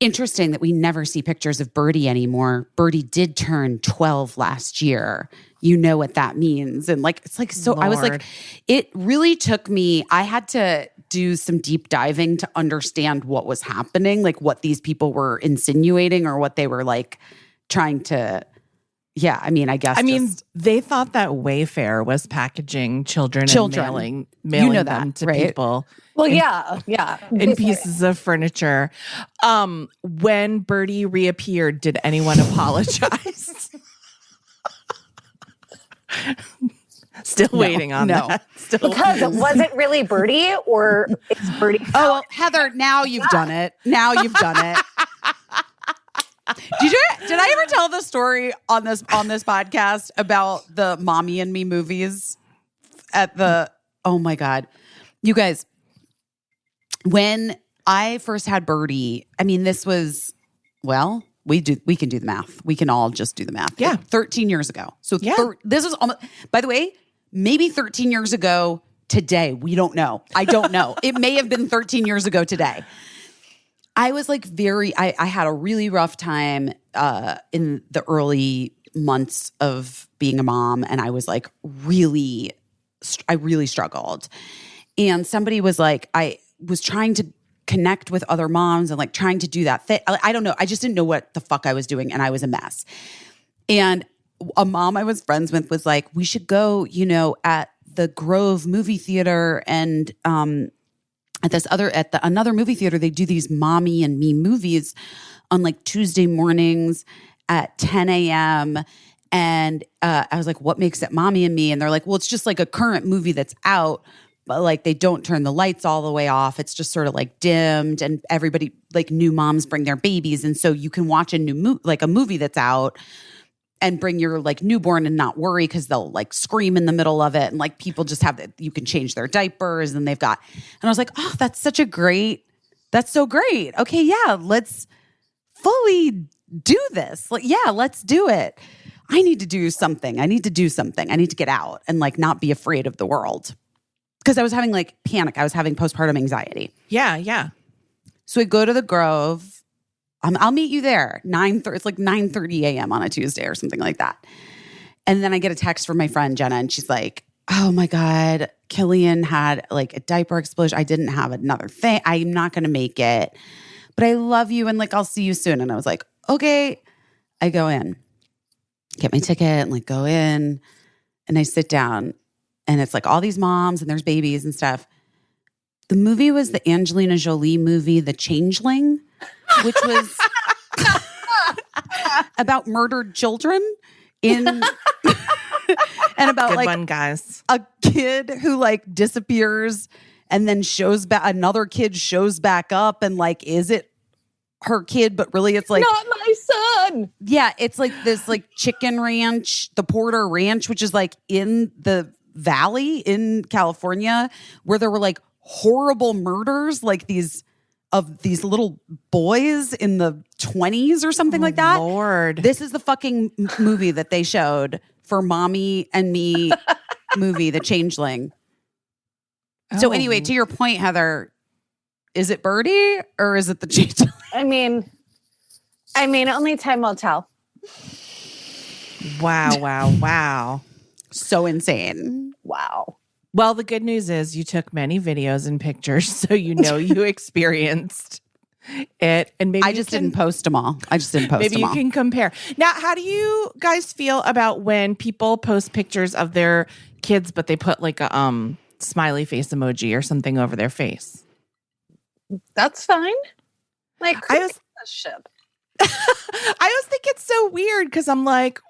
interesting that we never see pictures of Birdie anymore. Birdie did turn 12 last year. You know what that means. And like, it's like, so Lord. I was like, it really took me, I had to do some deep diving to understand what was happening, like what these people were insinuating or what they were like trying to, I mean, they thought that Wayfair was packaging children. And mailing you know them that, to right? people. Well, yeah. In pieces of furniture. When Birdie reappeared, did anyone apologize? Still waiting on that. Because was it really Birdie or is Birdie? Oh, Heather, now you've done it. Did I ever tell the story on this podcast about the Mommy and Me movies oh my God. You guys, when I first had Birdie, I mean, this was, well, we can do the math. We can all just do the math. Yeah. 13 years ago. So this was almost, by the way, maybe 13 years ago today. We don't know. I don't know. It may have been 13 years ago today. I was like I had a really rough time in the early months of being a mom. And I was like I really struggled. And somebody was like, I was trying to connect with other moms and like trying to do that thing. I don't know. I just didn't know what the fuck I was doing. And I was a mess. And a mom I was friends with was like, we should go, at the Grove movie theater and, at another movie theater, they do these Mommy and Me movies on like Tuesday mornings at 10 a.m. And I was like, what makes it Mommy and Me? And they're like, well, it's just like a current movie that's out, but like they don't turn the lights all the way off. It's just sort of like dimmed, and everybody, like new moms bring their babies. And so you can watch a movie that's out and bring your like newborn and not worry because they'll like scream in the middle of it. And like people just you can change their diapers and and I was like, oh, that's so great. Okay. Yeah. Let's fully do this. Like, yeah, let's do it. I need to do something. I need to get out and like not be afraid of the world. Because I was having like panic. I was having postpartum anxiety. Yeah. Yeah. So I go to the Grove. I'll meet you there. 9:30. It's like 9:30 a.m. on a Tuesday or something like that. And then I get a text from my friend Jenna, and she's like, "Oh my God, Killian had like a diaper explosion. I didn't have another thing. I'm not going to make it, but I love you, and like I'll see you soon." And I was like, "Okay." I go in, get my ticket, and like go in, and I sit down, and it's like all these moms and there's babies and stuff. The movie was the Angelina Jolie movie, The Changeling, which was about murdered children and about Good like one, guys. a kid who like disappears and then shows back. Another kid shows back up, and like, is it her kid? But really, it's like not my son. Yeah, it's like this like chicken ranch, the Porter Ranch, which is like in the valley in California, where there were like horrible murders, like these little boys in the 20s or something like that. Lord. This is the fucking movie that they showed for Mommy and Me movie, The Changeling. So anyway, to your point, Heather, is it Birdie or is it The Changeling? I mean, only time will tell. Wow. So insane. Wow. Well, the good news is you took many videos and pictures, so you experienced it. And maybe I just didn't post them all. Maybe you can compare. Now, how do you guys feel about when people post pictures of their kids, but they put like a smiley face emoji or something over their face? That's fine. Like, I always think it's so weird because I'm like,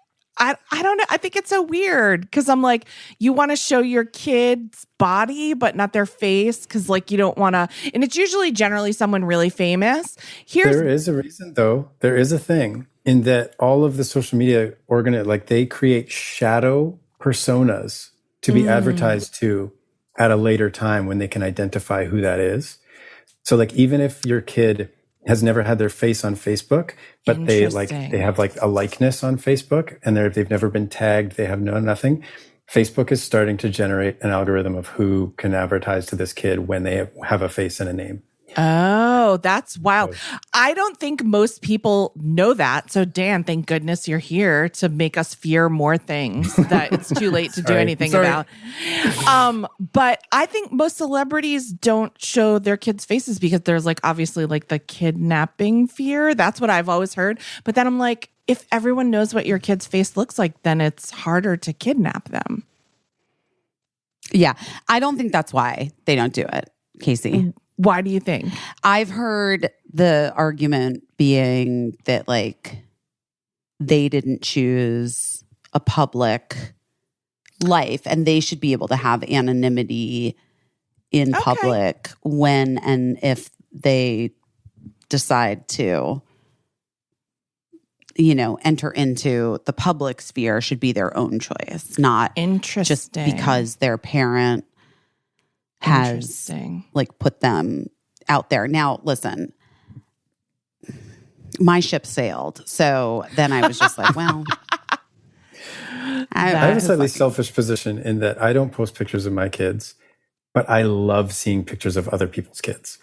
I don't know. I think it's so weird because I'm like, you want to show your kid's body, but not their face because like you don't want to. And it's usually generally someone really famous. There is a reason, though. There is a thing in that all of the social media they create shadow personas to be advertised to at a later time when they can identify who that is. So like even if your kid has never had their face on Facebook, but they have like a likeness on Facebook and they've never been tagged, they have nothing. Facebook is starting to generate an algorithm of who can advertise to this kid when they have a face and a name. Oh, that's wild. I don't think most people know that. So Dan, thank goodness you're here to make us fear more things that it's too late to do anything about. But I think most celebrities don't show their kids' faces because there's like obviously like the kidnapping fear. That's what I've always heard. But then I'm like, if everyone knows what your kid's face looks like, then it's harder to kidnap them. Yeah. I don't think that's why they don't do it, Caissie. Why do you think? I've heard the argument being that like they didn't choose a public life and they should be able to have anonymity in public when and if they decide to, enter into the public sphere should be their own choice, not just because their parent has like put them out there. Now, listen, my ship sailed. So then I was just like, well, I have a slightly selfish position in that I don't post pictures of my kids, but I love seeing pictures of other people's kids.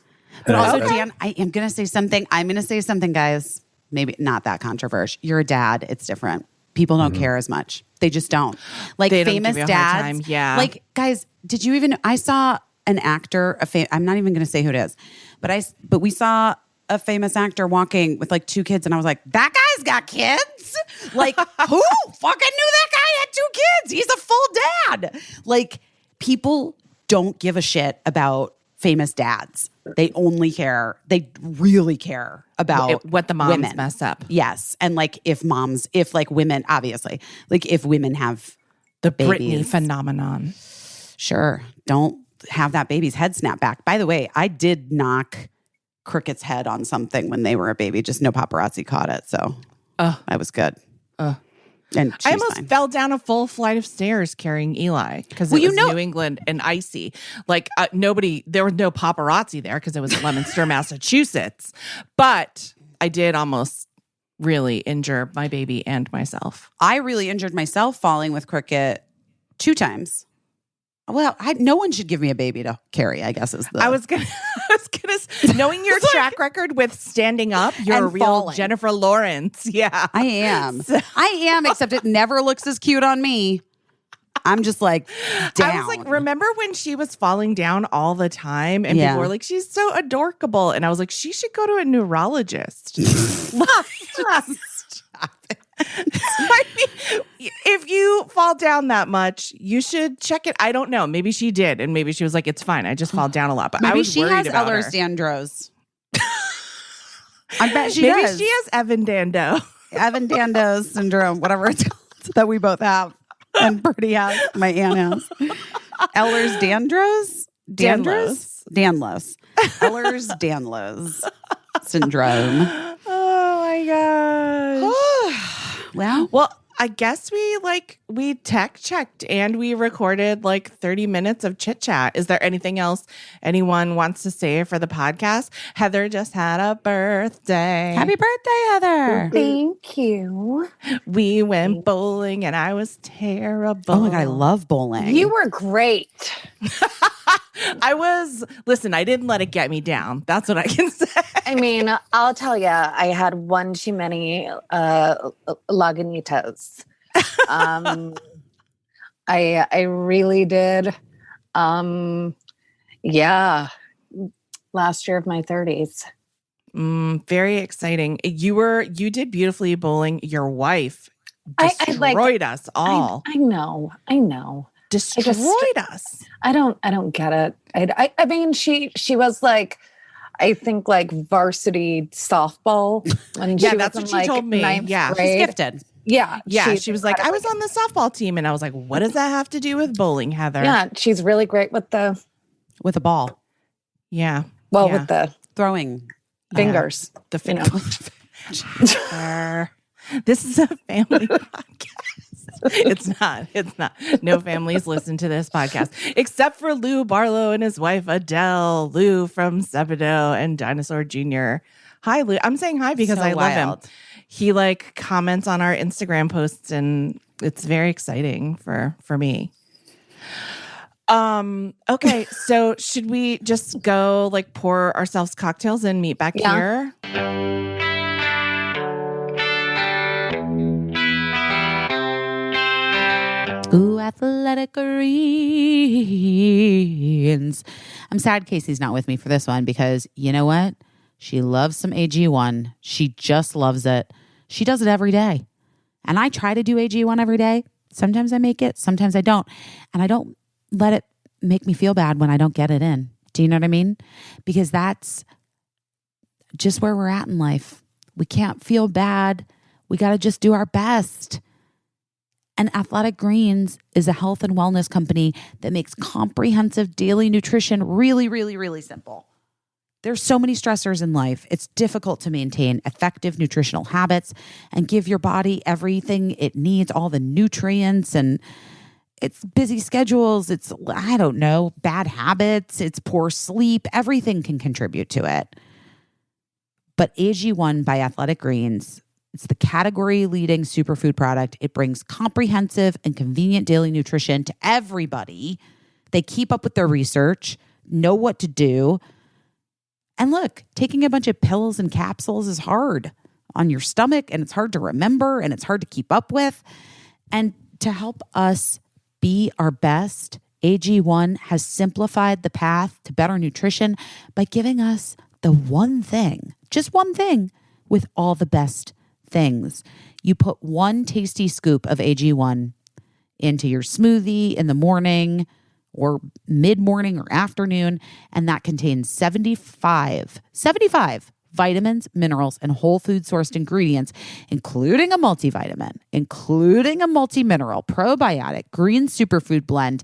But also, Dan, I am going to say something. I'm going to say something, guys. Maybe not that controversial. You're a dad. It's different. People don't care as much. They just don't. Like they famous dads. Yeah. Like, guys, did you even? I saw an actor. I'm not even going to say who it is, but we saw a famous actor walking with like 2 kids, and I was like, that guy's got kids. Like, who fucking knew that guy had 2 kids? He's a full dad. Like, people don't give a shit about famous dads. They only care. They really care about what the moms women. Mess up. Yes, and like if like women, obviously, like if women have the babies, Britney phenomenon. Sure, don't have that baby's head snap back. By the way, I did knock Cricket's head on something when they were a baby. Just no paparazzi caught it, so I was good. And I almost fell down a full flight of stairs carrying Eli because it was New England and icy. Like there was no paparazzi there because it was Leominster, Massachusetts. But I did almost really injure my baby and myself. I really injured myself falling with Cricket 2 times. Well, no one should give me a baby to carry, I guess is the... I was gonna knowing your track record with standing up, you're a real falling. Jennifer Lawrence. Yeah. I am. I am, except it never looks as cute on me. I'm just like down. I was like, remember when she was falling down all the time and people were like, she's so adorkable. And I was like, she should go to a neurologist. Stop it. I mean, if you fall down that much, you should check it. I don't know. Maybe she did, and maybe she was like, "It's fine. I just fall down a lot." But maybe I was she worried has about her. Ehlers-Danlos. I bet she maybe does. She has Evan-Dandos syndrome, whatever it's called, that we both have, and Birdie has. My aunt has Ehlers-Danlos. Ehlers-Danlos syndrome. Oh my gosh. Well, I guess we tech checked and we recorded like 30 minutes of chit chat. Is there anything else anyone wants to say for the podcast? Heather just had a birthday. Happy birthday, Heather. Thank you. We went bowling and I was terrible. Oh my God, I love bowling. You were great. Listen, I didn't let it get me down. That's what I can say. I mean, I'll tell you, I had one too many Lagunitas. I really did. Yeah. Last year of my 30s. Very exciting. You did beautifully bowling. Your wife destroyed us all. I know. Destroyed us. I don't get it. I mean, she was like, I think like varsity softball when she was that's in what she like told me. 9th Yeah, grade. She's gifted. Yeah. Yeah, she was like, I was on the softball team. And I was like, what does that have to do with bowling, Heather? Yeah, she's really great with the ball. Yeah. with the throwing fingers. The fingers. This is a family podcast. It's not. No families listen to this podcast except for Lou Barlow and his wife Adele. Lou from Sebadoh and Dinosaur Jr. Hi, Lou. I'm saying hi because I love him. He like comments on our Instagram posts, and it's very exciting for me. Okay, so should we just go like pour ourselves cocktails and meet back here? Ooh, Athletic Greens. I'm sad Caissie's not with me for this one because you know what? She loves some AG1. She just loves it. She does it every day. And I try to do AG1 every day. Sometimes I make it, sometimes I don't. And I don't let it make me feel bad when I don't get it in. Do you know what I mean? Because that's just where we're at in life. We can't feel bad. We got to just do our best. And Athletic Greens is a health and wellness company that makes comprehensive daily nutrition really, really, really simple. There's so many stressors in life. It's difficult to maintain effective nutritional habits and give your body everything it needs, all the nutrients, and it's busy schedules. It's, I don't know, bad habits. It's poor sleep. Everything can contribute to it. But AG1 by Athletic Greens, it's the category-leading superfood product. It brings comprehensive and convenient daily nutrition to everybody. They keep up with their research, know what to do. And look, taking a bunch of pills and capsules is hard on your stomach, and it's hard to remember, and it's hard to keep up with. And to help us be our best, AG1 has simplified the path to better nutrition by giving us the one thing, just one thing, with all the best things. You put one tasty scoop of AG1 into your smoothie in the morning or mid-morning or afternoon, and that contains 75 vitamins, minerals, and whole food sourced ingredients, including a multivitamin, including a multi-mineral, probiotic, green superfood blend,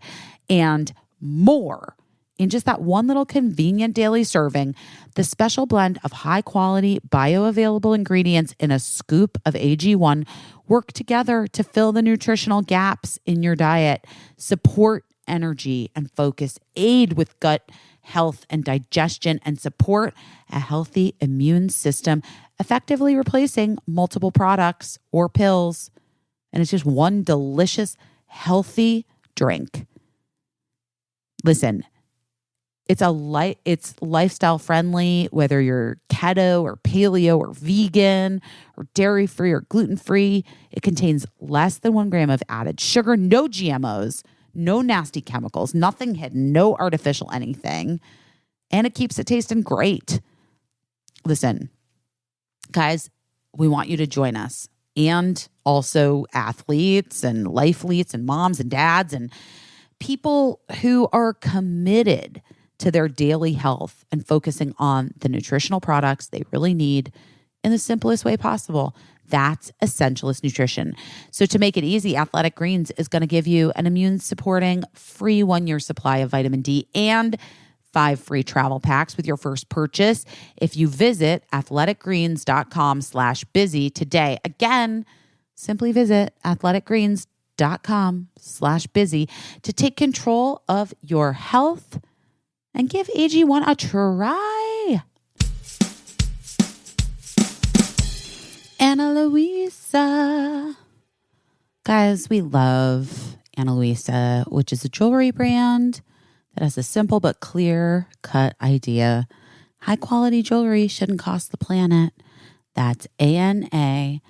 and more. In just that one little convenient daily serving, the special blend of high-quality, bioavailable ingredients in a scoop of AG1 work together to fill the nutritional gaps in your diet, support energy and focus, aid with gut health and digestion, and support a healthy immune system, effectively replacing multiple products or pills. And it's just one delicious, healthy drink. Listen, it's lifestyle friendly, whether you're keto or paleo or vegan or dairy free or gluten free. It contains less than 1 gram of added sugar, no GMOs, no nasty chemicals, nothing hidden, no artificial anything. And it keeps it tasting great. Listen, guys, we want you to join us, and also athletes and lifeletes and moms and dads and people who are committed to their daily health and focusing on the nutritional products they really need in the simplest way possible. That's Essentialist Nutrition. So to make it easy, Athletic Greens is going to give you an immune-supporting free 1-year supply of vitamin D and 5 free travel packs with your first purchase if you visit athleticgreens.com/busy today. Again, simply visit athleticgreens.com/busy to take control of your health and give AG1 a try. Ana Luisa. Guys, we love Ana Luisa, which is a jewelry brand that has a simple but clear-cut idea. High-quality jewelry shouldn't cost the planet. That's ANALUISA.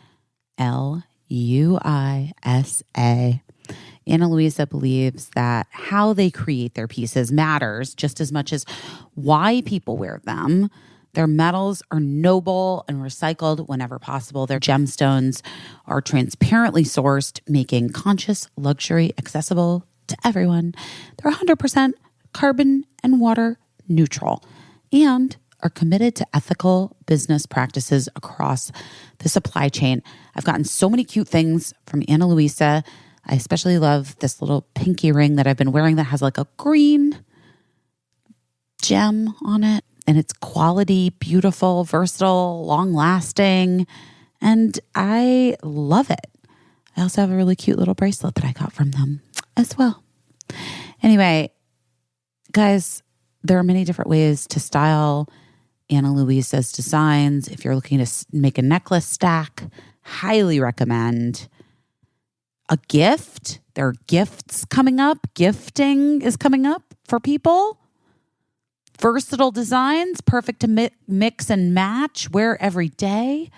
Ana Luisa believes that how they create their pieces matters just as much as why people wear them. Their metals are noble and recycled whenever possible. Their gemstones are transparently sourced, making conscious luxury accessible to everyone. They're 100% carbon and water neutral. And are committed to ethical business practices across the supply chain. I've gotten so many cute things from Ana Luisa. I especially love this little pinky ring that I've been wearing that has like a green gem on it. And it's quality, beautiful, versatile, long-lasting. And I love it. I also have a really cute little bracelet that I got from them as well. Anyway, guys, there are many different ways to style Ana Luisa's designs. If you're looking to make a necklace stack, highly recommend. A gift, there are gifts coming up. Gifting is coming up for people. Versatile designs, perfect to mix and match, wear every day.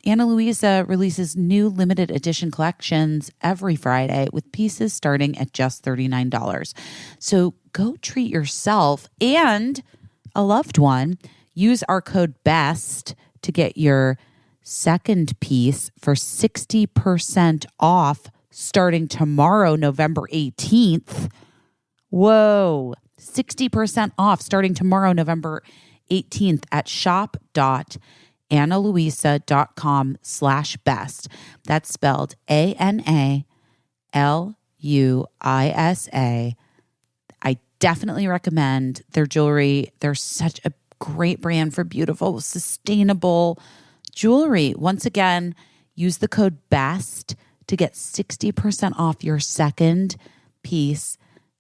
Ana Luisa releases new limited edition collections every Friday with pieces starting at just $39. So go treat yourself and a loved one. Use our code BEST to get your second piece for 60% off starting tomorrow, November 18th. Whoa. 60% off starting tomorrow, November 18th at shop.analuisa.com/best. That's spelled ANALUISA. I definitely recommend their jewelry. They're such a great brand for beautiful, sustainable jewelry. Once again, use the code BEST to get 60% off your second piece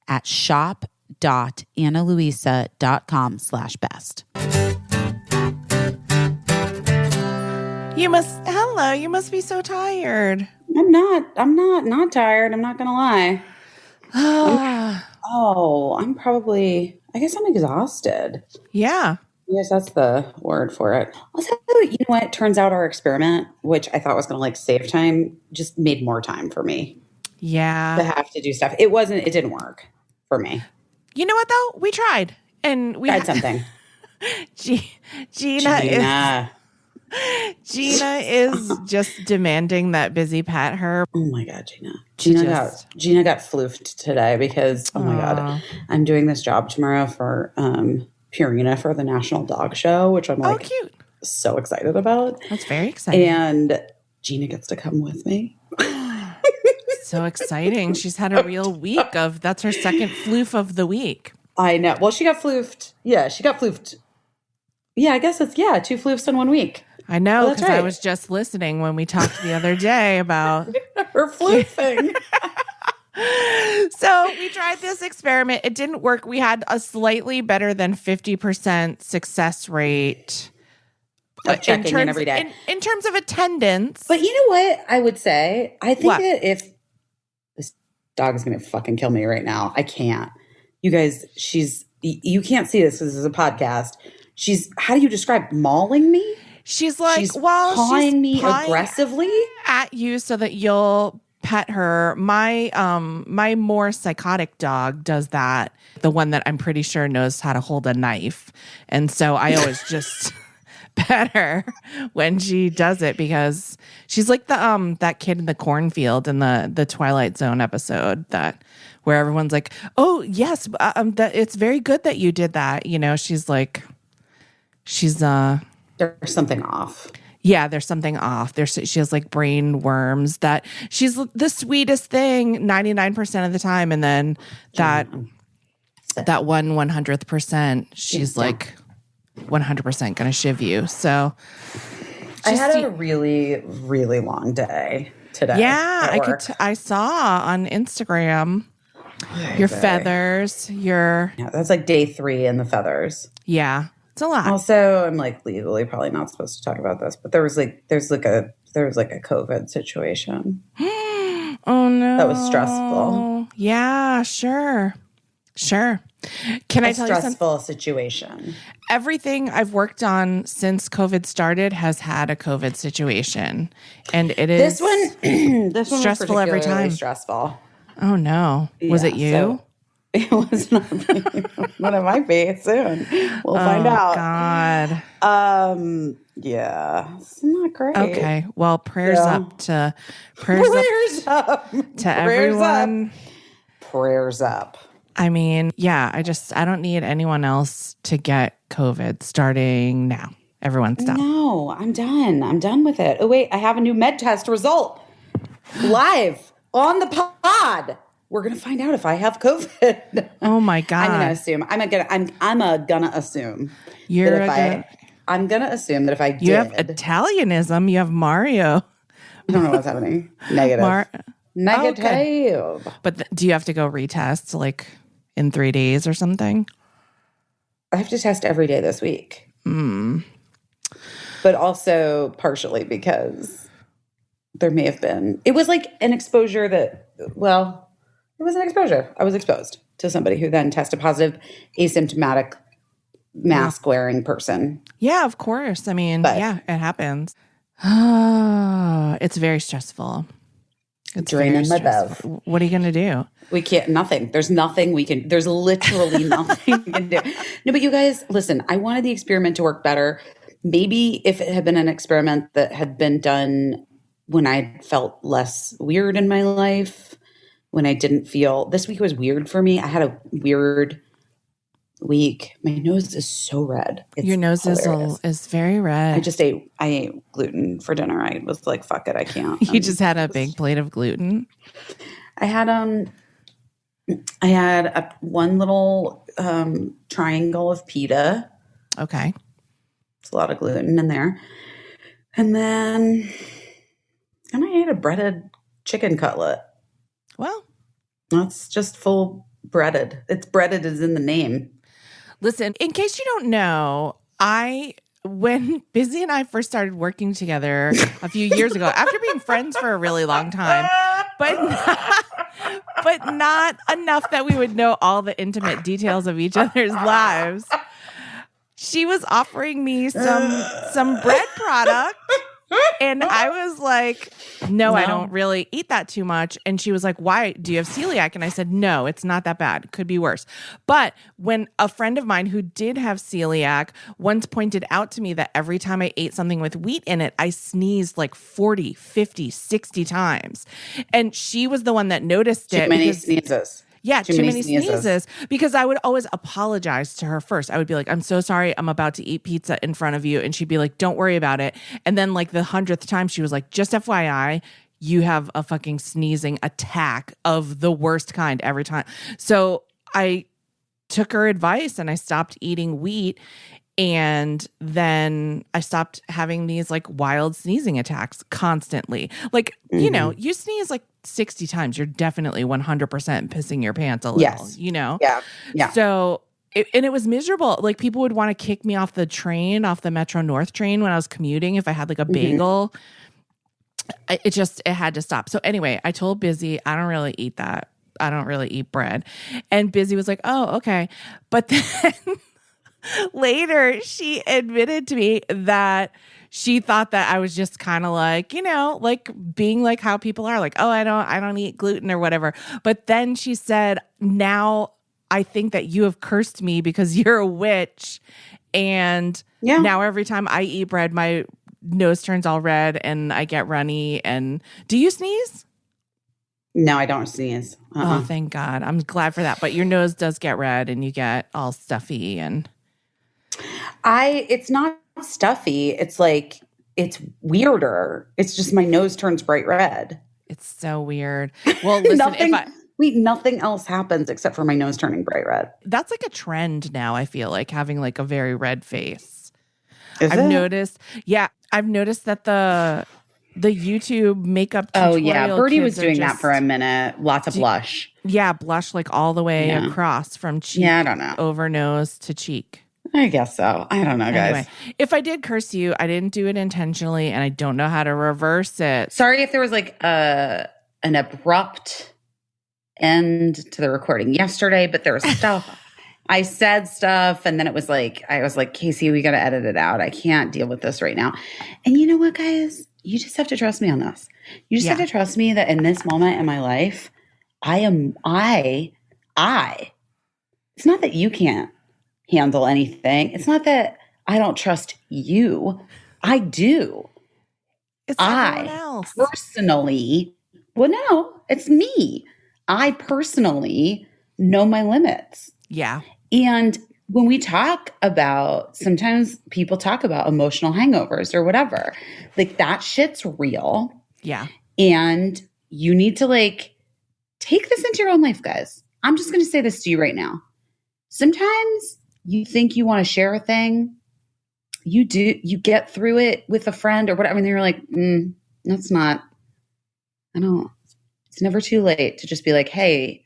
at shop.analuisa.com/best. You must be so tired. I'm not tired. I'm not going to lie. I'm probably, I guess I'm exhausted. Yeah. Yes, that's the word for it. Also, you know what? Turns out our experiment, which I thought was going to like save time, just made more time for me. Yeah. To have to do stuff. It didn't work for me. You know what though? We tried. And we tried something. Gina is just demanding that Busy pat her. Oh my God, Gina got floofed today because, oh my God, I'm doing this job tomorrow for Purina for the National Dog Show, which I'm like cute. So excited about. That's very exciting. And Gina gets to come with me. So exciting. She's had a real week of, that's her second floof of the week. I know. Well, she got floofed. Yeah, she got floofed. Yeah, I guess it's, 2 floofs in 1 week. I know, because I was just listening when we talked the other day about her floofing. So we tried this experiment. It didn't work. We had a slightly better than 50% success rate. Of checking in every day. In terms of attendance. But you know what I would say? I think that if this dog is going to fucking kill me right now. I can't. You guys, you can't see this because this is a podcast. How do you describe mauling me? She's like, she's pawing me aggressively at you so that you'll pet her. My more psychotic dog does that. The one that I'm pretty sure knows how to hold a knife. And so I always just pet her when she does it because she's like the that kid in the cornfield in the Twilight Zone episode where everyone's like, "Oh, yes, it's very good that you did that." You know, she's there's something off. Yeah, there's something off. She has like brain worms that she's the sweetest thing 99% of the time. And then that 100%, she's like 100% going to shiv you. So I had a really, really long day today. Yeah, I saw on Instagram your feathers, Yeah, that's like day 3 in the feathers. Yeah. It's a lot. Also, I'm like legally probably not supposed to talk about this, but there was like a COVID situation. Oh no. That was stressful. Yeah, sure. Can I tell you something? Stressful situation. Everything I've worked on since COVID started has had a COVID situation. And it is this one stressful was every time. Stressful. Oh no. Was it you? So it was not me. But it might be soon. We'll find out. God. Yeah. It's not great. Okay. Well, prayers up to everyone. Prayers up. Prayers up. I mean, yeah, I don't need anyone else to get COVID starting now. Everyone's done. No, I'm done. I'm done with it. Oh, wait, I have a new med test result live on the pod. We're going to find out if I have COVID. Oh my God. I'm going to assume. I'm gonna assume. I'm going to assume that if I did. You have Italianism. You have Mario. I don't know what's happening. Negative. Negative. Okay. But do you have to go retest like in 3 days or something? I have to test every day this week. But also partially because there may have been, it was like an exposure that, well, it was an exposure. I was exposed to somebody who then tested positive, asymptomatic, mask wearing person. Yeah, of course. I mean, yeah, it happens. It's very stressful. It's draining my bev. What are you going to do? We can't, nothing. There's nothing we can, there's literally nothing we can do. No, but you guys, listen, I wanted the experiment to work better. Maybe if it had been an experiment that had been done when I felt less weird in my life, when I didn't feel, this week was weird for me. I had a weird week. My nose is so red. It's Your nose hilarious. is very red. I ate gluten for dinner. I was like, fuck it, I can't. You just had a big plate of gluten? I had one little triangle of pita. Okay. It's a lot of gluten in there. And then I ate a breaded chicken cutlet. Well, that's just full breaded. It's breaded as in the name. Listen, in case you don't know, when Busy and I first started working together a few years ago, after being friends for a really long time, but not enough that we would know all the intimate details of each other's lives, she was offering me some bread product. And I was like, no, I don't really eat that too much. And she was like, why? Do you have celiac? And I said, no, it's not that bad. It could be worse. But when a friend of mine who did have celiac once pointed out to me that every time I ate something with wheat in it, I sneezed like 40, 50, 60 times. And she was the one that noticed it. Too many sneezes. Yeah, too many sneezes. Because I would always apologize to her first. I would be like, I'm so sorry, I'm about to eat pizza in front of you. And she'd be like, don't worry about it. And then like the 100th time, she was like, just FYI, you have a fucking sneezing attack of the worst kind every time. So I took her advice and I stopped eating wheat. And then I stopped having these like wild sneezing attacks constantly. Like, you know, you sneeze like 60 times, you're definitely 100% pissing your pants a little, you know? Yeah. Yeah. So, it was miserable. Like people would want to kick me off the Metro North train when I was commuting if I had like a bagel. It had to stop. So anyway, I told Busy, I don't really eat that. I don't really eat bread. And Busy was like, oh, okay. But then later, she admitted to me that she thought that I was just kind of like, you know, like being like how people are like, oh, I don't eat gluten or whatever. But then she said, now I think that you have cursed me because you're a witch. And now every time I eat bread, my nose turns all red and I get runny. And do you sneeze? No, I don't sneeze. Oh, thank God. I'm glad for that. But your nose does get red and you get all stuffy and... It's not stuffy. It's like, it's weirder. It's just my nose turns bright red. It's so weird. Well, listen, nothing else happens except for my nose turning bright red. That's like a trend now, I feel like, having like a very red face. I've noticed that the YouTube makeup tutorial. Oh, yeah. Birdie was doing that for a minute. Lots of blush. Yeah, blush like all the way across from cheek I don't know. over nose to cheek. I guess so. I don't know, guys. Anyway, if I did curse you, I didn't do it intentionally, and I don't know how to reverse it. Sorry if there was like an abrupt end to the recording yesterday, but there was stuff. I said stuff, and then it was like, I was like, Caissie, we got to edit it out. I can't deal with this right now. And you know what, guys? You just have to trust me on this. You just have to trust me that in this moment in my life, it's not that you can't handle anything. It's not that I don't trust you. I do. It's everyone else. Personally, well, no, it's me. I personally know my limits. Yeah. And when we talk about, sometimes people talk about emotional hangovers or whatever, like that shit's real. Yeah. And you need to like take this into your own life, guys. I'm just going to say this to you right now. Sometimes you think you want to share a thing. You get through it with a friend or whatever. And you're like, that's not, it's never too late to just be like, hey,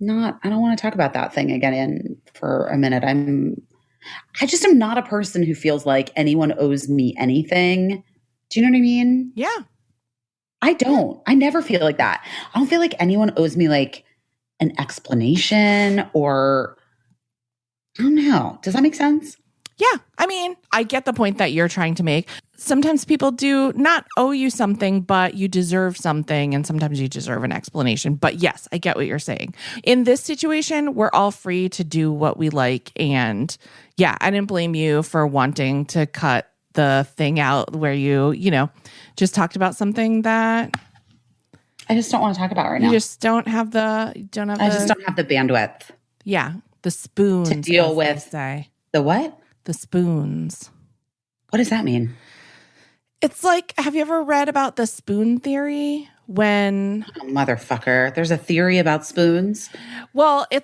I don't want to talk about that thing again for a minute. I just am not a person who feels like anyone owes me anything. Do you know what I mean? Yeah. I don't. I never feel like that. I don't feel like anyone owes me like an explanation or I don't know. Does that make sense? Yeah. I mean, I get the point that you're trying to make. Sometimes people do not owe you something, but you deserve something. And sometimes you deserve an explanation. But yes, I get what you're saying. In this situation, we're all free to do what we like. And yeah, I didn't blame you for wanting to cut the thing out where you just talked about something that I just don't want to talk about right now. You just don't have I just don't have the bandwidth. Yeah. The spoons to deal with. Say. The what? The spoons. What does that mean? It's like, have you ever read about the spoon theory? When motherfucker, there's a theory about spoons. Well, it's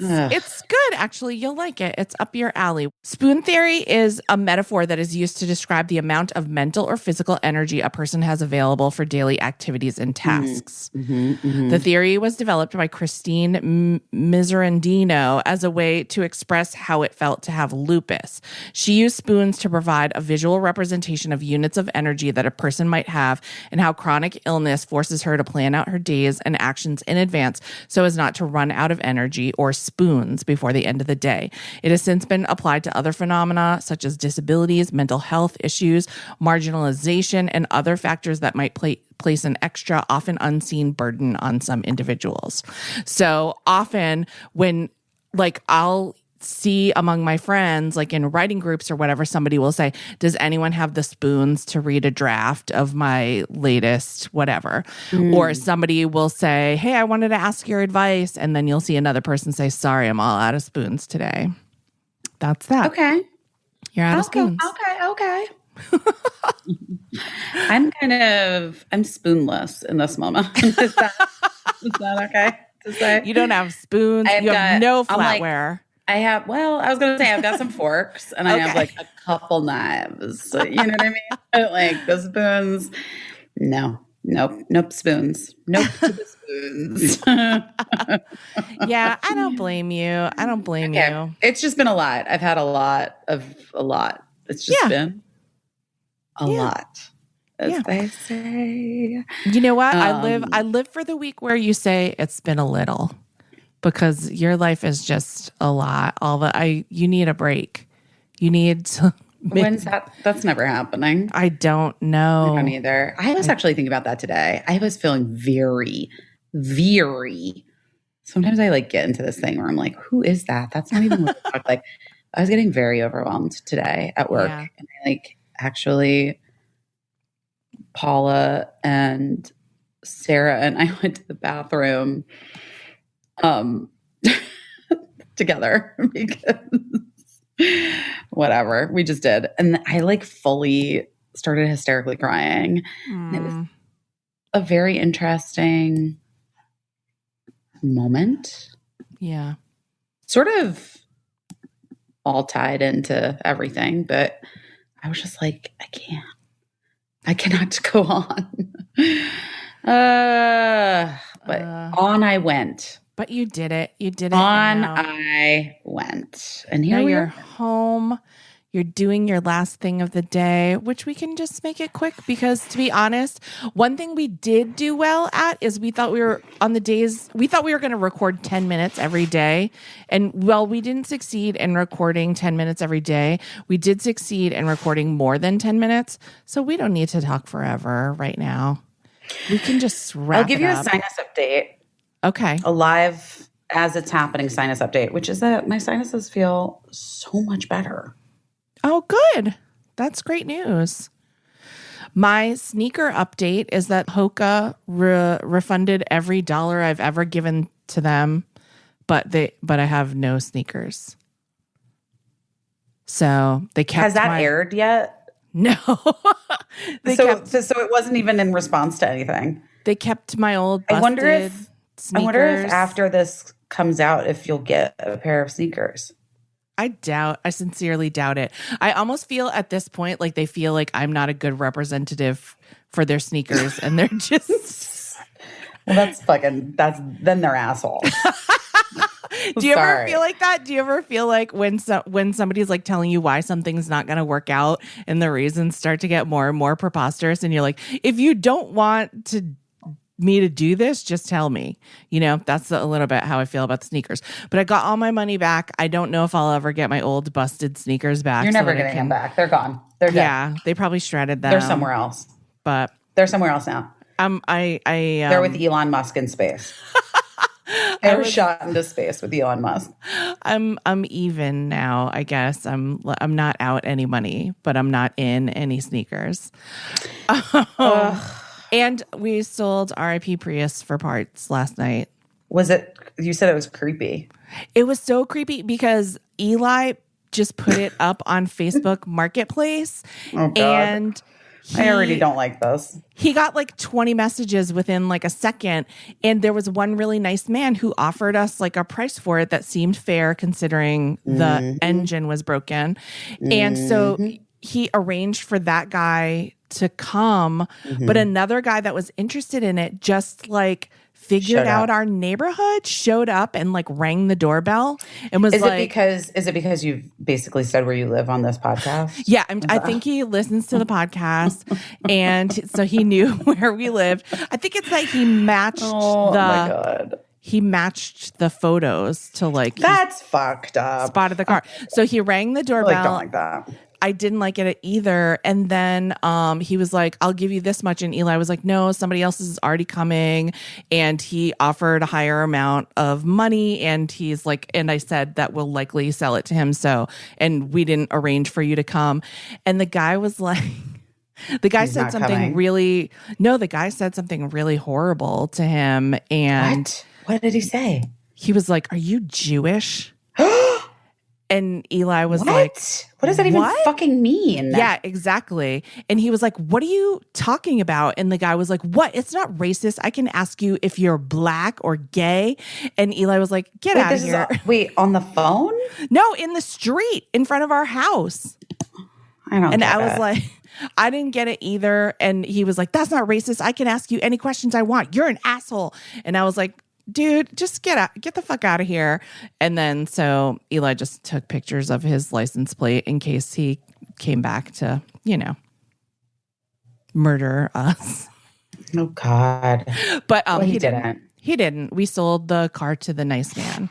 good actually. You'll like it. It's up your alley. Spoon theory is a metaphor that is used to describe the amount of mental or physical energy a person has available for daily activities and tasks. The theory was developed by Christine Miserandino as a way to express how it felt to have lupus. She used spoons to provide a visual representation of units of energy that a person might have and how chronic illness forces her to plan out her days and actions in advance so as not to run out of energy or spoons before the end of the day. It has since been applied to other phenomena such as disabilities, mental health issues, marginalization, and other factors that might place an extra, often unseen burden on some individuals. So often when I'll see among my friends, like in writing groups or whatever, somebody will say, does anyone have the spoons to read a draft of my latest whatever? Or somebody will say, hey, I wanted to ask your advice. And then you'll see another person say, sorry, I'm all out of spoons today. That's that. Okay. You're out of spoons. Okay. I'm spoonless in this moment. Is that okay to say? You don't have spoons. You have no flatware. I was going to say I've got some forks and I have like a couple knives. So, you know what I mean? Like the spoons. Nope spoons. Nope to the spoons. Yeah, I don't blame you. You. It's just been a lot. I've had a lot. It's just been a lot. As they say. You know what? I live for the week where you say it's been a little. Because your life is just a lot. You need a break. You need to. When's that? That's never happening. I don't know. I don't either. I was actually thinking about that today. I was feeling very, very. Sometimes I get into this thing where I'm like, who is that? That's not even what I talk like. I was getting very overwhelmed today at work. Yeah. And I actually, Paula and Sarah and I went to the bathroom together because whatever we just did. And I fully started hysterically crying. And it was a very interesting moment. Yeah. Sort of all tied into everything, but I was just like, I cannot go on. But on I went. But you did it. I went. And here you're home. You're doing your last thing of the day, which we can just make it quick because, to be honest, one thing we did do well at is we thought we were going to record 10 minutes every day. And while we didn't succeed in recording 10 minutes every day, we did succeed in recording more than 10 minutes. So we don't need to talk forever right now. We can just wrap it up. I'll give you a sinus update. Okay. A live as it's happening sinus update, which is that my sinuses feel so much better. Oh, good. That's great news. My sneaker update is that Hoka refunded every $1 I've ever given to them but I have no sneakers. So they kept. Has that aired yet? No. So it wasn't even in response to anything. They kept my old busted I wonder if sneakers. after this comes out, if you'll get a pair of sneakers. I sincerely doubt it. I almost feel at this point like they feel like I'm not a good representative for their sneakers, and they're just. Well, then they're assholes. Do you ever feel like that? Do you ever feel like when somebody's like telling you why something's not going to work out, and the reasons start to get more and more preposterous, and you're like, if you don't want me to do this, just tell me. You know, that's a little bit how I feel about the sneakers. But I got all my money back. I don't know if I'll ever get my old busted sneakers back. You're never getting them back. They're gone. They're dead. Yeah, they probably shredded them. They're somewhere else. But they're somewhere else now. They're with Elon Musk in space. They were shot into space with Elon Musk. I'm even now, I guess. I'm not out any money, but I'm not in any sneakers. And we sold RIP Prius for parts last night. Was it? You said it was creepy. It was so creepy because Eli just put it up on Facebook Marketplace. Oh, God. And I already don't like this. He got like 20 messages within like a second. And there was one really nice man who offered us like a price for it that seemed fair considering the engine was broken. And so he arranged for that guy to come, but another guy that was interested in it just like figured out our neighborhood, showed up and like rang the doorbell and was is it because you've basically said where you live on this podcast? Yeah, I think he listens to the podcast, and so he knew where we lived. I think it's that he matched my God. He matched the photos to like that's fucked up. Spotted the car. So he rang the doorbell. I don't like that. I didn't like it either. And then he was like, I'll give you this much. And Eli was like, no, somebody else is already coming. And he offered a higher amount of money. And he's like, and I said that we'll likely sell it to him. So, and we didn't arrange for you to come. And the guy was like, the guy said something really horrible to him. And what did he say? He was like, are you Jewish? And Eli was like, what does that even fucking mean? Yeah, exactly. And he was like, what are you talking about? And the guy was like, what? It's not racist. I can ask you if you're black or gay. And Eli was like, get out of here. On the phone? No, in the street in front of our house. I was like, I didn't get it either. And he was like, that's not racist. I can ask you any questions I want. You're an asshole. And I was like, dude, just get the fuck out of here. And then so Eli just took pictures of his license plate in case he came back to, murder us. Oh, God. But he didn't. He didn't. We sold the car to the nice man.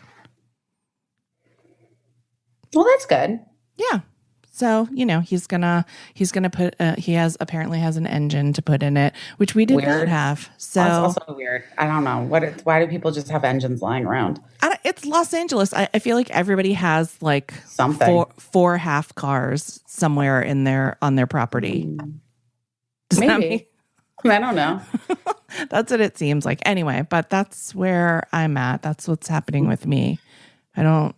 Well, that's good. Yeah. So, he's gonna put, apparently has an engine to put in it, which we did not have. So that's also weird. I don't know. Why do people just have engines lying around? It's Los Angeles. I feel like everybody has like something, four half cars somewhere on their property. Maybe. I don't know. That's what it seems like. Anyway, but that's where I'm at. That's what's happening with me. I don't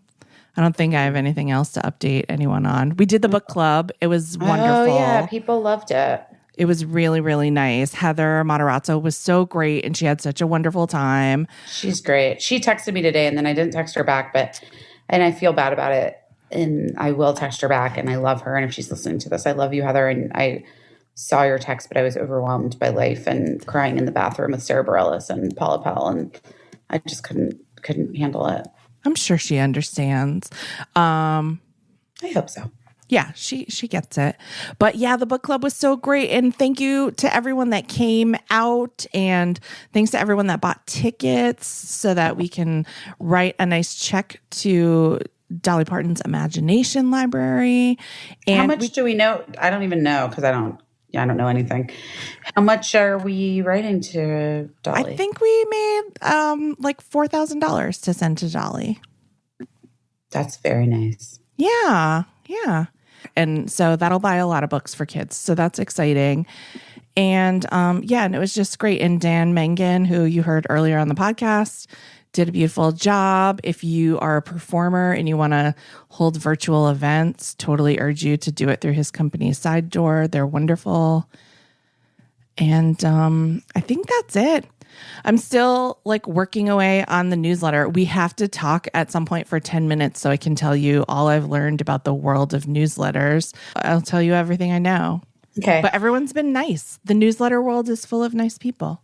think I have anything else to update anyone on. We did the book club. It was wonderful. Oh, yeah. People loved it. It was really, really nice. Heather Matarazzo was so great, and she had such a wonderful time. She's great. She texted me today, and then I didn't text her back, and I feel bad about it. And I will text her back, and I love her. And if she's listening to this, I love you, Heather. And I saw your text, but I was overwhelmed by life and crying in the bathroom with Sarah Bareilles and Paula Pell, and I just couldn't handle it. I'm sure she understands. I hope so. Yeah, she gets it. But yeah, the book club was so great. And thank you to everyone that came out. And thanks to everyone that bought tickets so that we can write a nice check to Dolly Parton's Imagination Library. And how much do we know? I don't even know because I don't know anything. How much are we writing to Dolly? I think we made like $4,000 to send to Dolly. That's very nice. Yeah. And so that'll buy a lot of books for kids. So that's exciting. And and it was just great. And Dan Mangan, who you heard earlier on the podcast, did a beautiful job. If you are a performer and you want to hold virtual events, totally urge you to do it through his company Side Door. They're wonderful. And I think that's it. I'm still like working away on the newsletter. We have to talk at some point for 10 minutes so I can tell you all I've learned about the world of newsletters. I'll tell you everything I know. Okay. But everyone's been nice. The newsletter world is full of nice people.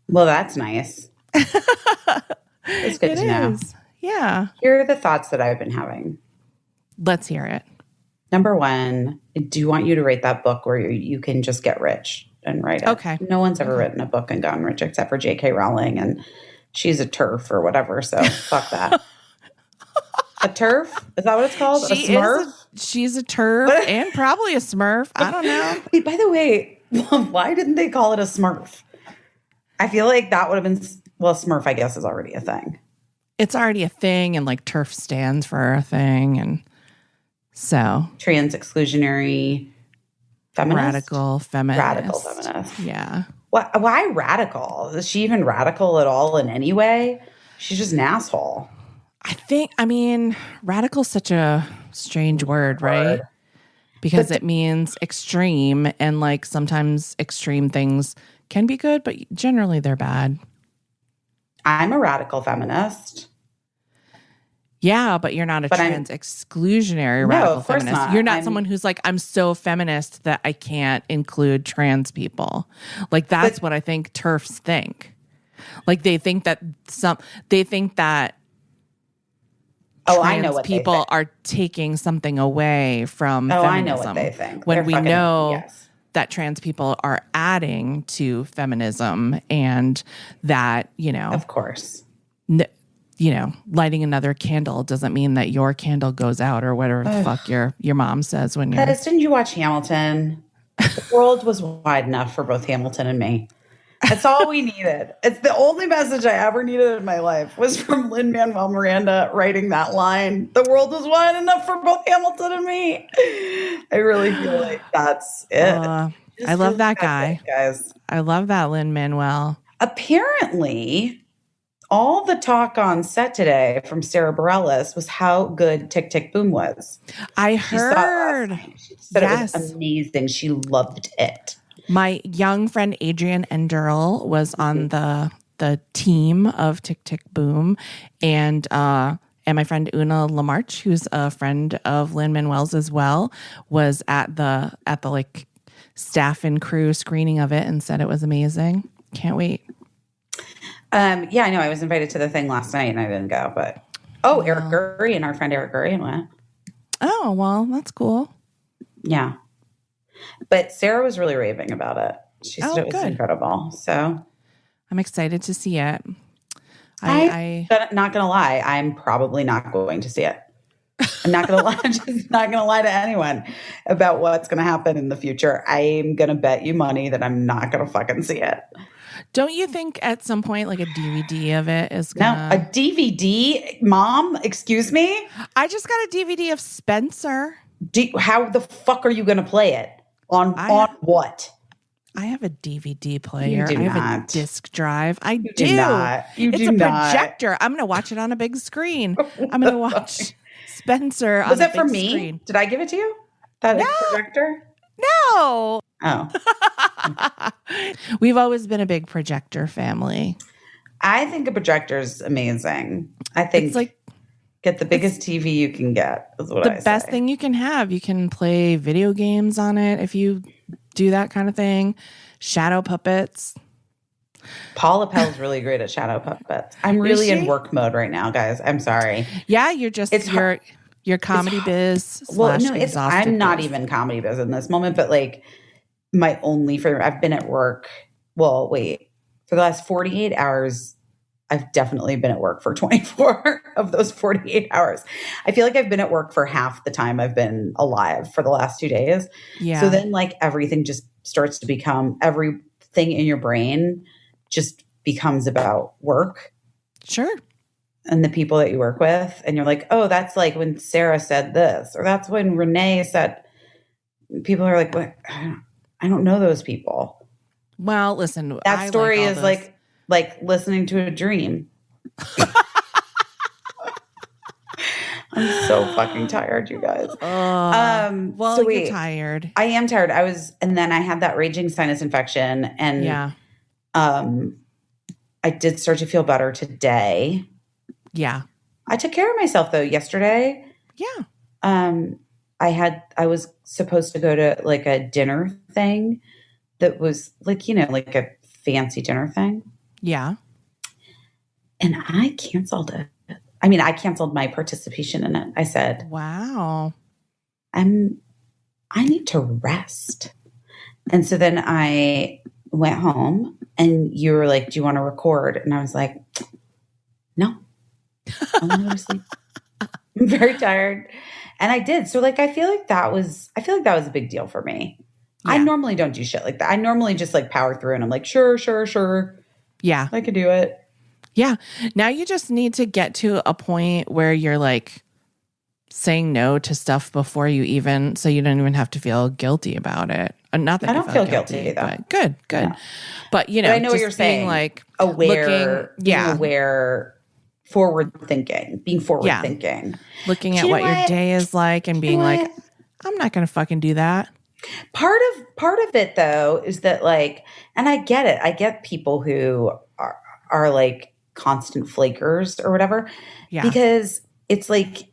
Well, that's nice. It's good to know. Yeah. Here are the thoughts that I've been having. Let's hear it. Number one, I do want you to write that book where you can just get rich and write it. Okay. No one's ever written a book and gotten rich except for J.K. Rowling, and she's a TERF or whatever, so fuck that. A TERF? Is that what it's called? A Smurf? She's a TERF and probably a Smurf. I don't know. Wait, by the way, why didn't they call it a Smurf? I feel like that would have been, well, Smurf, I guess, is already a thing. It's already a thing, and like TERF stands for a thing, and so trans exclusionary feminist? Radical feminist. Radical feminist. Yeah. Why radical? Is she even radical at all in any way? She's just an asshole. I mean, radical's such a strange word, right? Because it means extreme, and like sometimes extreme things can be good, but generally they're bad. I'm a radical feminist. Yeah, but you're not a trans exclusionary radical feminist. Not. You're not someone who's like, I'm so feminist that I can't include trans people. Like that's what I think TERFs think. Like they think that trans people are taking something away from feminism. I know what they think. When we know that trans people are adding to feminism, and that, of course, lighting another candle doesn't mean that your candle goes out, or whatever the fuck your mom says when you're. Didn't you watch Hamilton? The world was wide enough for both Hamilton and me. That's all we needed. It's the only message I ever needed in my life was from Lin-Manuel Miranda writing that line. The world was wide enough for both Hamilton and me. I really feel like that's it. I love that guy. Guys. I love that Lin-Manuel. Apparently, all the talk on set today from Sarah Bareilles was how good Tick, Tick, Boom was. I heard. She said it was amazing. She loved it. My young friend Adrienne Enderle was on the team of Tick, Tick, Boom, and my friend Una Lamarche, who's a friend of Lin-Manuel's as well, was at the like staff and crew screening of it and said it was amazing. Can't wait. Yeah, I know. I was invited to the thing last night and I didn't go, but Eric Gurry and our friend Eric Gurry went. Oh, well, that's cool. Yeah. But Sarah was really raving about it. She said it was incredible. So I'm excited to see it. I'm not going to lie. I'm probably not going to see it. I'm not going to lie. I'm just not going to lie to anyone about what's going to happen in the future. I'm going to bet you money that I'm not going to fucking see it. Don't you think at some point like a DVD of it is gonna... No, a DVD? Mom, excuse me? I just got a DVD of Spencer. How the fuck are you going to play it? On what? I have a DVD player. You do I have not. A disc drive. I You do. Not. You it's do a not. projector. I'm going to watch it on a big screen. I'm going to watch Spencer on a big screen. Was that for me? Did I give it to you? That projector? No. Oh. We've always been a big projector family. I think a projector is amazing. I think it's like get the biggest TV you can get is what I say. The best thing you can have. You can play video games on it if you do that kind of thing. Shadow puppets. Paula Pell's really great at shadow puppets. I'm really in work mode right now, guys. I'm sorry. Yeah, you're just your comedy biz. Well, no, I'm not even comedy biz in this moment, but like my only frame. I've been at work. Well, wait, for the last 48 hours, I've definitely been at work for 24 of those 48 hours. I feel like I've been at work for half the time I've been alive for the last 2 days. Yeah. So then like everything just starts to become, everything in your brain just becomes about work. Sure. And the people that you work with. And you're like, oh, that's like when Sarah said this, or that's when Renee said, people are like, what? I don't know those people. Well, listen, that story is like like listening to a dream. I'm so fucking tired, you guys. Well, so you're tired. I am tired. And then I had that raging sinus infection, and I did start to feel better today. Yeah. I took care of myself though yesterday. Yeah. I was supposed to go to like a dinner thing that was like, like a fancy dinner thing. Yeah. And I canceled it. I mean, I canceled my participation in it. I said, wow, I need to rest. And so then I went home and you were like, do you want to record? And I was like, no, I want to go to sleep. I'm very tired. And I did. So like, I feel like that was a big deal for me. Yeah. I normally don't do shit like that. I normally just like power through and I'm like, sure. Yeah. I could do it. Yeah. Now you just need to get to a point where you're like saying no to stuff before you even, so you don't even have to feel guilty about it. Not that I don't feel guilty though. But good. Yeah. But but I know what you're saying. Like aware, forward thinking, being forward thinking, looking at what your day is like and being like, I'm not going to fucking do that. Part of it though is that like, and I get it. I get people who are like constant flakers or whatever. Yeah. Because it's like,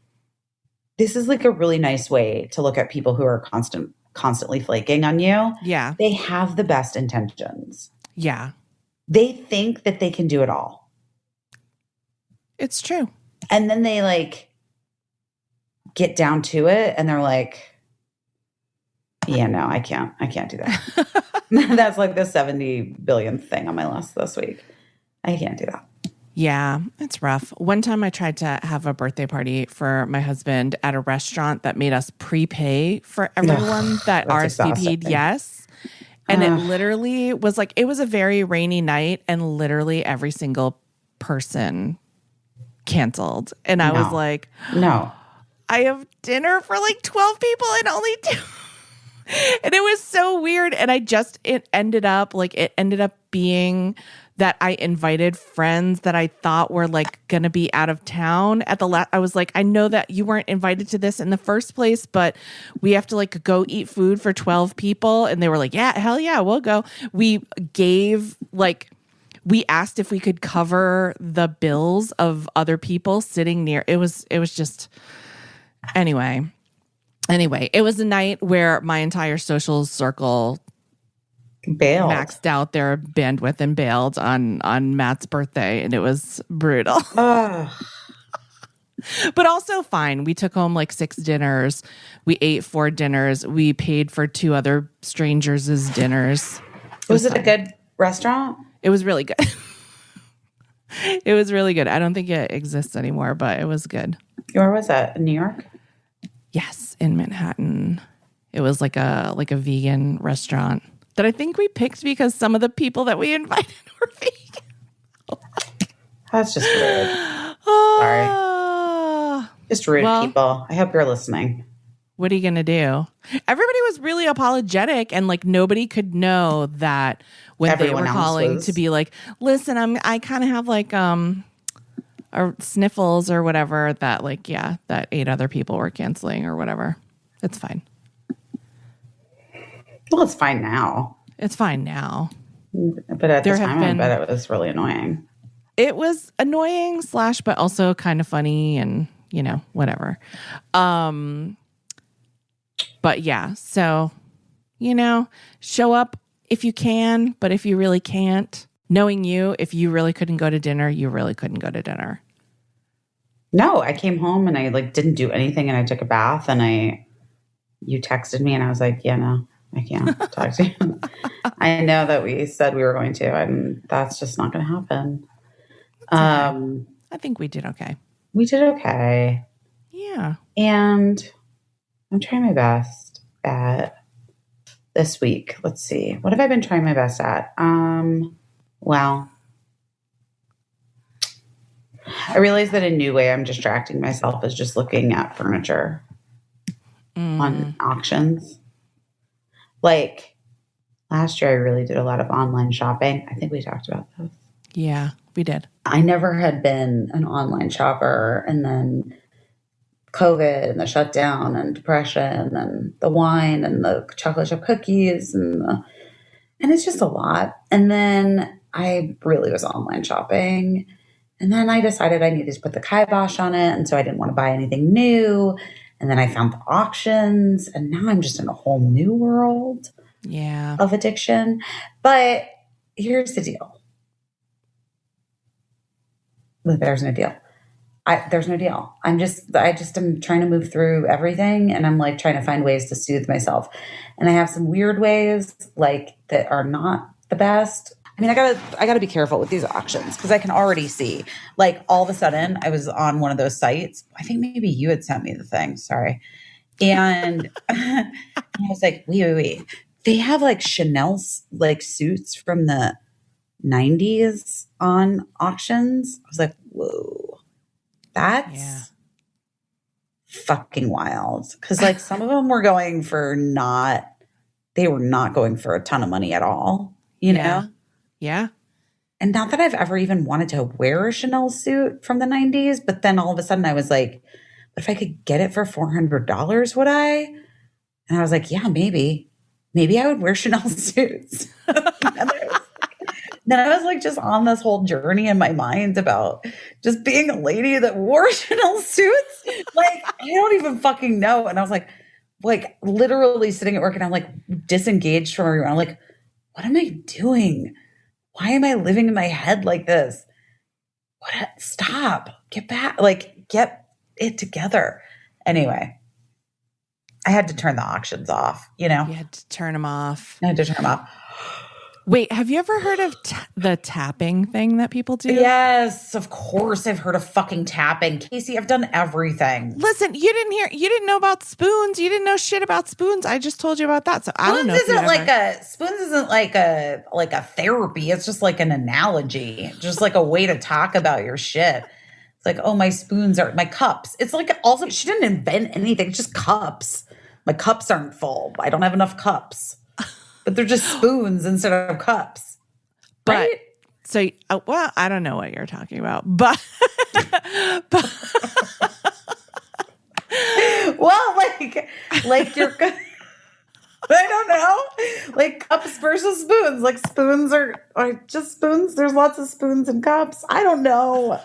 this is like a really nice way to look at people who are constantly flaking on you. Yeah. They have the best intentions. Yeah. They think that they can do it all. It's true. And then they like get down to it and they're like, yeah, no, I can't do that. That's like the 70 billionth thing on my list this week. I can't do that. Yeah, it's rough. One time I tried to have a birthday party for my husband at a restaurant that made us prepay for everyone that RSVP'd yes. And it literally was like, it was a very rainy night and literally every single person canceled. And I was like, no, I have dinner for like 12 people and only 2. And it was so weird. And it ended up being that I invited friends that I thought were like going to be out of town at the I was like, I know that you weren't invited to this in the first place, but we have to like go eat food for 12 people. And they were like, yeah, hell yeah, we'll go. We asked if we could cover the bills of other people sitting near. It was just, anyway, it was a night where my entire social circle bailed, maxed out their bandwidth and bailed on Matt's birthday, and it was brutal. But also fine. We took home like 6 dinners. We ate 4 dinners. We paid for 2 other strangers' dinners. Was it a good restaurant? It was really good. It was really good. I don't think it exists anymore, but it was good. Where was that? In New York? Yes, in Manhattan. It was like a vegan restaurant that I think we picked because some of the people that we invited were vegan. That's just rude. Sorry. Just rude people. I hope you're listening. What are you going to do? Everybody was really apologetic and like nobody could know that when everyone they were calling to be like, listen, I kind of have like or sniffles or whatever that like, yeah, that 8 other people were canceling or whatever. It's fine. Well, it's fine now. It's fine now. But at the time, I bet it was really annoying. It was annoying / but also kind of funny and, whatever. But yeah, so, show up if you can, but if you really can't, knowing you, if you really couldn't go to dinner, you really couldn't go to dinner. No, I came home and I like didn't do anything and I took a bath and you texted me and I was like, yeah, no, I can't talk to you. I know that we said we were going to, and that's just not going to happen. Okay. I think we did okay. We did okay. Yeah. And I'm trying my best at this week. Let's see. What have I been trying my best at? Well, I realized that a new way I'm distracting myself is just looking at furniture on auctions. Like last year, I really did a lot of online shopping. I think we talked about this. Yeah, we did. I never had been an online shopper, and then COVID and the shutdown and depression and the wine and the chocolate chip cookies and it's just a lot. And then I really was online shopping. And then I decided I needed to put the kibosh on it. And so I didn't want to buy anything new. And then I found the auctions. And now I'm just in a whole new world of addiction. But here's the deal. There's no deal. There's no deal. I just am trying to move through everything, and I'm like trying to find ways to soothe myself. And I have some weird ways like that are not the best. I mean, I gotta be careful with these auctions because I can already see, like, all of a sudden I was on one of those sites. I think maybe you had sent me the thing. Sorry. And I was like, wait. They have like Chanel like suits from the 90s on auctions. I was like, whoa. That's fucking wild. Because like some of them were going for they were not going for a ton of money at all, you know? Yeah. And not that I've ever even wanted to wear a Chanel suit from the 90s, but then all of a sudden I was like, but if I could get it for $400, would I? And I was like, yeah, maybe. Maybe I would wear Chanel suits. Then I was like just on this whole journey in my mind about just being a lady that wore Chanel suits. Like, I don't even fucking know. And I was like literally sitting at work and I'm like disengaged from everyone. I'm like, what am I doing? Why am I living in my head like this? Stop. Get back. Like, get it together. Anyway, I had to turn the auctions off, you know? You had to turn them off. I had to turn them off. Wait, have you ever heard of the tapping thing that people do? Yes, of course I've heard of fucking tapping. Caissie, I've done everything. Listen, you didn't know about spoons. You didn't know shit about spoons. I just told you about that. So I don't know. Spoons isn't like a therapy. It's just like an analogy. Just like a way to talk about your shit. It's like, oh, my spoons are my cups. It's like also she didn't invent anything. It's just cups. My cups aren't full. I don't have enough cups. But they're just spoons instead of cups. But right? so, well, I don't know what you're talking about, but well, like you're, I don't know, like cups versus spoons. Like spoons are just spoons. There's lots of spoons and cups. I don't know.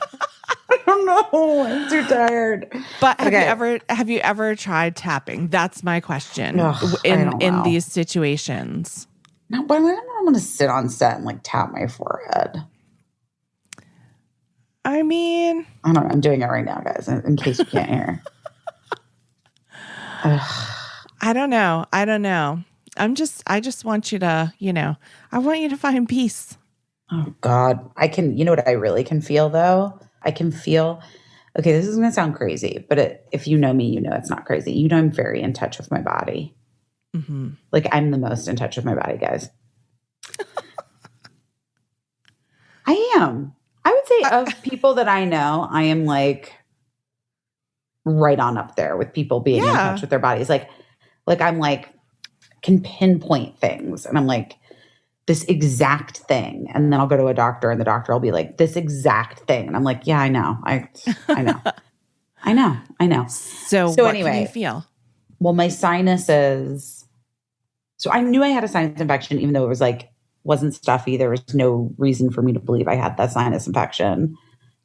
I'm too tired. But have you ever tried tapping? That's my question. In these situations. No, but I'm going to sit on set and like tap my forehead. I mean, I don't know. I'm doing it right now, guys, in case you can't hear. I don't know. I just want you to, I want you to find peace. Oh God. You know what I really can feel though? I can feel, okay, this is going to sound crazy, but if you know me, you know it's not crazy. You know I'm very in touch with my body. Mm-hmm. Like I'm the most in touch with my body, guys. I am. I would say of people that I know, I am like right on up there with people being in touch with their bodies. Like I'm like, can pinpoint things. And I'm like, this exact thing. And then I'll go to a doctor and the doctor will be like, this exact thing. And I'm like, yeah, I know. I know. I know. So what anyway, can you feel? Well, my sinuses. So I knew I had a sinus infection, even though it was like, wasn't stuffy. There was no reason for me to believe I had that sinus infection,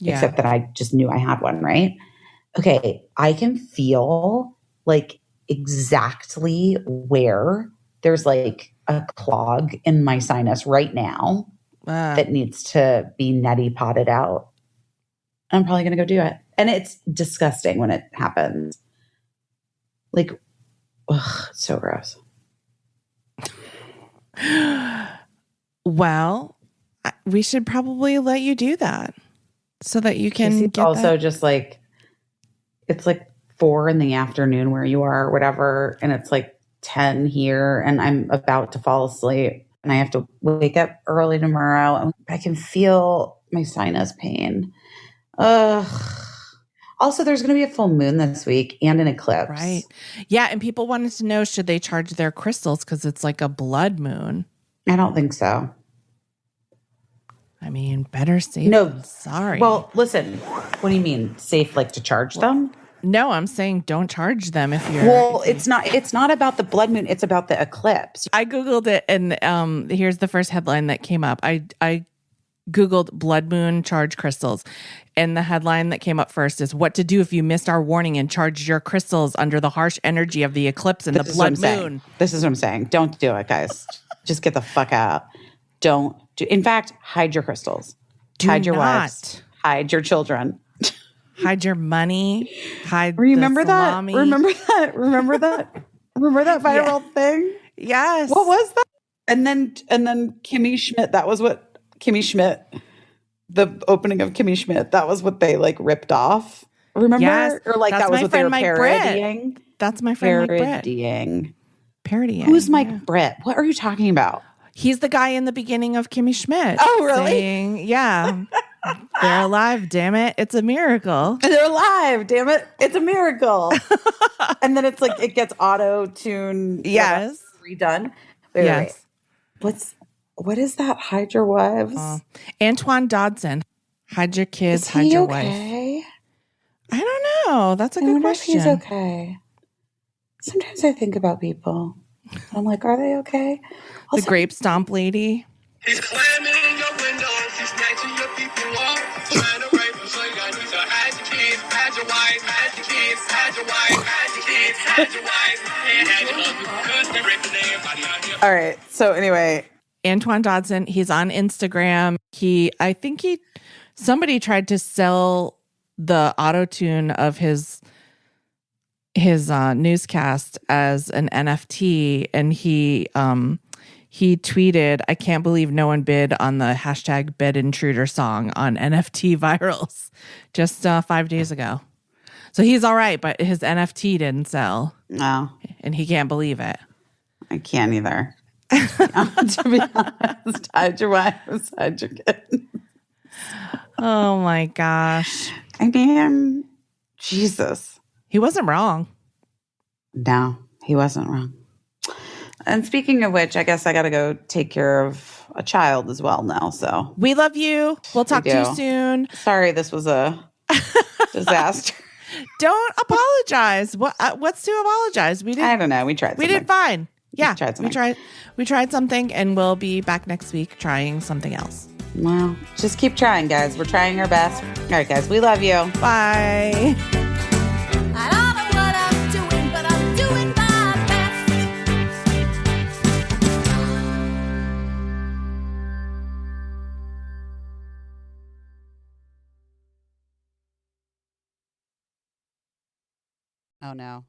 except that I just knew I had one, right? Okay. I can feel like exactly where there's like a clog in my sinus right now that needs to be neti potted out. I'm probably going to go do it. And it's disgusting when it happens. Like, ugh, it's so gross. Well, we should probably let you do that so that you can get also that. Just like, it's like 4 p.m. where you are or whatever. And it's like 10 here and I'm about to fall asleep and I have to wake up early tomorrow. And I can feel my sinus pain. Also, there's going to be a full moon this week and an eclipse. Right. Yeah. And people wanted to know, should they charge their crystals? Because it's like a blood moon. I don't think so. I mean, better safe No, than sorry. Well, listen, what do you mean safe? Like to charge them? No, I'm saying don't charge them if you're. Well, it's not about the blood moon. It's about the eclipse. I Googled it, and here's the first headline that came up. I Googled blood moon charge crystals, and the headline that came up first is what to do if you missed our warning and charged your crystals under the harsh energy of the eclipse and the blood moon. This is what I'm saying. Don't do it, guys. Just get the fuck out. Don't do. In fact, hide your crystals. Hide your wives. Hide your children. Hide your money. Hide. Remember the that? salami. Remember that? Remember that? Remember that viral thing? Yes. What was that? And then Kimmy Schmidt. That was what Kimmy Schmidt. The opening of Kimmy Schmidt. That was what they like ripped off. Remember? Yes. Or like that was what they were parodying. That's my friend Mike Britt. Parodying. Who's Mike Britt? What are you talking about? He's the guy in the beginning of Kimmy Schmidt. Oh, really? Saying, yeah. They're alive, damn it. It's a miracle. They're alive, damn it. It's a miracle. And then it's like it gets auto-tuned. Yes. Redone. Wait. What is that? Hide your wives? Antoine Dodson. Hide your kids, hide your wife. I don't know. That's a good question. If he's okay. Sometimes I think about people. I'm like, are they okay? The grape stomp lady. He's slamming in your windows. He's snatching your people up. Trying to rape them, so you gotta do so. Hide your kids, hide your wife, hide your kids, hide your wife, hide your kids, hide your wife, and hide your husband. Because they're raping everybody out here. All right. So anyway, Antoine Dodson, he's on Instagram. Somebody tried to sell the auto-tune of his newscast as an NFT, and he tweeted, "I can't believe no one bid on the hashtag Bed Intruder song on NFT virals just 5 days ago." So he's all right, but his NFT didn't sell. No. And he can't believe it. I can't either. To be honest, hide your wives, hide your kids. Oh my gosh. I mean, Jesus. He wasn't wrong. No, he wasn't wrong. And speaking of which, I guess I got to go take care of a child as well now. So we love you. We'll talk to you soon. Sorry, this was a disaster. Don't apologize. What's to apologize? I don't know. We tried. We did fine. Yeah, we tried something, and we'll be back next week trying something else. Well, just keep trying, guys. We're trying our best. All right, guys. We love you. Bye. I don't know what I'm doing, but I'm doing my best. Oh, no.